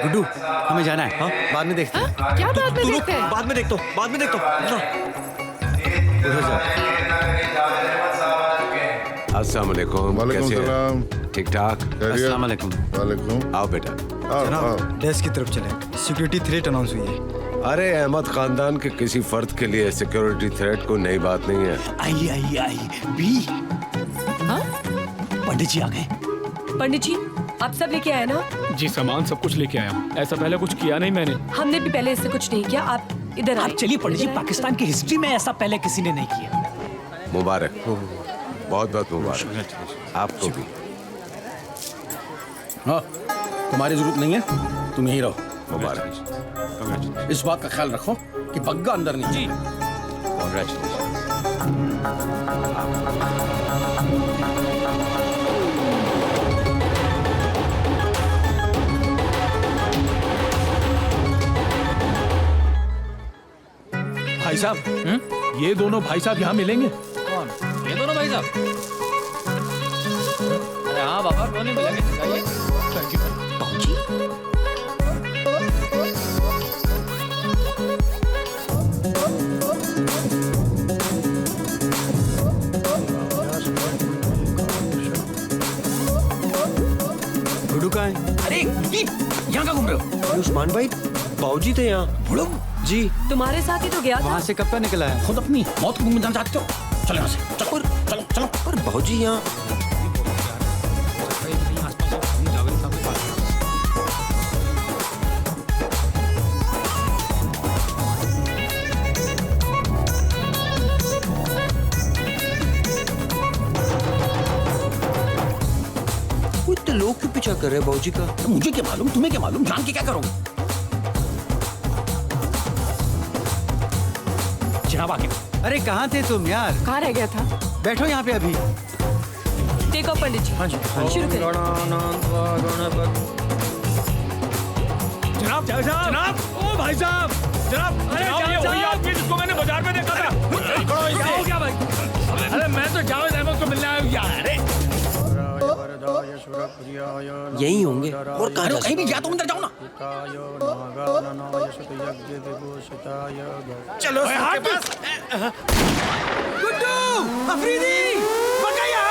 गुड्डू, हमें जाना है। हाँ, बाद में देखते हैं। क्या बाद में देखते हैं? बाद में देखता हूँ, बाद में देखता हूँ। उधर जा। अस्सलाम वालेकुम। वालेकुम कैसे हैं? सलाम। ठीक ठाक। अस्सलाम वालेकुम। वालेकुम। आओ बेटा। जनाब, डेस्क की तरफ चले। सिक्योरिटी थ्रेट अनाउंस हुई है। अरे अहमद खानदान के किसी फर्द के लिए सिक्योरिटी थ्रेट कोई नई बात नहीं है। आइए आइए आइए भी। हाँ? पंडित जी आ गए। पंडित जी आप सब लेके आए ना? जी सामान सब कुछ लेके आया हूँ। ऐसा पहले कुछ किया नहीं मैंने। हमने भी पहले इससे कुछ नहीं किया। आप इधर आप आइए। चलिए पंडित जी, पाकिस्तान की हिस्ट्री में ऐसा पहले किसी ने नहीं किया। मुबारक, बहुत बहुत मुबारक आपको भी। हाँ, तुम्हारी जरूरत नहीं है, तुम यहीं रहो। मुबारक। इस बात का ख्याल रखो कि बग्गा अंदर नहीं जाए। भाई साहब, ये दोनों भाई साहब यहाँ मिलेंगे? कौन? ये दोनों भाई साहब? अरे हाँ बाबा, क्यों नहीं मिलेंगे? गुड्डू कहाँ है? अरे यहाँ का घूम रहे हो? उस्मान भाई, बाबूजी थे यहाँ। जी तुम्हारे साथ ही तो गया था। वहाँ से कब का निकला है? खुद अपनी मौत को जाना चाहते हो? चलो यहाँ से, चलो चलो चलो। पर बाबूजी यहाँ इतने लोग क्यों पीछा कर रहे हैं बाबूजी का? मुझे क्या मालूम, तुम्हें क्या मालूम? जान के क्या करोगे? जनाब आगे। अरे कहाँ थे तुम यार? कहाँ रह गया था? बैठो यहाँ पे अभी। देखो पंडित जी। हाँ जी। शुरू करें। जनाब जनाब, ओ भाई साहब, जनाब, अरे ये वही आदमी जिसको मैंने बाजार में देखा था। क्या हो गया भाई? अरे मैं तो जावेद अहमद को मिलने आया हूँ यार। अरे यही होंगे और कहाँ कहीं भी जा तुम अंदर जाओ ना। चलो सबके पास। गुड्डू, अफरीदी, पक्का यहाँ।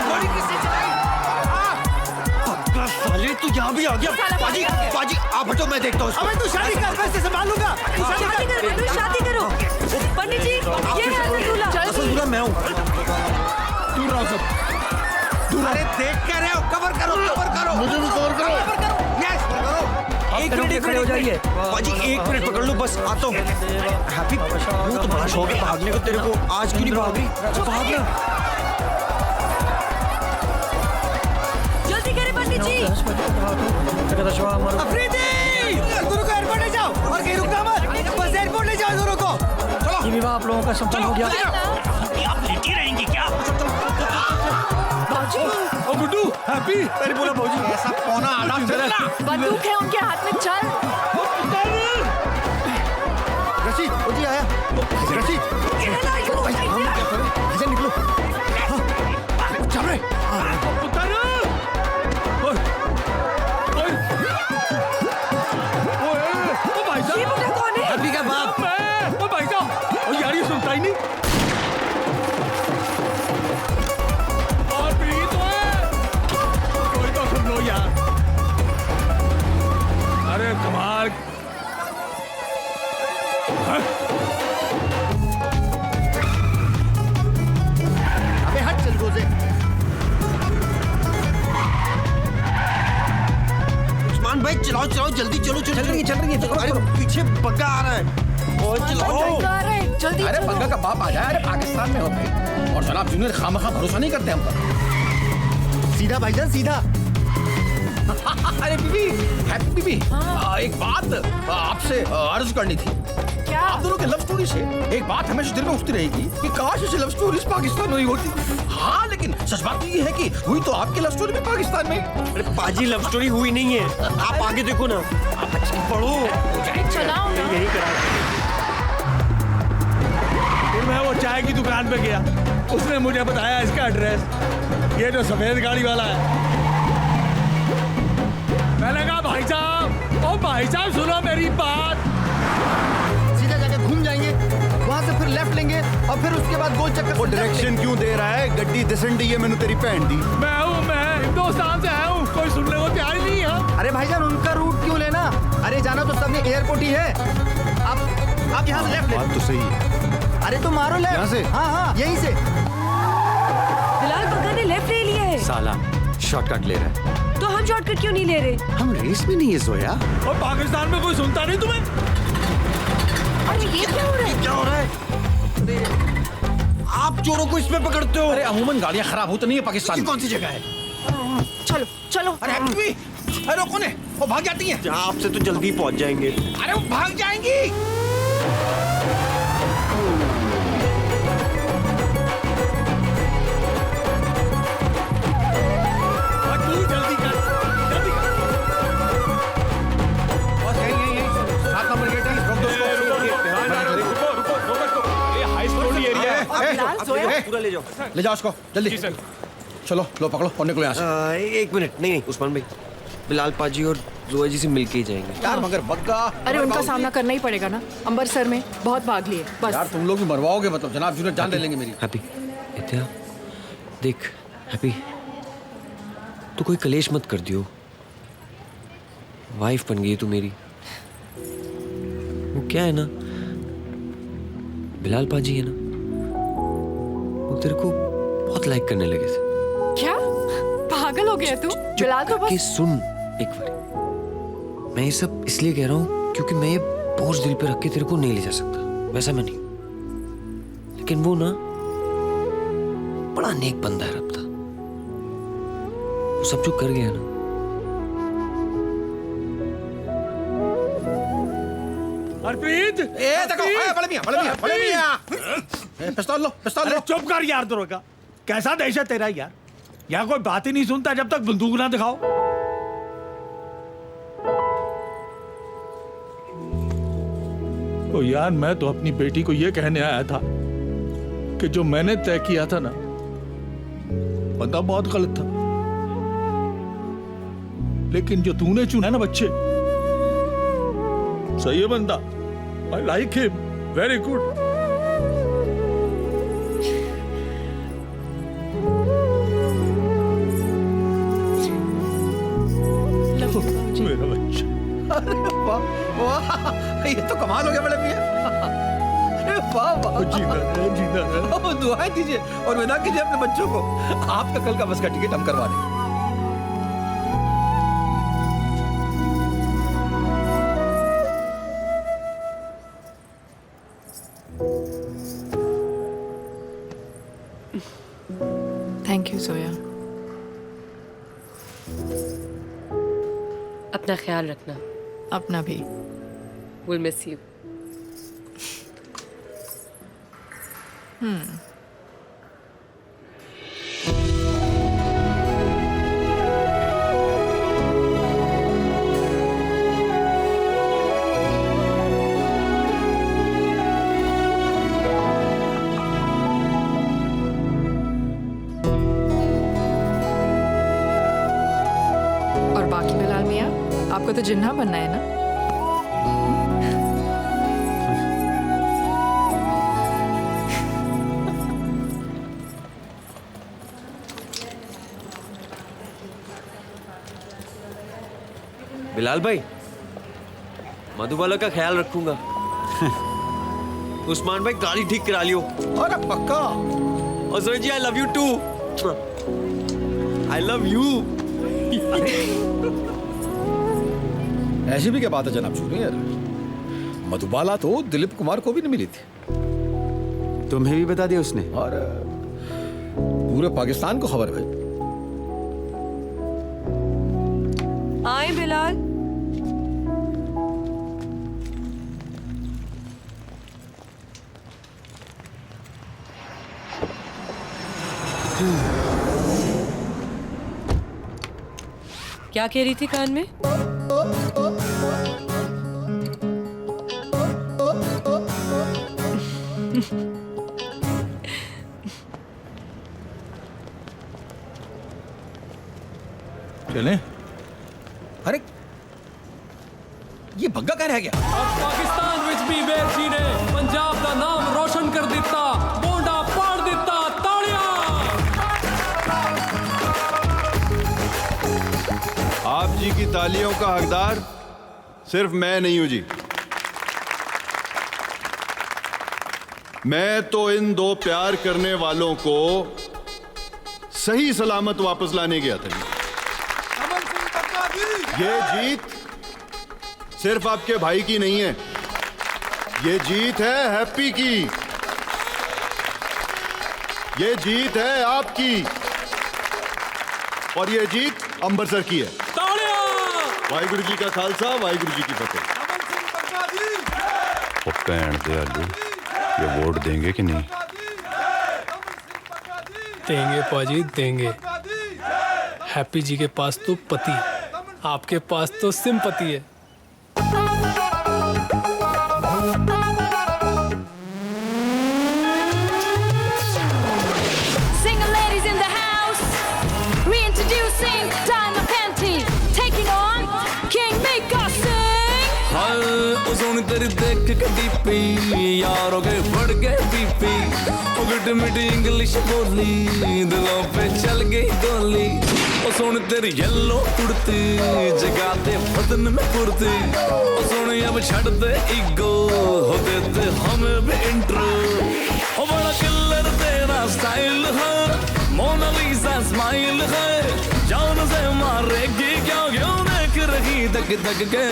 गोली किसने चलाई? साले तू यहाँ भी आ गया। पाजी पाजी आप हटो, मैं देखता हूँ। अबे तू शादी कर, मैं इसे संभाल लूंगा। तू शादी कर, शादी करो। पंडित जी, ये है असल दूल्हा। असल दूल्हा मैं हूँ। दूर रहो सब। अरे देख कर रहे हो, कवर करो, कवर करो। मुझे भी कवर करो। कवर करो। यस, करो। एक मिनट खड़े हो जाइए। पाजी 1 मिनट पकड़ लो बस, आता हूँ। हैप्पी, वो तो बड़ा शौक है भागने को तेरे को, आज क्यों नहीं भाग रही? भागना। जल्दी करें पंडित जी। अफरीदी, दोनों को एयरपोर्ट ले जाओ और कहीं रुकना मत, बस एयरपोर्ट ले जाओ दोनों को। चलो। आप लोगों का संपन्न हो गया। आप लेटी रहेंगी क्या? ओ गुड्डू, हैप्पी। अरे बोला भौजी, ऐसा पौना आना चलना। बंदूक है उनके हाथ में, चल। रशीद, वो जी आया। रशीद, ऐसे निकलो। चल रहे। हैप्पी का बाप। ओ भाई साहब, ओ यार ये सुनता ही नहीं। और भी तो है। कोई तो सुन लो यार। अरे कमाल। अबे हट चल गोज़े। उस्मान भाई चलाओ चलाओ, जल्दी चलो चलो। चल रही है। अरे पीछे बग्गा आ रहा है। और चलाओ। जल्दी अरे बग्गा का बाप आ जाए। अरे पाकिस्तान में हो भाई। और जनाब जूनियर खामखा भरोसा नहीं करते हम पर। सीधा भाईजान सीधा। अरे बीबी, हैप्पी बीबी, एक बात आपसे अर्ज करनी थी। क्या? आप दोनों के लव स्टोरी से एक बात हमेशा दिल में उठती रहेगी कि काश ऐसी लव स्टोरी पाकिस्तान में ही होती। हाँ, लेकिन सच बात तो ये है कि हुई तो आपकी लव स्टोरी भी पाकिस्तान में। अरे पाजी लव स्टोरी हुई नहीं है, आप आगे देखो ना। आप पढ़ो। चलाओ ना। यही करा। फिर मैं वो चाय की दुकान पे गया, उसने मुझे बताया इसका एड्रेस। ये जो सफेद गाड़ी वाला है। मैंने कहा भाई साहब, ओ भाई साहब सुनो मेरी बात। सीधा जाके घूम जाएंगे, वहाँ से फिर लेफ्ट लेंगे और फिर उसके बाद गोल चक्कर। वो डायरेक्शन क्यों दे रहा है? गड्डी दिसन दी है मैंने तेरी भैन दी। मैं हिंदुस्तान से आया हूँ, कोई सुनने को तैयार ही नहीं है। अरे भाईजान उनका रूट क्यों लेना? अरे जाना तो सबने एयरपोर्ट ही है। आप यहाँ से लेफ्ट ले। बात तो सही है। अरे तो मारो लेफ्ट। यहाँ से? हाँ यहीं से। बिलाल बग्गा ने लेफ्ट ले लिया है। साला शॉर्टकट ले रहा है। तो हम शॉर्टकट क्यों नहीं ले रहे? हम रेस में नहीं है जोया। और पाकिस्तान में कोई सुनता नहीं तुम्हें? अरे ये क्या हो रहा है? क्या हो रहा है? आप चोरों को इसमें पकड़ते हो। अरे अमूमन गाड़ियाँ खराब होती नहीं है पाकिस्तान में। कौन सी जगह है? चलो चलो। अरे हैप्पी, अरे कौन है? वो भाग जाती हैं। आपसे तो जल्दी पहुंच जाएंगे। अरे वो भाग जाएंगी। जल्दी कर। बस यही 7 नंबर गेट है। रोक दो उसको। ये हाई सिक्योरिटी एरिया है। पूरा ले जाओ। ले जाओ उसको जल्दी। चलो लो पकड़ो और निकलो यहाँ से। 1 मिनट। नहीं उस्मान भाई, बिलाल पाजी और जोया जी से मिलके ही जाएंगे। यार मगर बग्गा। अरे उनका सामना करना ही पड़ेगा ना, अंबर सर में बहुत भाग लिए बस। यार तुम लोग भी मरवाओगे, मतलब जनाब जूनियर जान ले लेंगे मेरी। हैप्पी, इत्या देख हैप्पी, तू कोई कलेश मत कर दियो। वाइफ बन गई तू मेरी। वो क्या है ना, बिलाल पाजी है ना, वो तेरे को बहुत लाइक करने लगे थे। क्या पागल हो गया तू? बिलाल तो कि बस। सुन एक बार, मैं ये सब इसलिए कह रहा हूँ क्योंकि मैं ये बोझ दिल पे रख के तेरे को नहीं ले जा सकता, वैसा मैं नहीं। लेकिन वो ना बड़ा नेक बंदा है रब था। वो सब जो कर गया ना, हरप्रीत, देखो, बड़े मियां। पिस्तौल लो, पिस्तौल लो। चुप कर यार दोनों का। कैसा देश है तेरा यार? यहाँ कोई बात ही नहीं सुनता जब तक बंदूक ना दिखाओ। ओ यार, मैं तो अपनी बेटी को ये कहने आया था कि जो मैंने तय किया था ना, बंदा बहुत गलत था। लेकिन जो तूने चुना ना बच्चे, सही है बंदा। I like him, very good. मेरा बच्चा, अरे वाह वाह, ये तो कमाल हो गया बड़े मियां। अरे वाह वाह, जीना रहे। दुआएं दीजिए और विदा कीजिए अपने बच्चों को। आपका कल का बस का टिकट हम करवा देंगे। Thank you Zoya. अपना ख्याल रखना। अपना भी। We'll miss you. और बाकी बिलाल मियाँ, आपको तो जिन्ना बनना है ना? बिलाल भाई, मधुबाला का ख्याल रखूंगा। उस्मान भाई गाड़ी ठीक करा लियो। अरे पक्का। और Zoya ji, I love you too. I love you. ऐसी भी क्या बात है जनाब जूनियर, मधुबाला तो दिलीप कुमार को भी नहीं मिली थी। तुम्हें भी बता दिया उसने? और पूरे पाकिस्तान को खबर है। आए बिलाल। क्या कह रही थी कान में? चलें? अरे ये भग्गा कहाँ रह गया? पाकिस्तान विच भी बेर जी ने पंजाब का नाम रोशन कर दिता, बोंडा पाड़ दिता। तालियां। आप जी की तालियों का हकदार सिर्फ मैं नहीं हूं जी, मैं तो इन दो प्यार करने वालों को सही सलामत वापस लाने गया था। ये जीत सिर्फ आपके भाई की नहीं है, ये जीत है हैप्पी की, ये जीत है आपकी, और ये जीत अंबरसर की है। वाहिगुरु जी का खालसा, वाहिगुरु जी की फतेह। वो भैन दे आलू, ये वोट देंगे कि नहीं? देंगे पाजी, देंगे। हैप्पी जी के पास तो पति, आपके पास तो सिंपति है। Single ladies in the house, reintroducing Diamond Panty, taking on King Mika Singh. हाय ओ सोनी तेरी देख के डीपी, यारों के बढ़ गए बीपी, ओ गुड मिडी इंग्लिश बोली, दिलों पे चल गई गोली। ओ सोनी तेरी येलो कुर्ती, जगाते बदन में कुर्ती, ओ सोनी अब छड़ दे ईगो, हो दे दे हमें भी इंट्रो। ओ बड़ा किलर तेरा स्टाइल है, मोनालिसा स्माइल है, जान से मारेगी क्या क्यों देख रही दग दग के।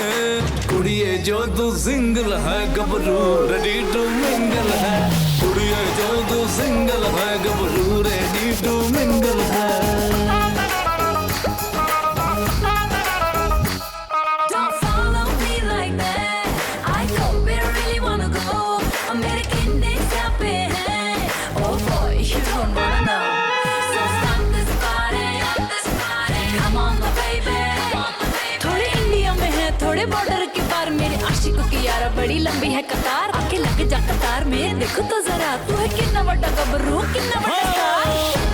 कुड़िए जो तू सिंगल है, गबरू रेडी टू मिंगल है, कुड़िए जो तू सिंगल है, गबरू रेडी टू मिंगल है। Don't follow me like that. I go where I really wanna go. American days यहाँ पे हैं. Oh boy, you don't wanna know. So stop this party. Come on, my baby. थोड़े India में है, थोड़े border के पार, मेरे आशिकों की यारा बड़ी लंबी है कतार। आके लग जा कतार में, देखो तो जरा, तू है कितना बड़ा गबरू, कितना बड़ा स्टार।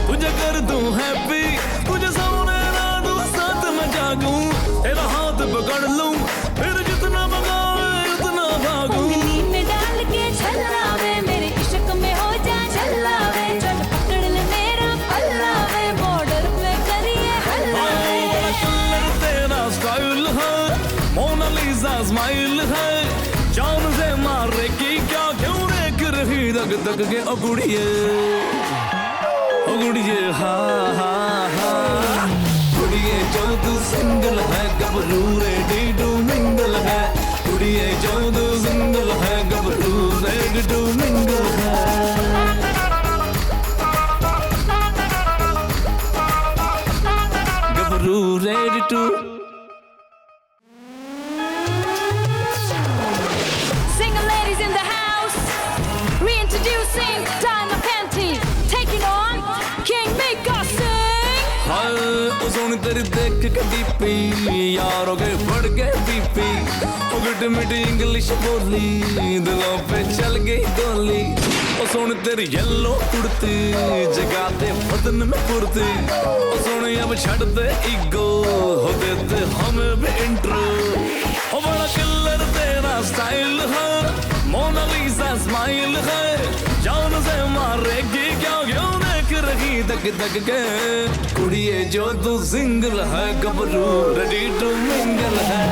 तुझे कर दूं हैप्पी, तुझे सोने ना दूं, साथ में जागूं, तेरा हाथ पकड़ लूं फिर जितना भगाए उतना भागूं उंगली में डाल के छल्लावे मेरे इश्क में हो जा छल्लावे चल पकड़ ले मेरा पल्लावे बॉर्डर पे करिए हल्लावे बड़ा कलर तेरा स्टाइल है मोनालिसा स्माइल है जान से मारे की क्या क्यों देख रही दग दग के अगुड़िए हाँ हाँ हाँ कुड़िए जो तू सिंगल है गबरू रेडी टू मिंगल है कुड़िए जो तू सिंगल है गबरू रेडी टू मिंगल है गबरू ready to Single ladies in the house, reintroducing Diana Panty, taking on King Mika Sing. हाय ओ सोनी तेरी देख के डीपी यार हो गए बढ़ गए बीपी ओ गुड मिडी इंग्लिश बोली दिलों पे चल गई गोली ओ सोनी तेरी येलो कुर्ती जगा दे बदन में फुर्ती ओ सोनी अब छड़ दे ईगो हो देते हमें भी इंट्रो ओ बड़ा किलर तेरा स्टाइल है मोनालिसा स्माइल है जान से मारेगी क्या क्यों देख रही दग दग के कुड़िए जो तू सिंगल है गबरू रेडी टू मिंगल है